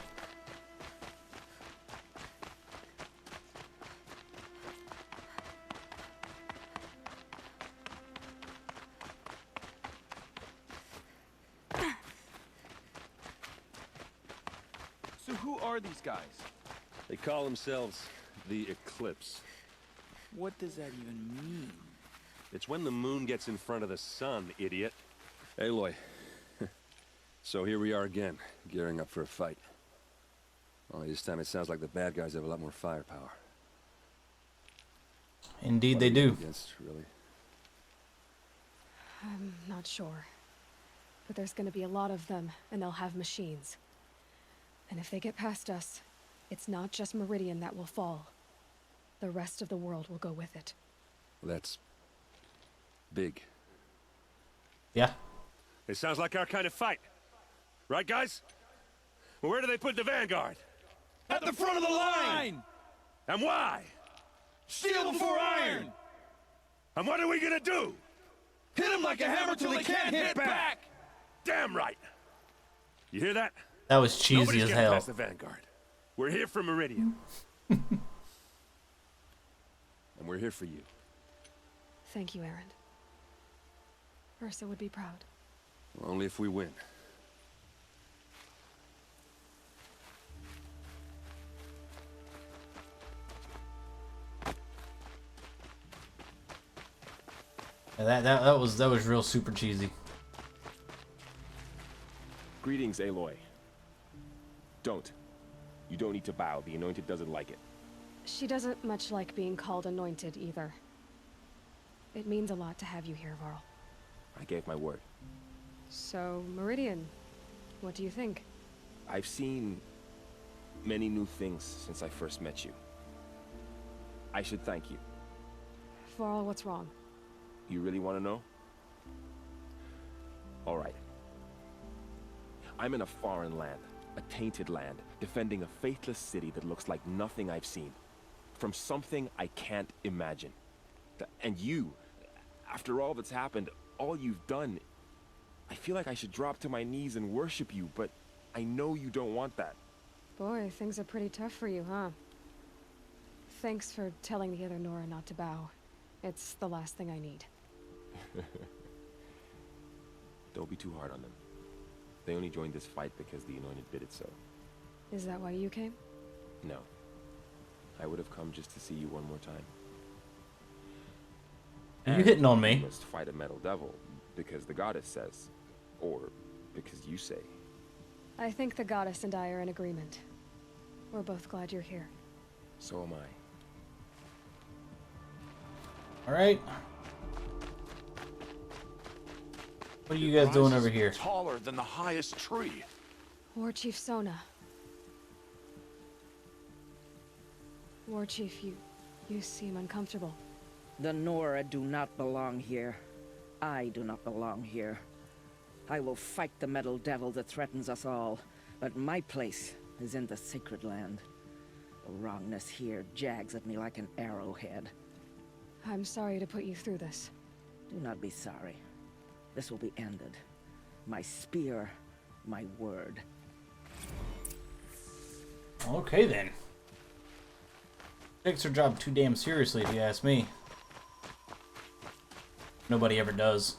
So who are these guys? They call themselves the Eclipse. What does that even mean? It's when the moon gets in front of the sun, idiot. Aloy. So here we are again, gearing up for a fight. Only this time it sounds like the bad guys have a lot more firepower. Indeed they do. Against, really? I'm not sure. But there's gonna be a lot of them, and they'll have machines. And if they get past us, it's not just Meridian that will fall. The rest of the world will go with it. Well, that's big. Yeah. It sounds like our kind of fight. Right, guys? Well, where do they put the Vanguard? At the front of the line! And why? Steel before iron! And what are we gonna do? Hit them like a hammer till they can't hit back! Damn right! You hear that? That was cheesy Nobody's as getting hell. past the Vanguard. We're here for Meridian. And we're here for you. Thank you, Erend. Ursa would be proud. Well, only if we win. Yeah, that was real super cheesy. Greetings, Aloy. Don't. You don't need to bow. The Anointed doesn't like it. She doesn't much like being called Anointed, either. It means a lot to have you here, Varl. I gave my word. So, Meridian, what do you think? I've seen many new things since I first met you. I should thank you. Varl, what's wrong? You really want to know? All right. I'm in a foreign land, a tainted land, defending a faithless city that looks like nothing I've seen. From something I can't imagine. And you, after all that's happened, all you've done, I feel like I should drop to my knees and worship you, but I know you don't want that. Boy, things are pretty tough for you, huh? Thanks for telling the other Nora not to bow. It's the last thing I need. Don't be too hard on them. They only joined this fight because the Anointed bid it so. Is that why you came? No. I would have come just to see you one more time. Are you hitting on You me? must fight a metal devil, because the goddess says. Or because you say. I think the goddess and I are in agreement. We're both glad you're here. So am I. Alright. What are you guys doing over here? Taller than the highest tree. War Chief Sona. War Chief, you seem uncomfortable. The Nora do not belong here. I do not belong here. I will fight the metal devil that threatens us all, but my place is in the sacred land. The wrongness here jags at me like an arrowhead. I'm sorry to put you through this. Do not be sorry. This will be ended. My spear, my word. Okay then. Takes her job too damn seriously, if you ask me. Nobody ever does.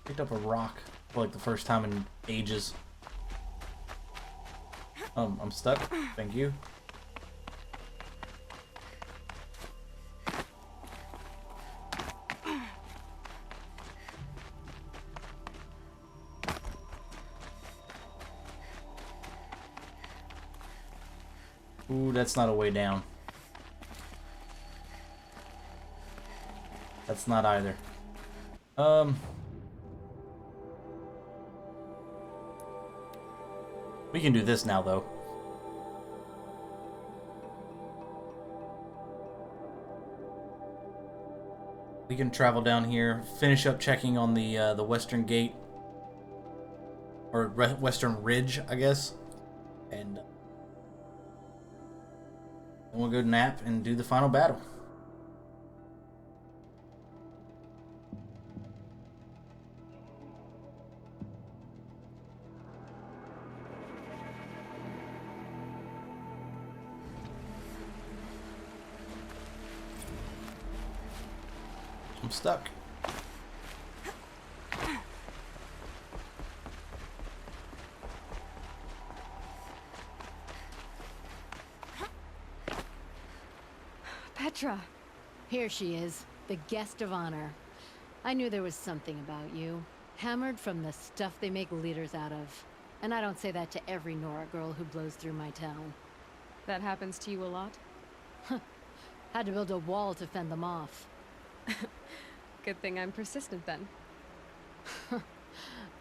Picked up a rock for like the first time in ages. I'm stuck. Thank you. Ooh, that's not a way down. That's not either. We can do this now, though. We can travel down here, finish up checking on the western gate, or western ridge, I guess, and then we'll go nap and do the final battle. I'm stuck. Petra. Here she is, the guest of honor. I knew there was something about you. Hammered from the stuff they make leaders out of. And I don't say that to every Nora girl who blows through my town. That happens to you a lot? Had to build a wall to fend them off. Good thing I'm persistent then.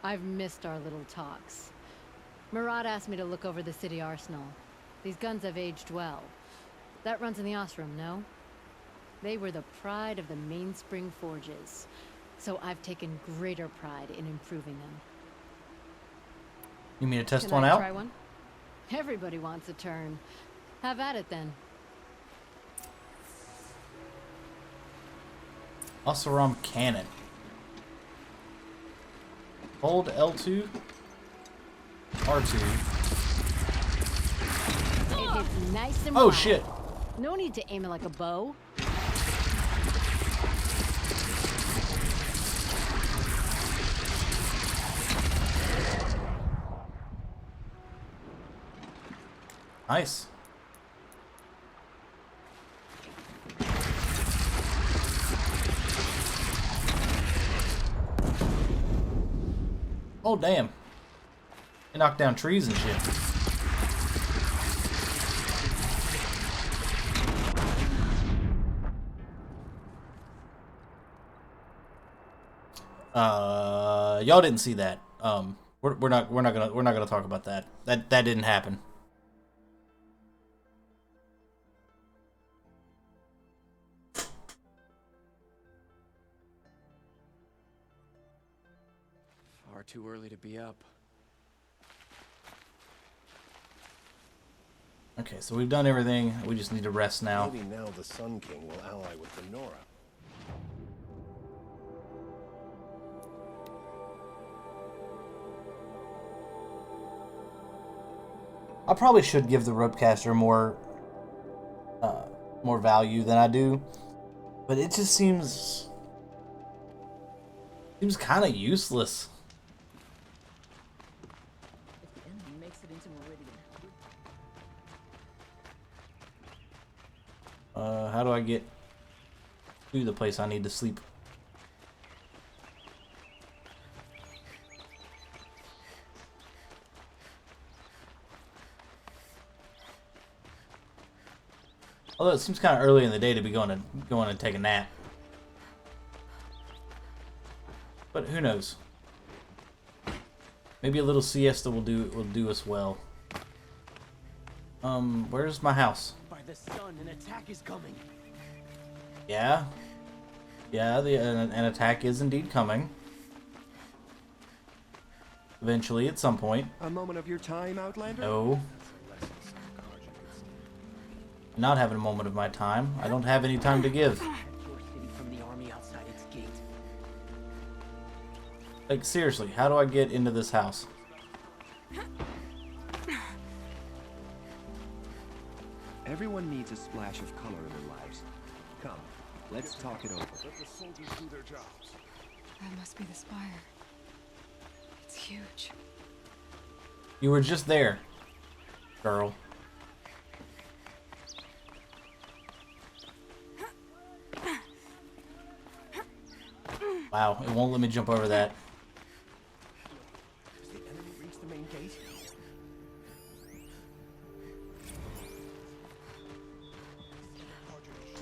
I've missed our little talks. Murad asked me to look over the city arsenal. These guns have aged well. That runs in the Osram, no? They were the pride of the Mainspring Forges. So I've taken greater pride in improving them. You mean to test Can one I out? try one? Everybody wants a turn. Have at it then. Oseram cannon. Hold L2, R2. It hits nice and Oh wide. shit! No need to aim it like a bow. Nice. Oh damn! They knocked down trees and shit. Y'all didn't see that. We're not gonna talk about that. That didn't happen. Far too early to be up. Okay, so we've done everything. We just need to rest now. Maybe now the Sun King will ally with the Nora. I probably should give the ropecaster more value than I do, but it just seems kind of useless. If the enemy makes it into Meridian. How do I get to the place I need to sleep? Although it seems kind of early in the day to be going to take a nap. But who knows? Maybe a little siesta will do us well. Where's my house? By the sun, an attack is coming. Yeah. Yeah, an attack is indeed coming. Eventually, at some point. A moment of your time, Outlander? No. Not having a moment of my time. I don't have any time to give. From the army outside its gate. Like, seriously, how do I get into this house? Everyone needs a splash of color in their lives. Come, let's talk it over. Let the soldiers do their jobs. That must be the spire. It's huge. You were just there, girl. Wow, it won't let me jump over that. Has the enemy reached the main gate?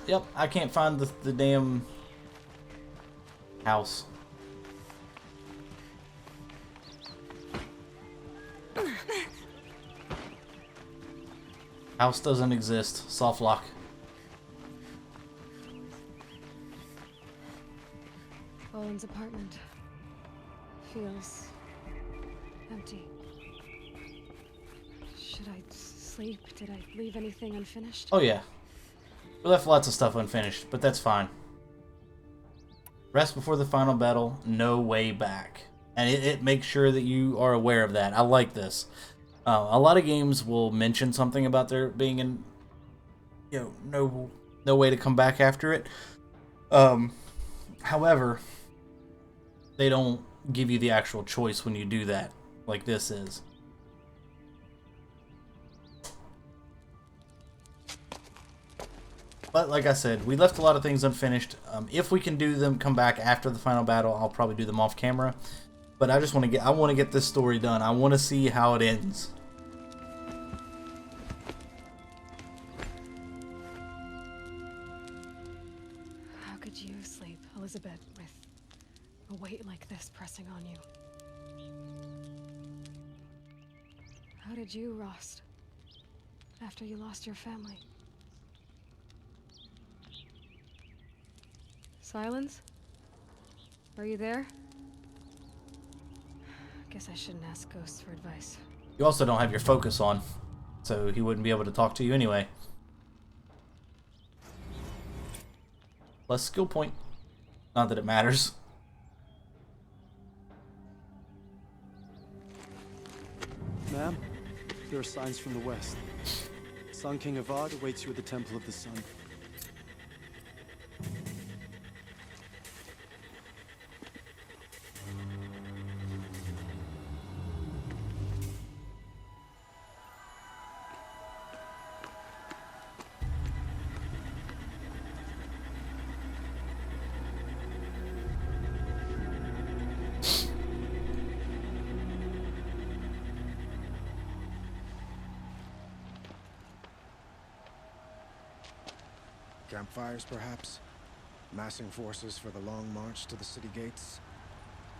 Yep, I can't find the damn house. House doesn't exist. Soft lock. Owen's apartment feels empty. Should I sleep? Did I leave anything unfinished? Oh yeah. We left lots of stuff unfinished, but that's fine. Rest before the final battle, no way back. And it makes sure that you are aware of that. I like this. A lot of games will mention something about there being an, no way to come back after it. However, they don't give you the actual choice when you do that, like this is. But like I said, we left a lot of things unfinished. If we can do them, come back after the final battle, I'll probably do them off camera. But I just want to get this story done. I want to see how it ends. How could you sleep, Elizabeth, with a weight like this pressing on you? How did you, Rost, after you lost your family? Silence? Are you there? Guess I shouldn't ask ghosts for advice. You also don't have your focus on, so he wouldn't be able to talk to you anyway. Plus skill point. Not that it matters. Ma'am, there are signs from the west. Sun King of VOD awaits you at the Temple of the Sun. Campfires, perhaps? Massing forces for the long march to the city gates?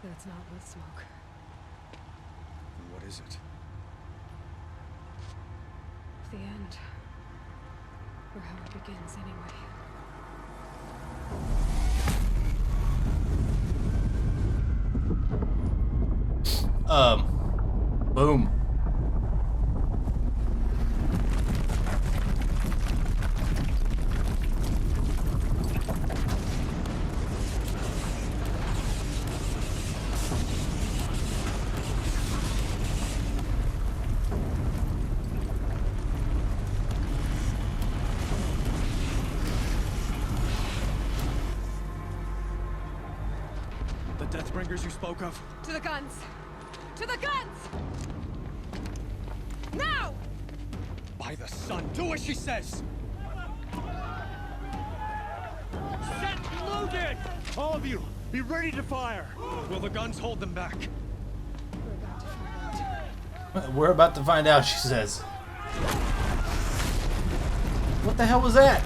That's not with smoke. And what is it? The end. Or how it begins, anyway. Boom. The Deathbringers you spoke of? To the guns! To the guns! Now! By the sun, do as she says! Set loaded! All of you, be ready to fire! Will the guns hold them back? We're about to find out, she says. What the hell was that?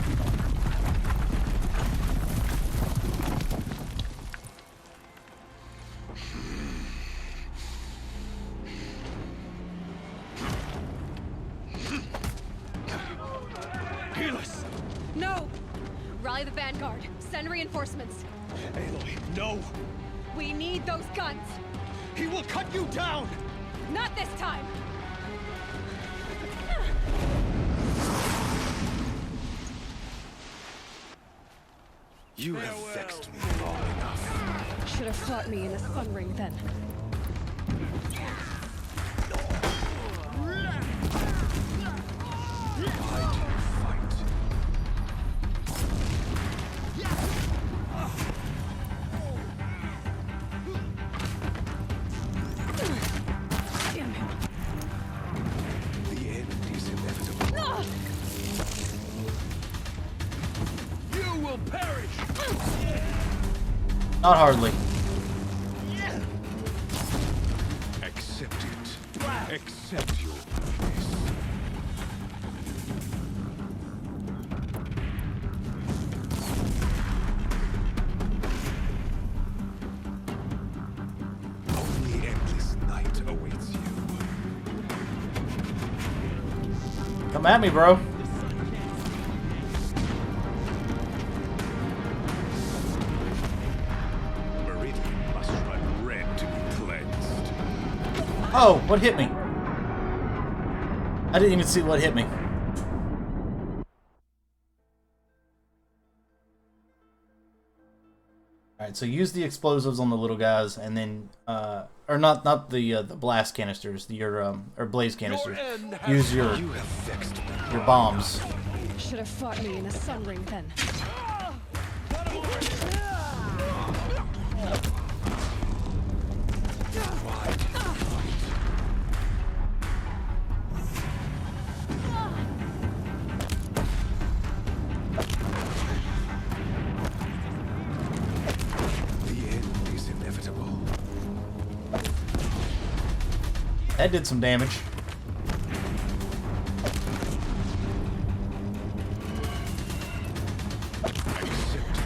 No! Rally the vanguard. Send reinforcements. Aloy, no! We need those guns! He will cut you down! Not this time! You have vexed me long enough. Should have fought me in a sun ring then. Damn him. The end is inevitable. You will perish! Not hardly. Accept it. Accept your weakness. Only endless night awaits you. Come at me, bro. Meridian must run red to be cleansed. Oh, what hit me? I didn't even see what hit me. Alright, so use the explosives on the little guys, and then, or not the blast canisters, or blaze canisters. Use your bombs. Should have fought me in a sun ring then. That did some damage.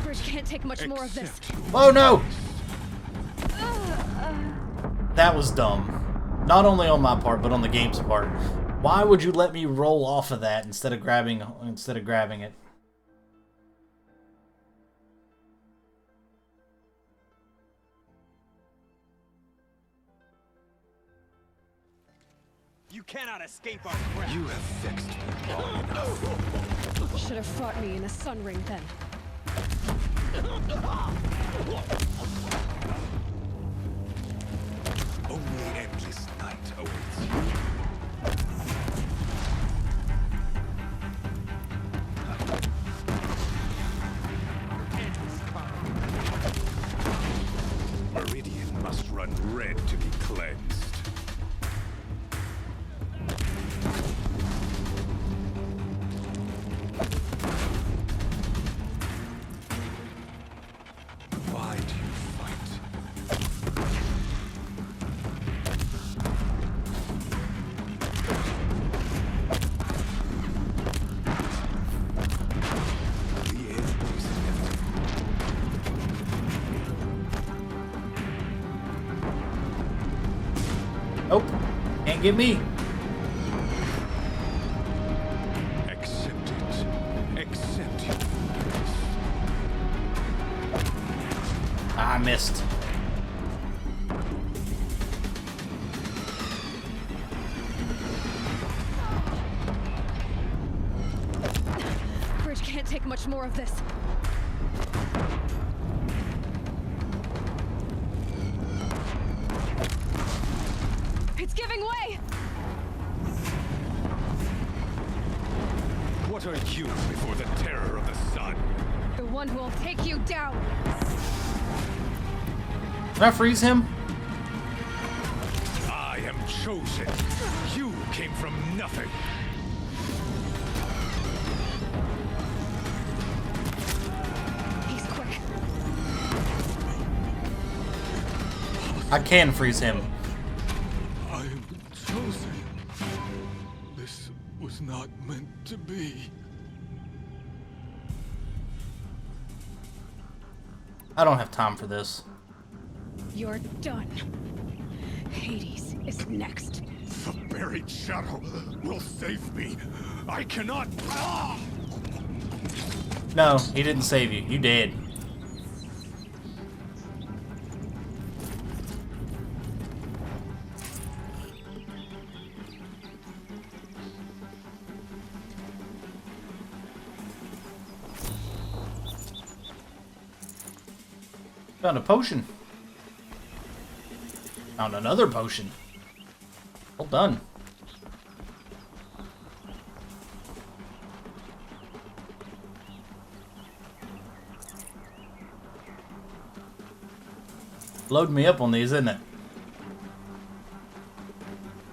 Bridge can't take much more of this. Oh no! That was dumb. Not only on my part, but on the game's part. Why would you let me roll off of that instead of grabbing it? You cannot escape our grasp. You have vexed me long enough. Should have fought me in a sun ring then. Only endless night awaits you. Meridian must run red to be cleansed. Why do you fight? The end is inevitable. Nope. Can't get me. Accept it. Accept your weakness. I missed. Bridge can't take much more of this. It's giving way! What are you before the terror of the sun? The one who will take you down! Can I freeze him? I am chosen. You came from nothing. He's quick. I can freeze him. I am chosen. This was not meant to be. I don't have time for this. You're done. Hades is next. The buried shadow will save me. I cannot. No, he didn't save you. You did. Found a potion. Found another potion. Well done. Load me up on these, isn't it?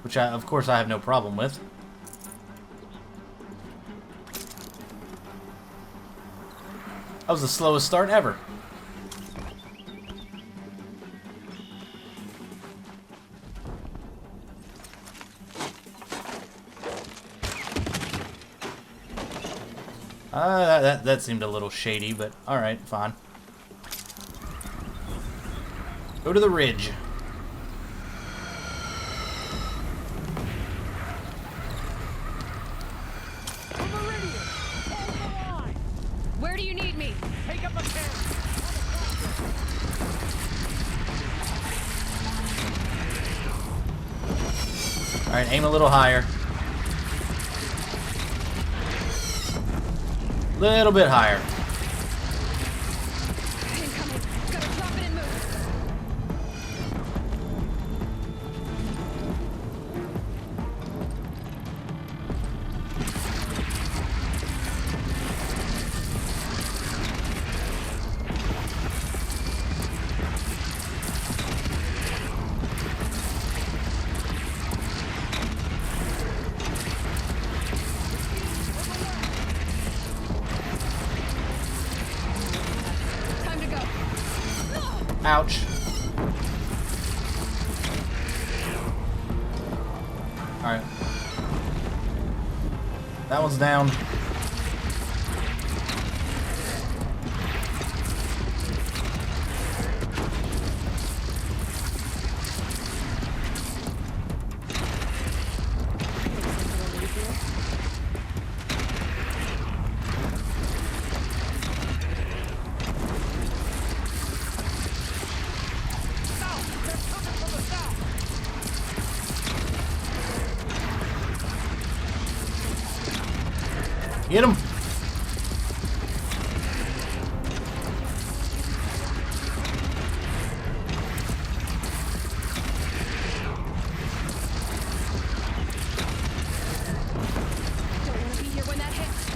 Which, of course, I have no problem with. That was the slowest start ever. That seemed a little shady, but alright, fine. Go to the ridge. Where do you need me? Take up a camp. Alright, aim a little higher. Little bit higher. Incoming. Gotta drop it and move. Ouch. Alright. That one's down. Get him! Don't want to be here when that hits.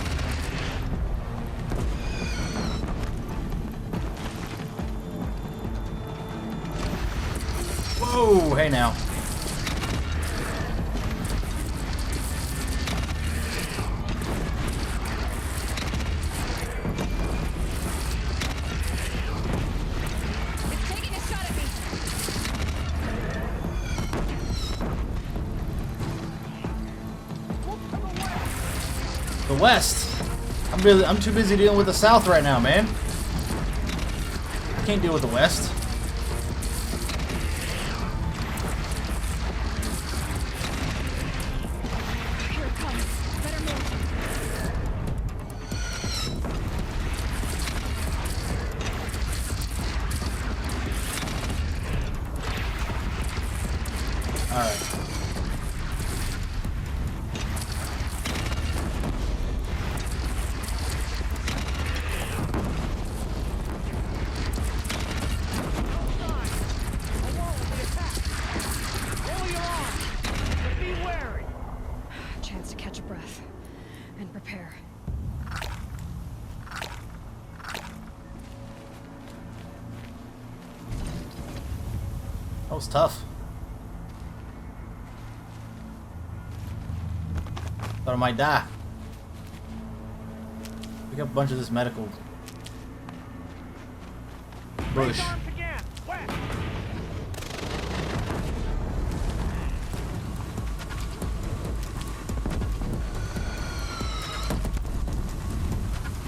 Whoa! Hey now. The West. I'm too busy dealing with the South right now, man. I can't deal with the West. Here it comes. Better move. All right. Chance to catch a breath and prepare. That was tough. Thought I might die. Pick up a bunch of this medical bush.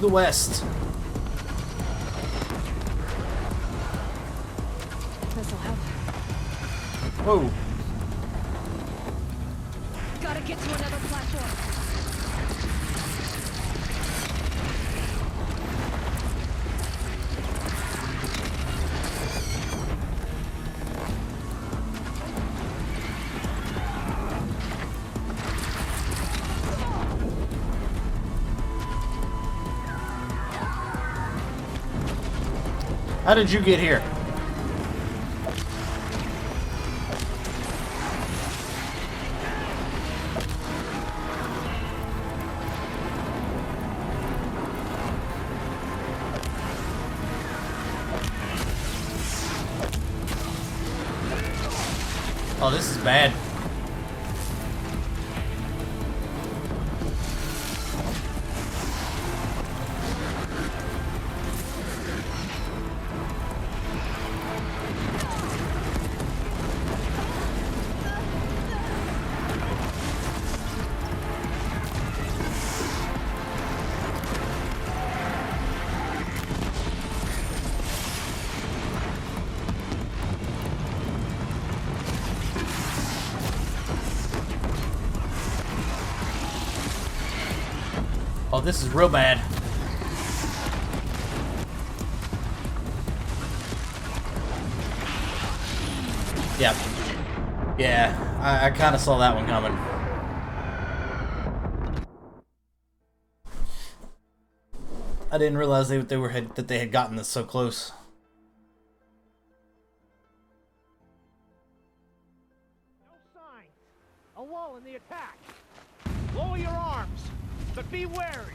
The West. This'll help. Whoa. Gotta get to another platform. How did you get here? Oh, this is bad. Oh, this is real bad. Yeah. Yeah, I kind of saw that one coming. I didn't realize that they had gotten this so close. A wall in the attack. Lower your arms, but be wary.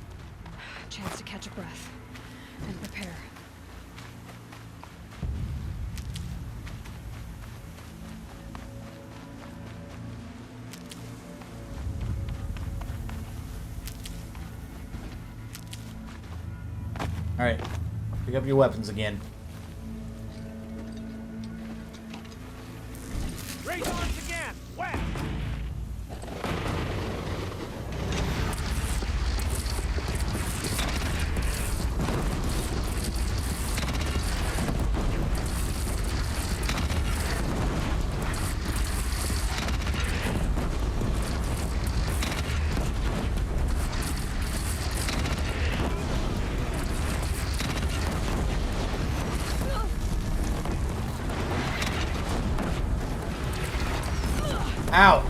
Chance to catch a breath and prepare. All right, pick up your weapons again. Raise arms again. West. Ow!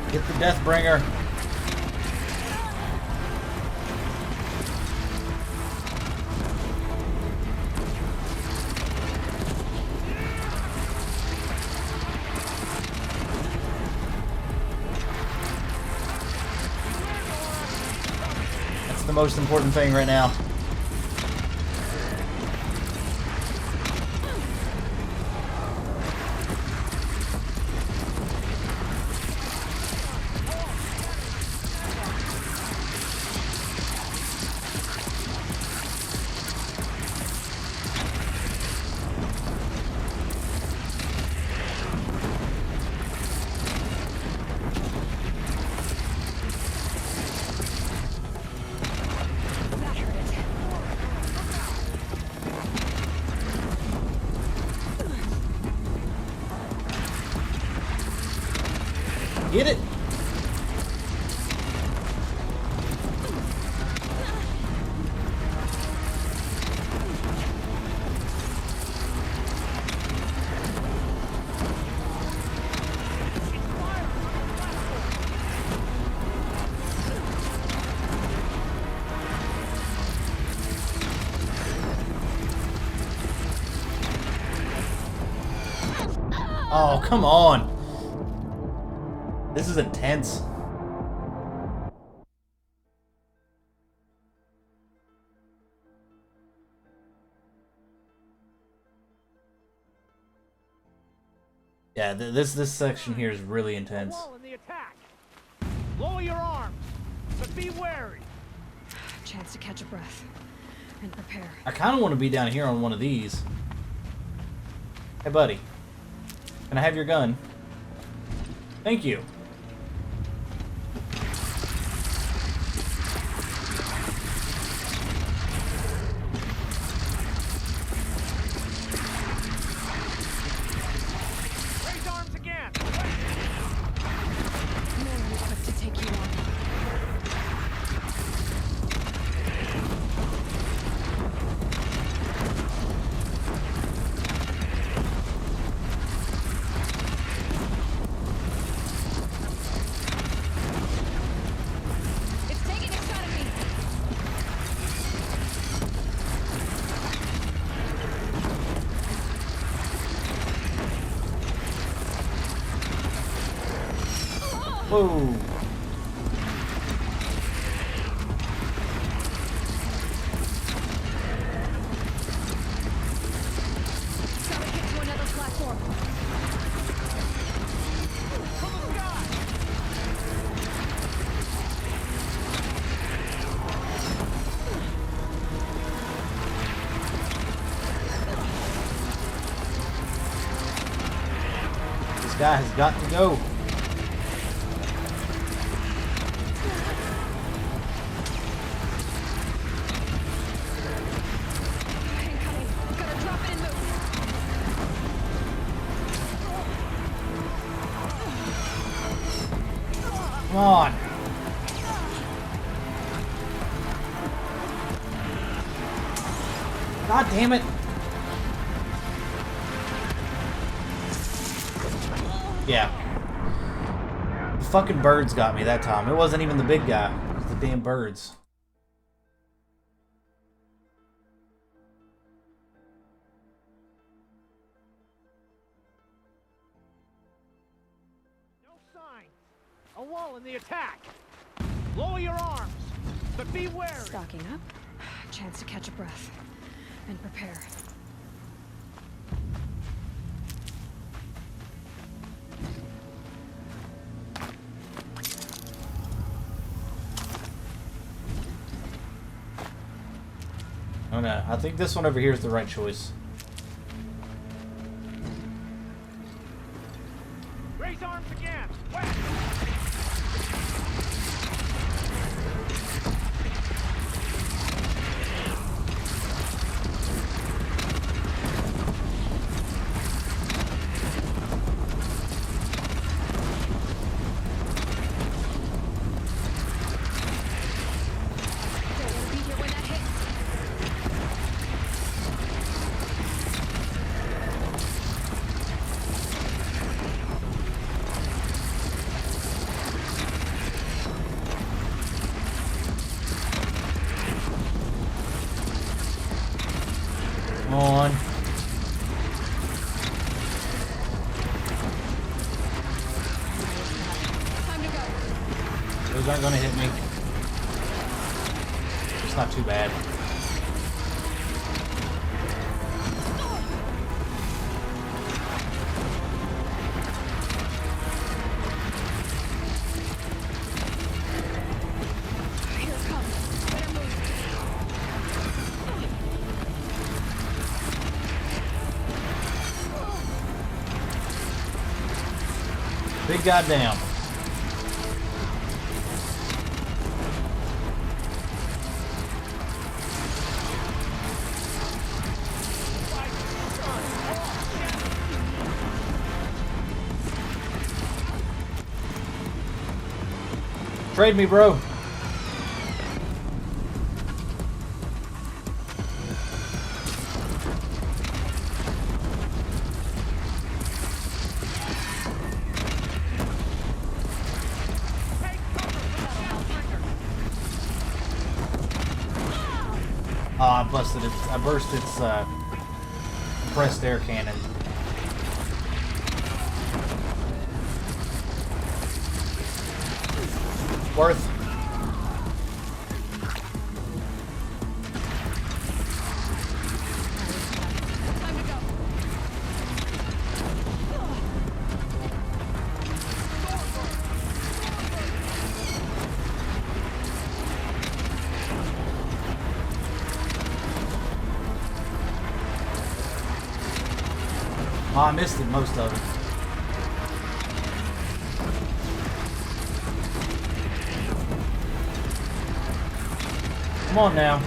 Get the Deathbringer. That's the most important thing right now. Get it! Oh, come on! This is intense. Yeah, this section here is really intense. Wall in the attack. Lower your arms, but be wary. Chance to catch a breath and prepare. I kind of want to be down here on one of these. Hey, buddy. Can I have your gun? Thank you. Whoa. Gotta get to another platform. This guy has got to go. Incoming. Gotta drop it and move. Come on. God damn it. Yeah. The fucking birds got me that time. It wasn't even the big guy. It was the damn birds. No signs. A wall in the attack. Lower your arms, but be wary. Stocking up. Chance to catch a breath. And prepare. Oh no, I think this one over here is the right choice. Raise arms again. West. Don't wanna be here when that hits. Come on. Time to go. Those aren't gonna hit me. It's not too bad. Here it comes. Better move. Big goddamn. Trade me, bro. Oh, I busted it. I burst its compressed air cannon. Worth. Oh, I missed it, most of it. Come on now.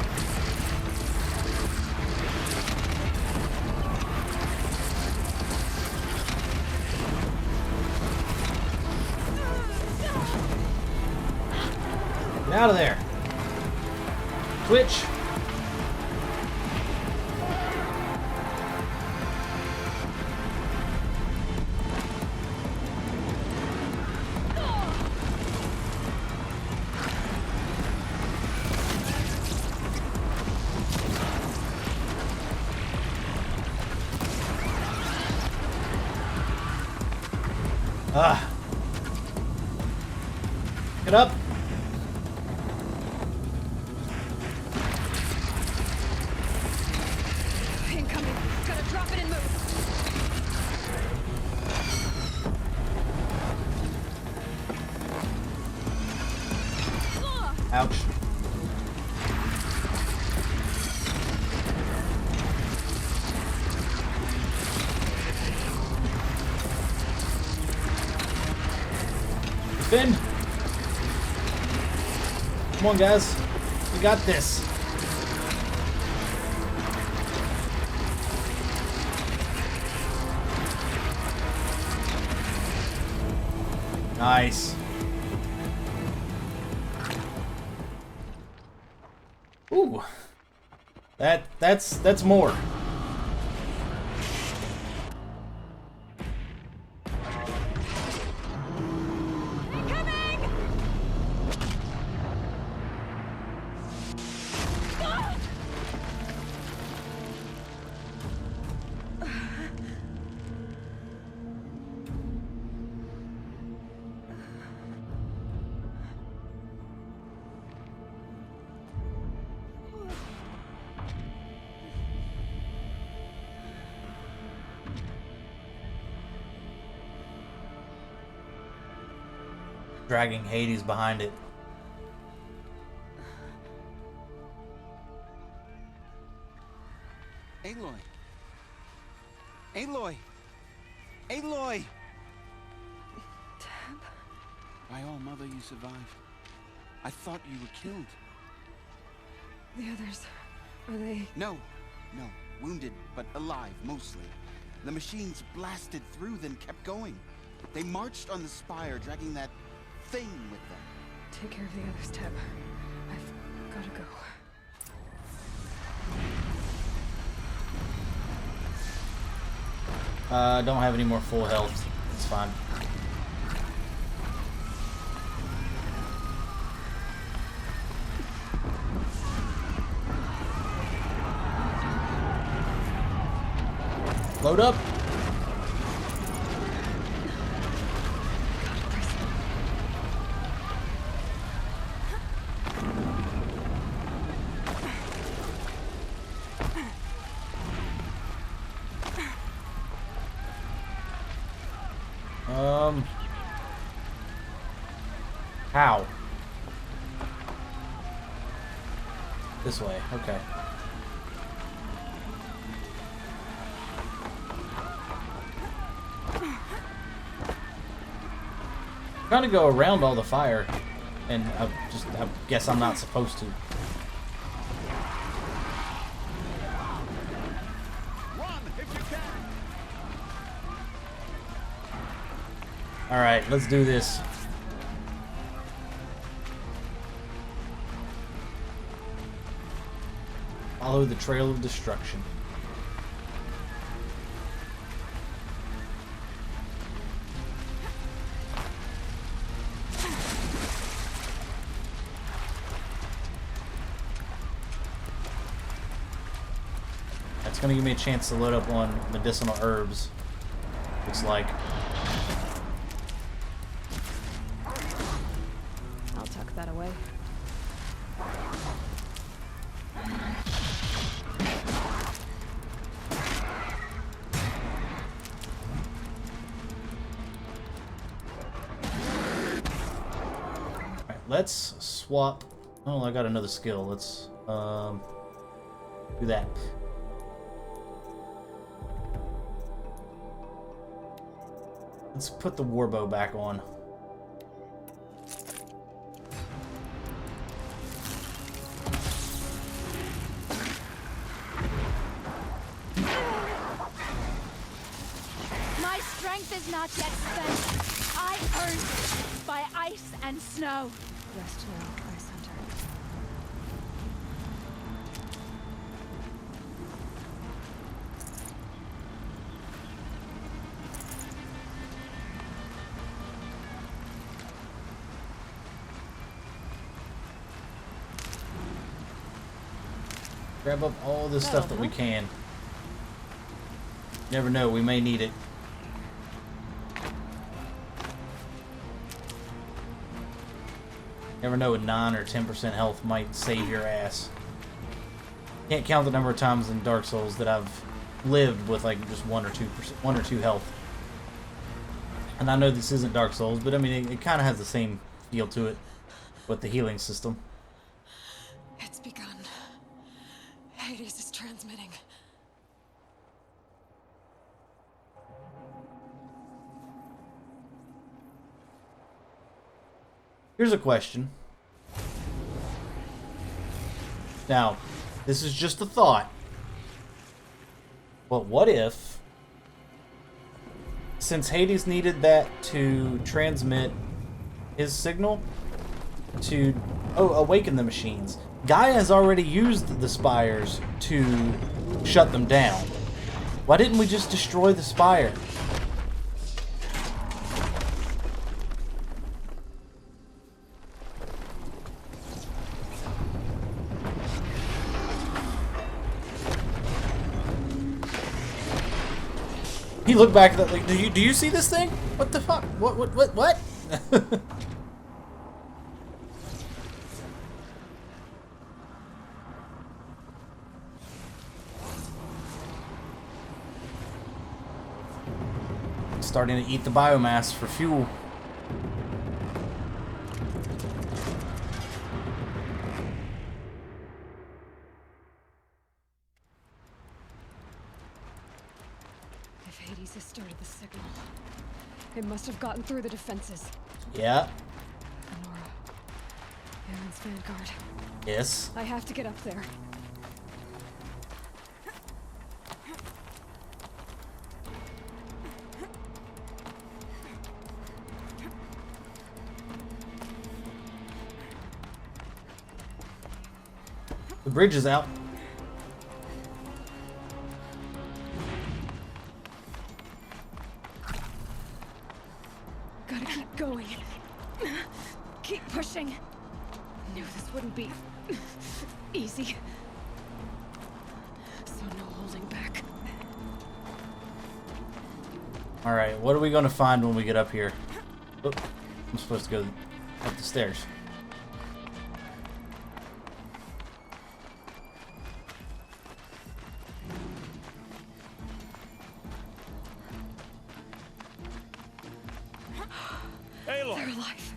Get out of there. Twitch. Ah. Get up! Incoming. Gotta drop it and move. Ouch. Defend! Come on, guys. We got this. Nice. Ooh. That's more. Dragging Hades behind it. Aloy! Aloy! Aloy! Tab? By all mother, you survived. I thought you were killed. The others, are they... No. Wounded, but alive, mostly. The machines blasted through, then kept going. They marched on the spire, dragging that thing with them. Take care of the others, Tab. I've gotta go. Don't have any more full health. It's fine. Load up. How? This way, okay. Trying to go around all the fire, and I guess I'm not supposed to. All right, let's do this. Follow the trail of destruction. That's gonna give me a chance to load up on medicinal herbs. Looks like. I'll tuck that away. Let's swap. Oh, I got another skill. Let's do that. Let's put the warbow back on. My strength is not yet spent. I earned it by ice and snow. Rest now, Ice Hunter. Grab up all the stuff that we can. Never know, we may need it. Never know, a 9 or 10% health might save your ass. Can't count the number of times in Dark Souls that I've lived with like just 1 or 2 health. And I know this isn't Dark Souls, but I mean it kind of has the same feel to it with the healing system. It's begun. Hades is transmitting. Here's a question. Now, this is just a thought. But what if, since Hades needed that to transmit his signal to awaken the machines, Gaia has already used the spires to shut them down. Why didn't we just destroy the spire? He looked back at that like, do you see this thing? What the fuck? What? Starting to eat the biomass for fuel. If Hades has started the signal, it must have gotten through the defenses. Yeah. Nora, Aaron's vanguard. Yes. I have to get up there. The bridge is out. Gotta keep going. Keep pushing. Knew this wouldn't be easy. So no holding back. Alright, what are we going to find when we get up here? Oh, I'm supposed to go up the stairs.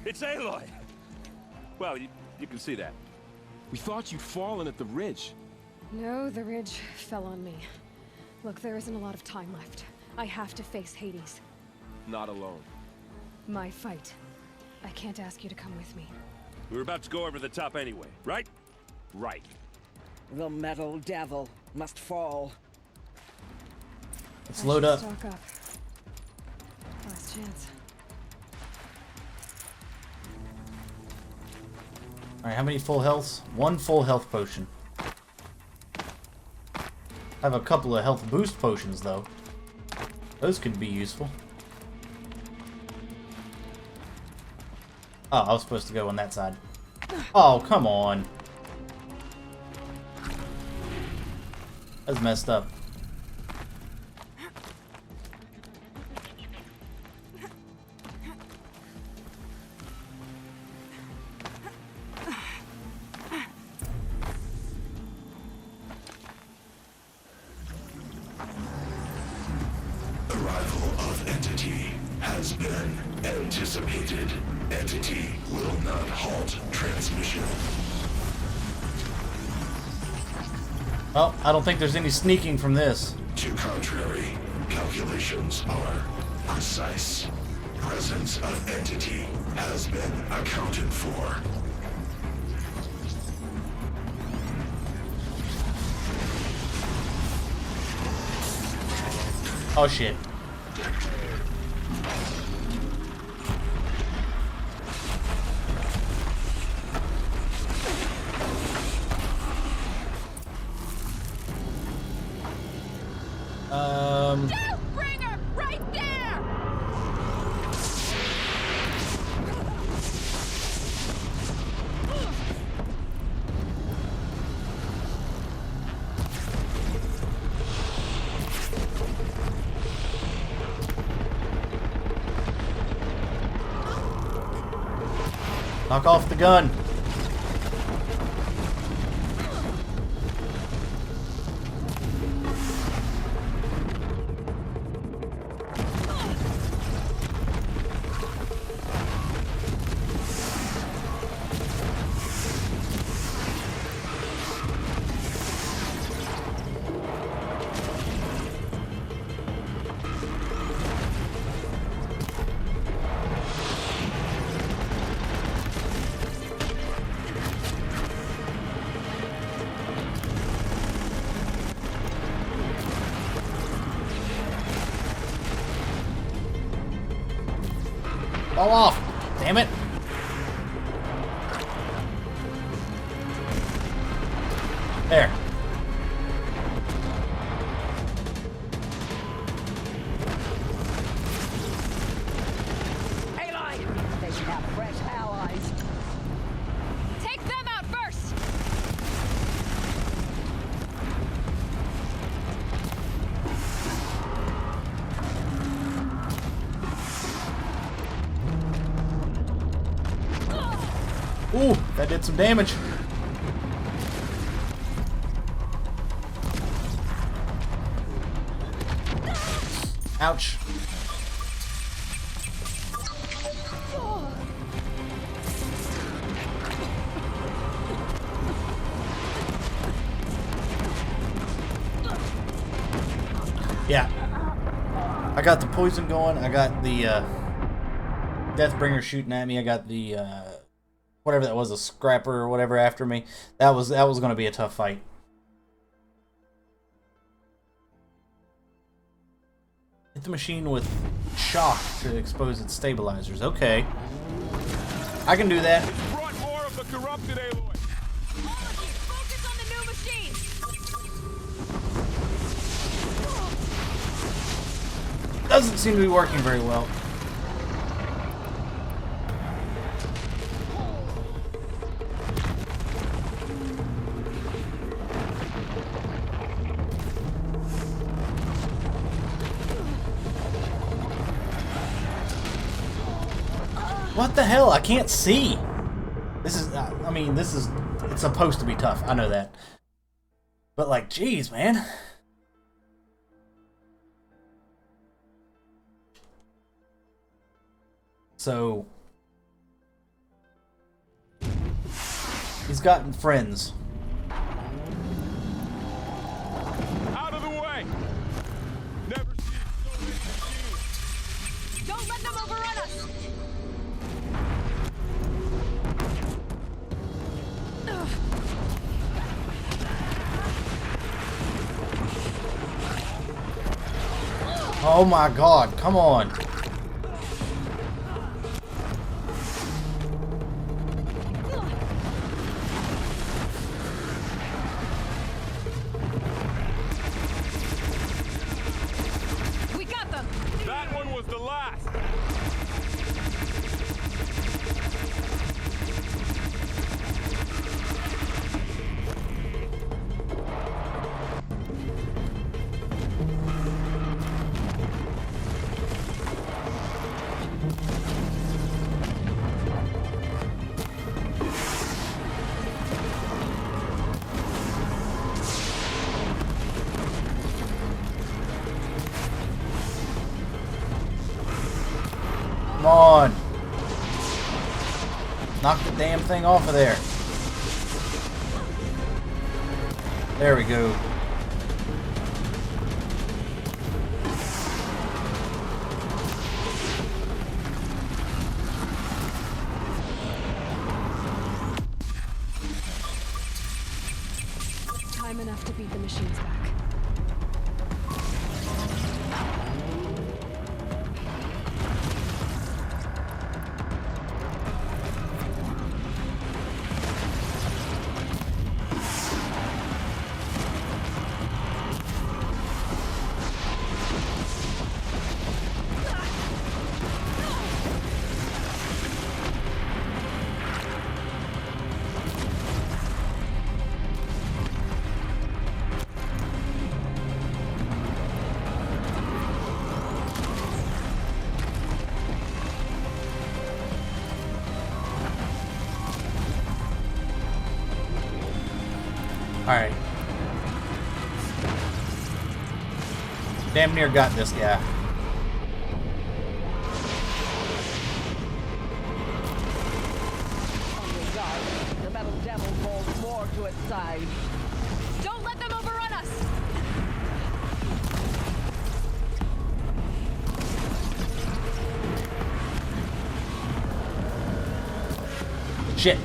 It's Aloy! Well, you can see that. We thought you'd fallen at the ridge. No, the ridge fell on me. Look, there isn't a lot of time left. I have to face Hades. Not alone. My fight. I can't ask you to come with me. We were about to go over the top anyway, right? Right. The metal devil must fall. Let's load up. Stock up. Last chance. Alright, how many full healths? 1 full health potion. I have a couple of health boost potions, though. Those could be useful. Oh, I was supposed to go on that side. Oh, come on. That's messed up. Arrival of Entity has been anticipated. Entity will not halt transmission. Well, I don't think there's any sneaking from this. To contrary, calculations are precise. Presence of Entity has been accounted for. Oh shit. Deathbringer! Right there! Knock off the gun. Fall off! Damn it! There. Aloy! They should have fresh allies. Take them out first! Ooh, that did some damage. Ouch. Yeah. I got the poison going. I got the Deathbringer shooting at me. I got the whatever that was, a scrapper or whatever after me. That was going to be a tough fight. Hit the machine with shock to expose its stabilizers. Okay. I can do that. Brought more of the corrupted Aloy. All of you, focus on the new machine! Doesn't seem to be working very well. What the hell? I can't see. This is, I mean, this is, it's supposed to be tough. I know that. But like, geez, man. So, he's gotten friends. Out of the way! Never seen so many machines. Don't let them overrun us! Oh my god, come on. We got them! That one was the last. Come on. Knock the damn thing off of there. There we go. Time enough to beat the machines back. Alright. Damn near got this guy. The metal devil holds more to its side. Don't let them overrun us! Shit.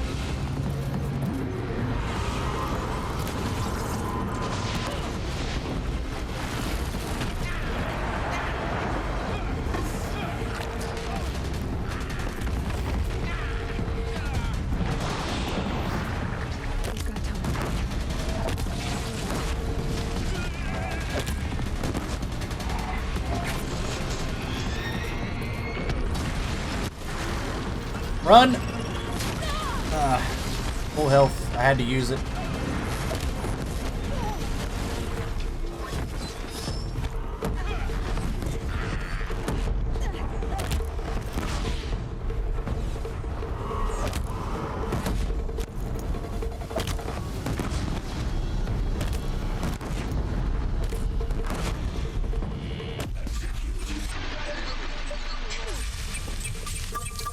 Run! Full health. I had to use it.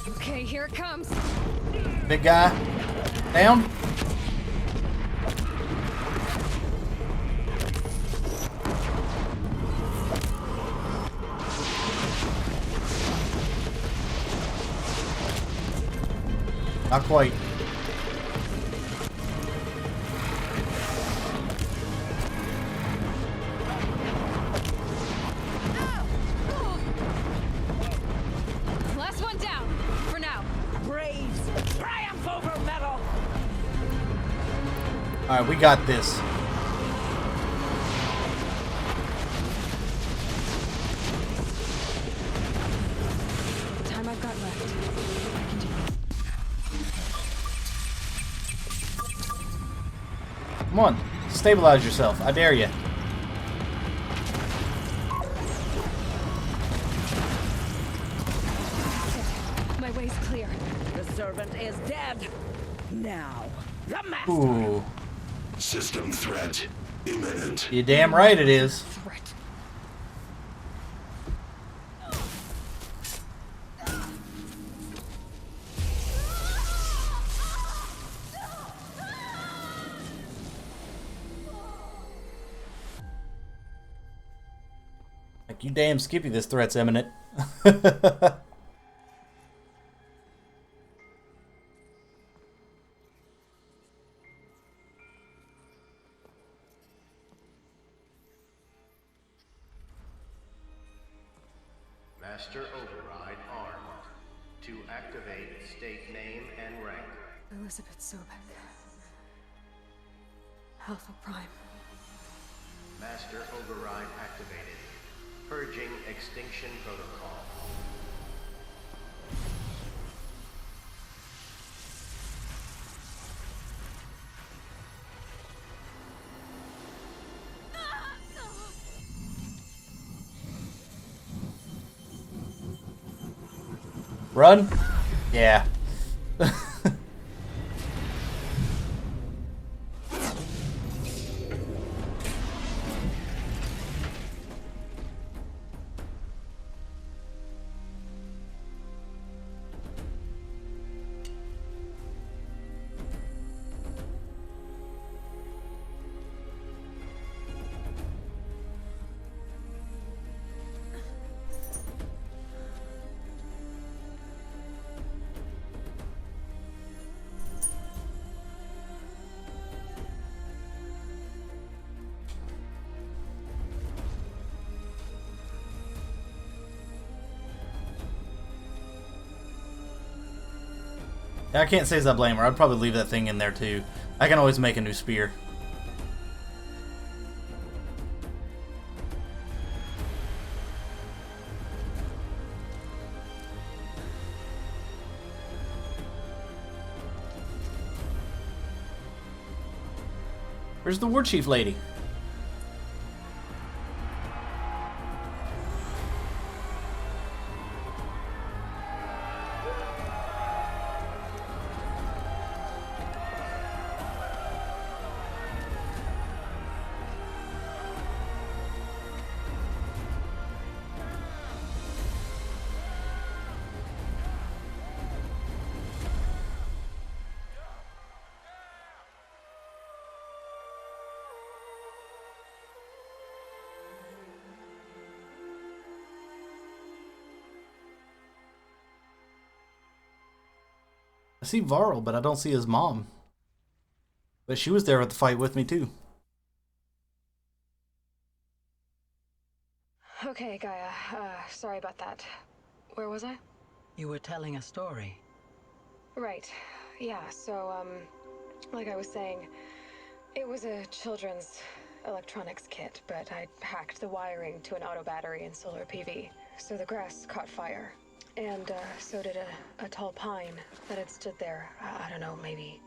Okay, here it comes. Big guy. Down. Not quite. Last one down, for now. Braves, triumph over metal! Alright, we got this. Time I've got left. I can do it. Come on. Stabilize yourself. I dare you. My way's clear. The servant is dead. Now, the master. Ooh. System threat imminent. You damn right it is. Threat. Like, you damn Skippy, this threat's imminent. Master Override armed. To activate, state name and rank. Elizabeth Sobek. Alpha Prime. Master Override activated. Purging extinction protocol. Run? Yeah. I can't say as I blame her. I'd probably leave that thing in there too. I can always make a new spear. Where's the war chief lady? I see Varl, but I don't see his mom. But she was there at the fight with me too. Okay, Gaia. Sorry about that. Where was I? You were telling a story. Right. Yeah, so, like I was saying, it was a children's electronics kit, but I hacked the wiring to an auto battery and solar PV. So the grass caught fire. And, so did a tall pine that had stood there, I don't know, maybe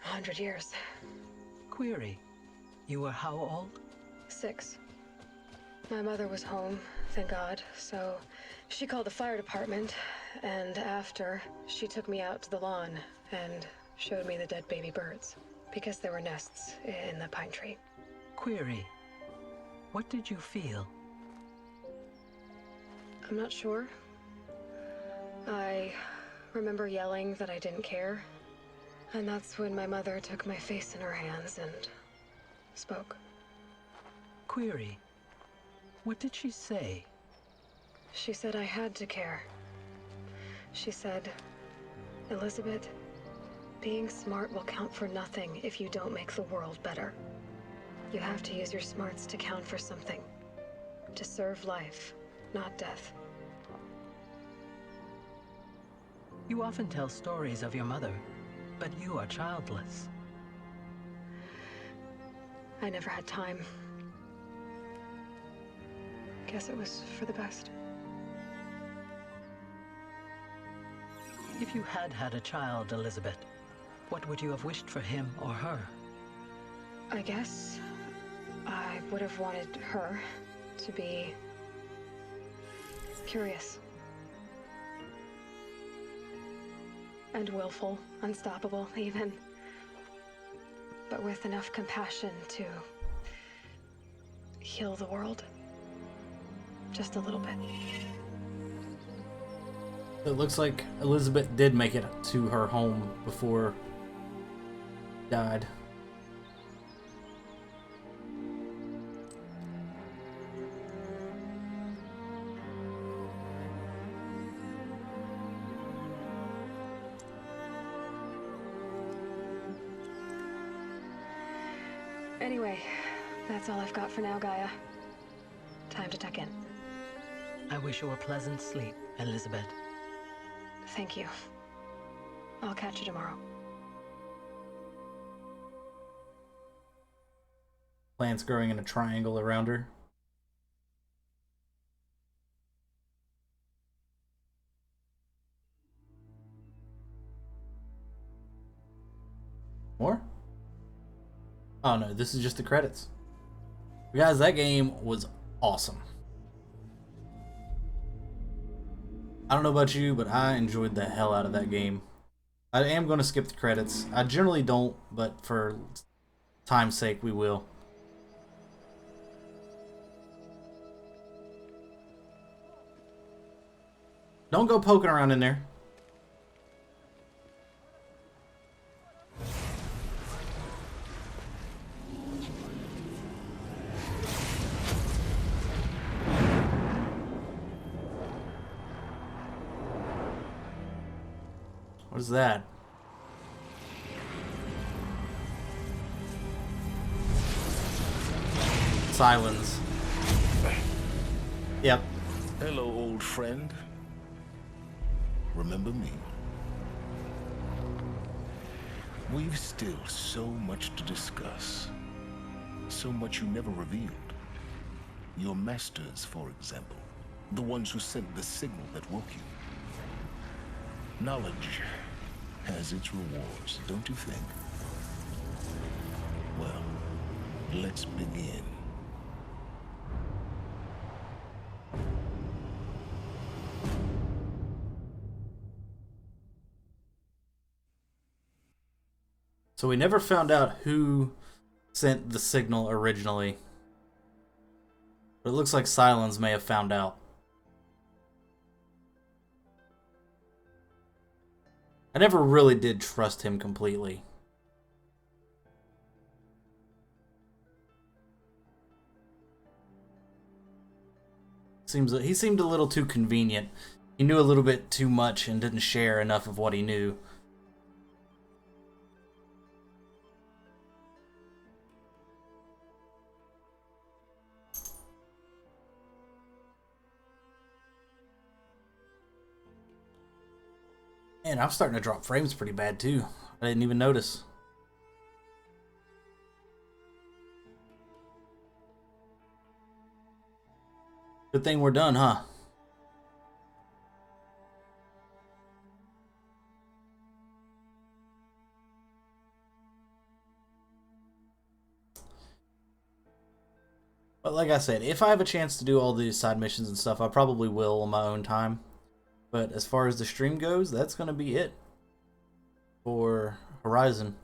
100 years. Query. You were how old? 6. My mother was home, thank God, so she called the fire department, and after, she took me out to the lawn and showed me the dead baby birds, because there were nests in the pine tree. Query. What did you feel? I'm not sure. I remember yelling that I didn't care, and that's when my mother took my face in her hands and spoke. Query. What did she say? She said I had to care. She said, Elizabeth, being smart will count for nothing if you don't make the world better. You have to use your smarts to count for something. To serve life, not death. You often tell stories of your mother, but you are childless. I never had time. Guess it was for the best. If you had had a child, Elizabeth, what would you have wished for him or her? I guess I would have wanted her to be curious. And willful, unstoppable, even. But with enough compassion to heal the world. Just a little bit. It looks like Elizabeth did make it to her home before she died. Anyway, that's all I've got for now, Gaia. Time to tuck in. I wish you a pleasant sleep, Elizabeth. Thank you. I'll catch you tomorrow. Plants growing in a triangle around her. More? Oh no, this is just the credits. Guys, that game was awesome. I don't know about you, but I enjoyed the hell out of that game. I am going to skip the credits. I generally don't, but for time's sake, we will. Don't go poking around in there. What is that? Silence. Yep. Hello, old friend. Remember me? We've still so much to discuss. So much you never revealed. Your masters, for example. The ones who sent the signal that woke you. Knowledge has its rewards, don't you think? Well, let's begin. So we never found out who sent the signal originally. But it looks like Silence may have found out. I never really did trust him completely. He seemed a little too convenient. He knew a little bit too much and didn't share enough of what he knew. Man, I'm starting to drop frames pretty bad too. I didn't even notice. Good thing we're done, huh? But like I said, if I have a chance to do all these side missions and stuff, I probably will on my own time. But as far as the stream goes, that's going to be it for Horizon.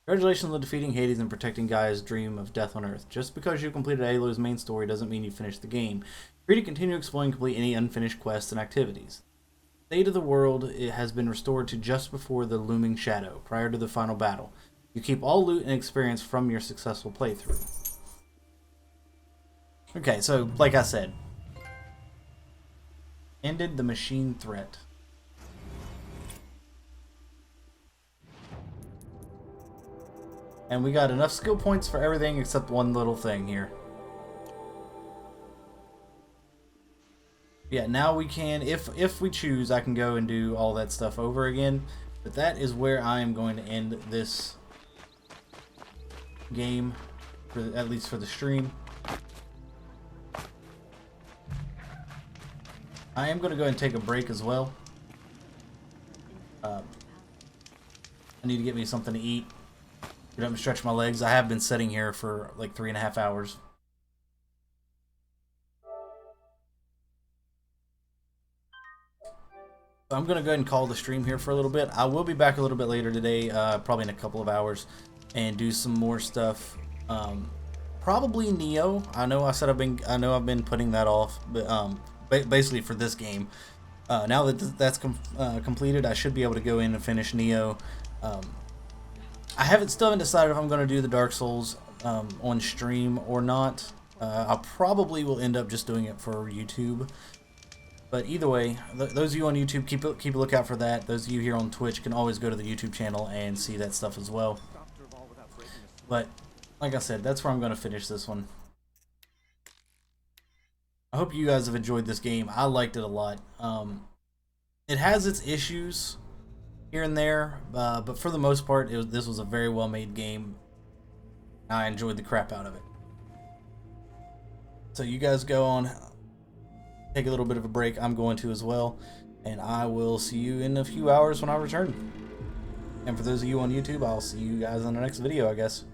Congratulations on defeating Hades and protecting Gaia's dream of death on Earth. Just because you completed Aloy's main story doesn't mean you finished the game. Free to continue exploring and complete any unfinished quests and activities. The state of the world has been restored to just before the looming shadow, prior to the final battle. You keep all loot and experience from your successful playthrough. Okay, so like I said, ended the machine threat. And we got enough skill points for everything except one little thing here. Yeah, now we can, if we choose, I can go and do all that stuff over again. But that is where I am going to end this game, at least for the stream. I am going to go ahead and take a break as well. I need to get me something to eat. Get up and stretch my legs. I have been sitting here for like 3.5 hours. So I'm going to go ahead and call the stream here for a little bit. I will be back a little bit later today, probably in a couple of hours, and do some more stuff. Probably Neo. I know I've been putting that off, but basically for this game. Now that that's completed, I should be able to go in and finish Neo. I still haven't decided if I'm going to do the Dark Souls on stream or not. I probably will end up just doing it for YouTube. But either way, those of you on YouTube, keep a lookout for that. Those of you here on Twitch can always go to the YouTube channel and see that stuff as well. But like I said, that's where I'm going to finish this one. I hope you guys have enjoyed this game. I liked it a lot. It has its issues here and there, but for the most part, this was a very well made game. I enjoyed the crap out of it. So you guys go on, take a little bit of a break. I'm going to as well, and I will see you in a few hours when I return. And for those of you on YouTube, I'll see you guys in the next video, I guess.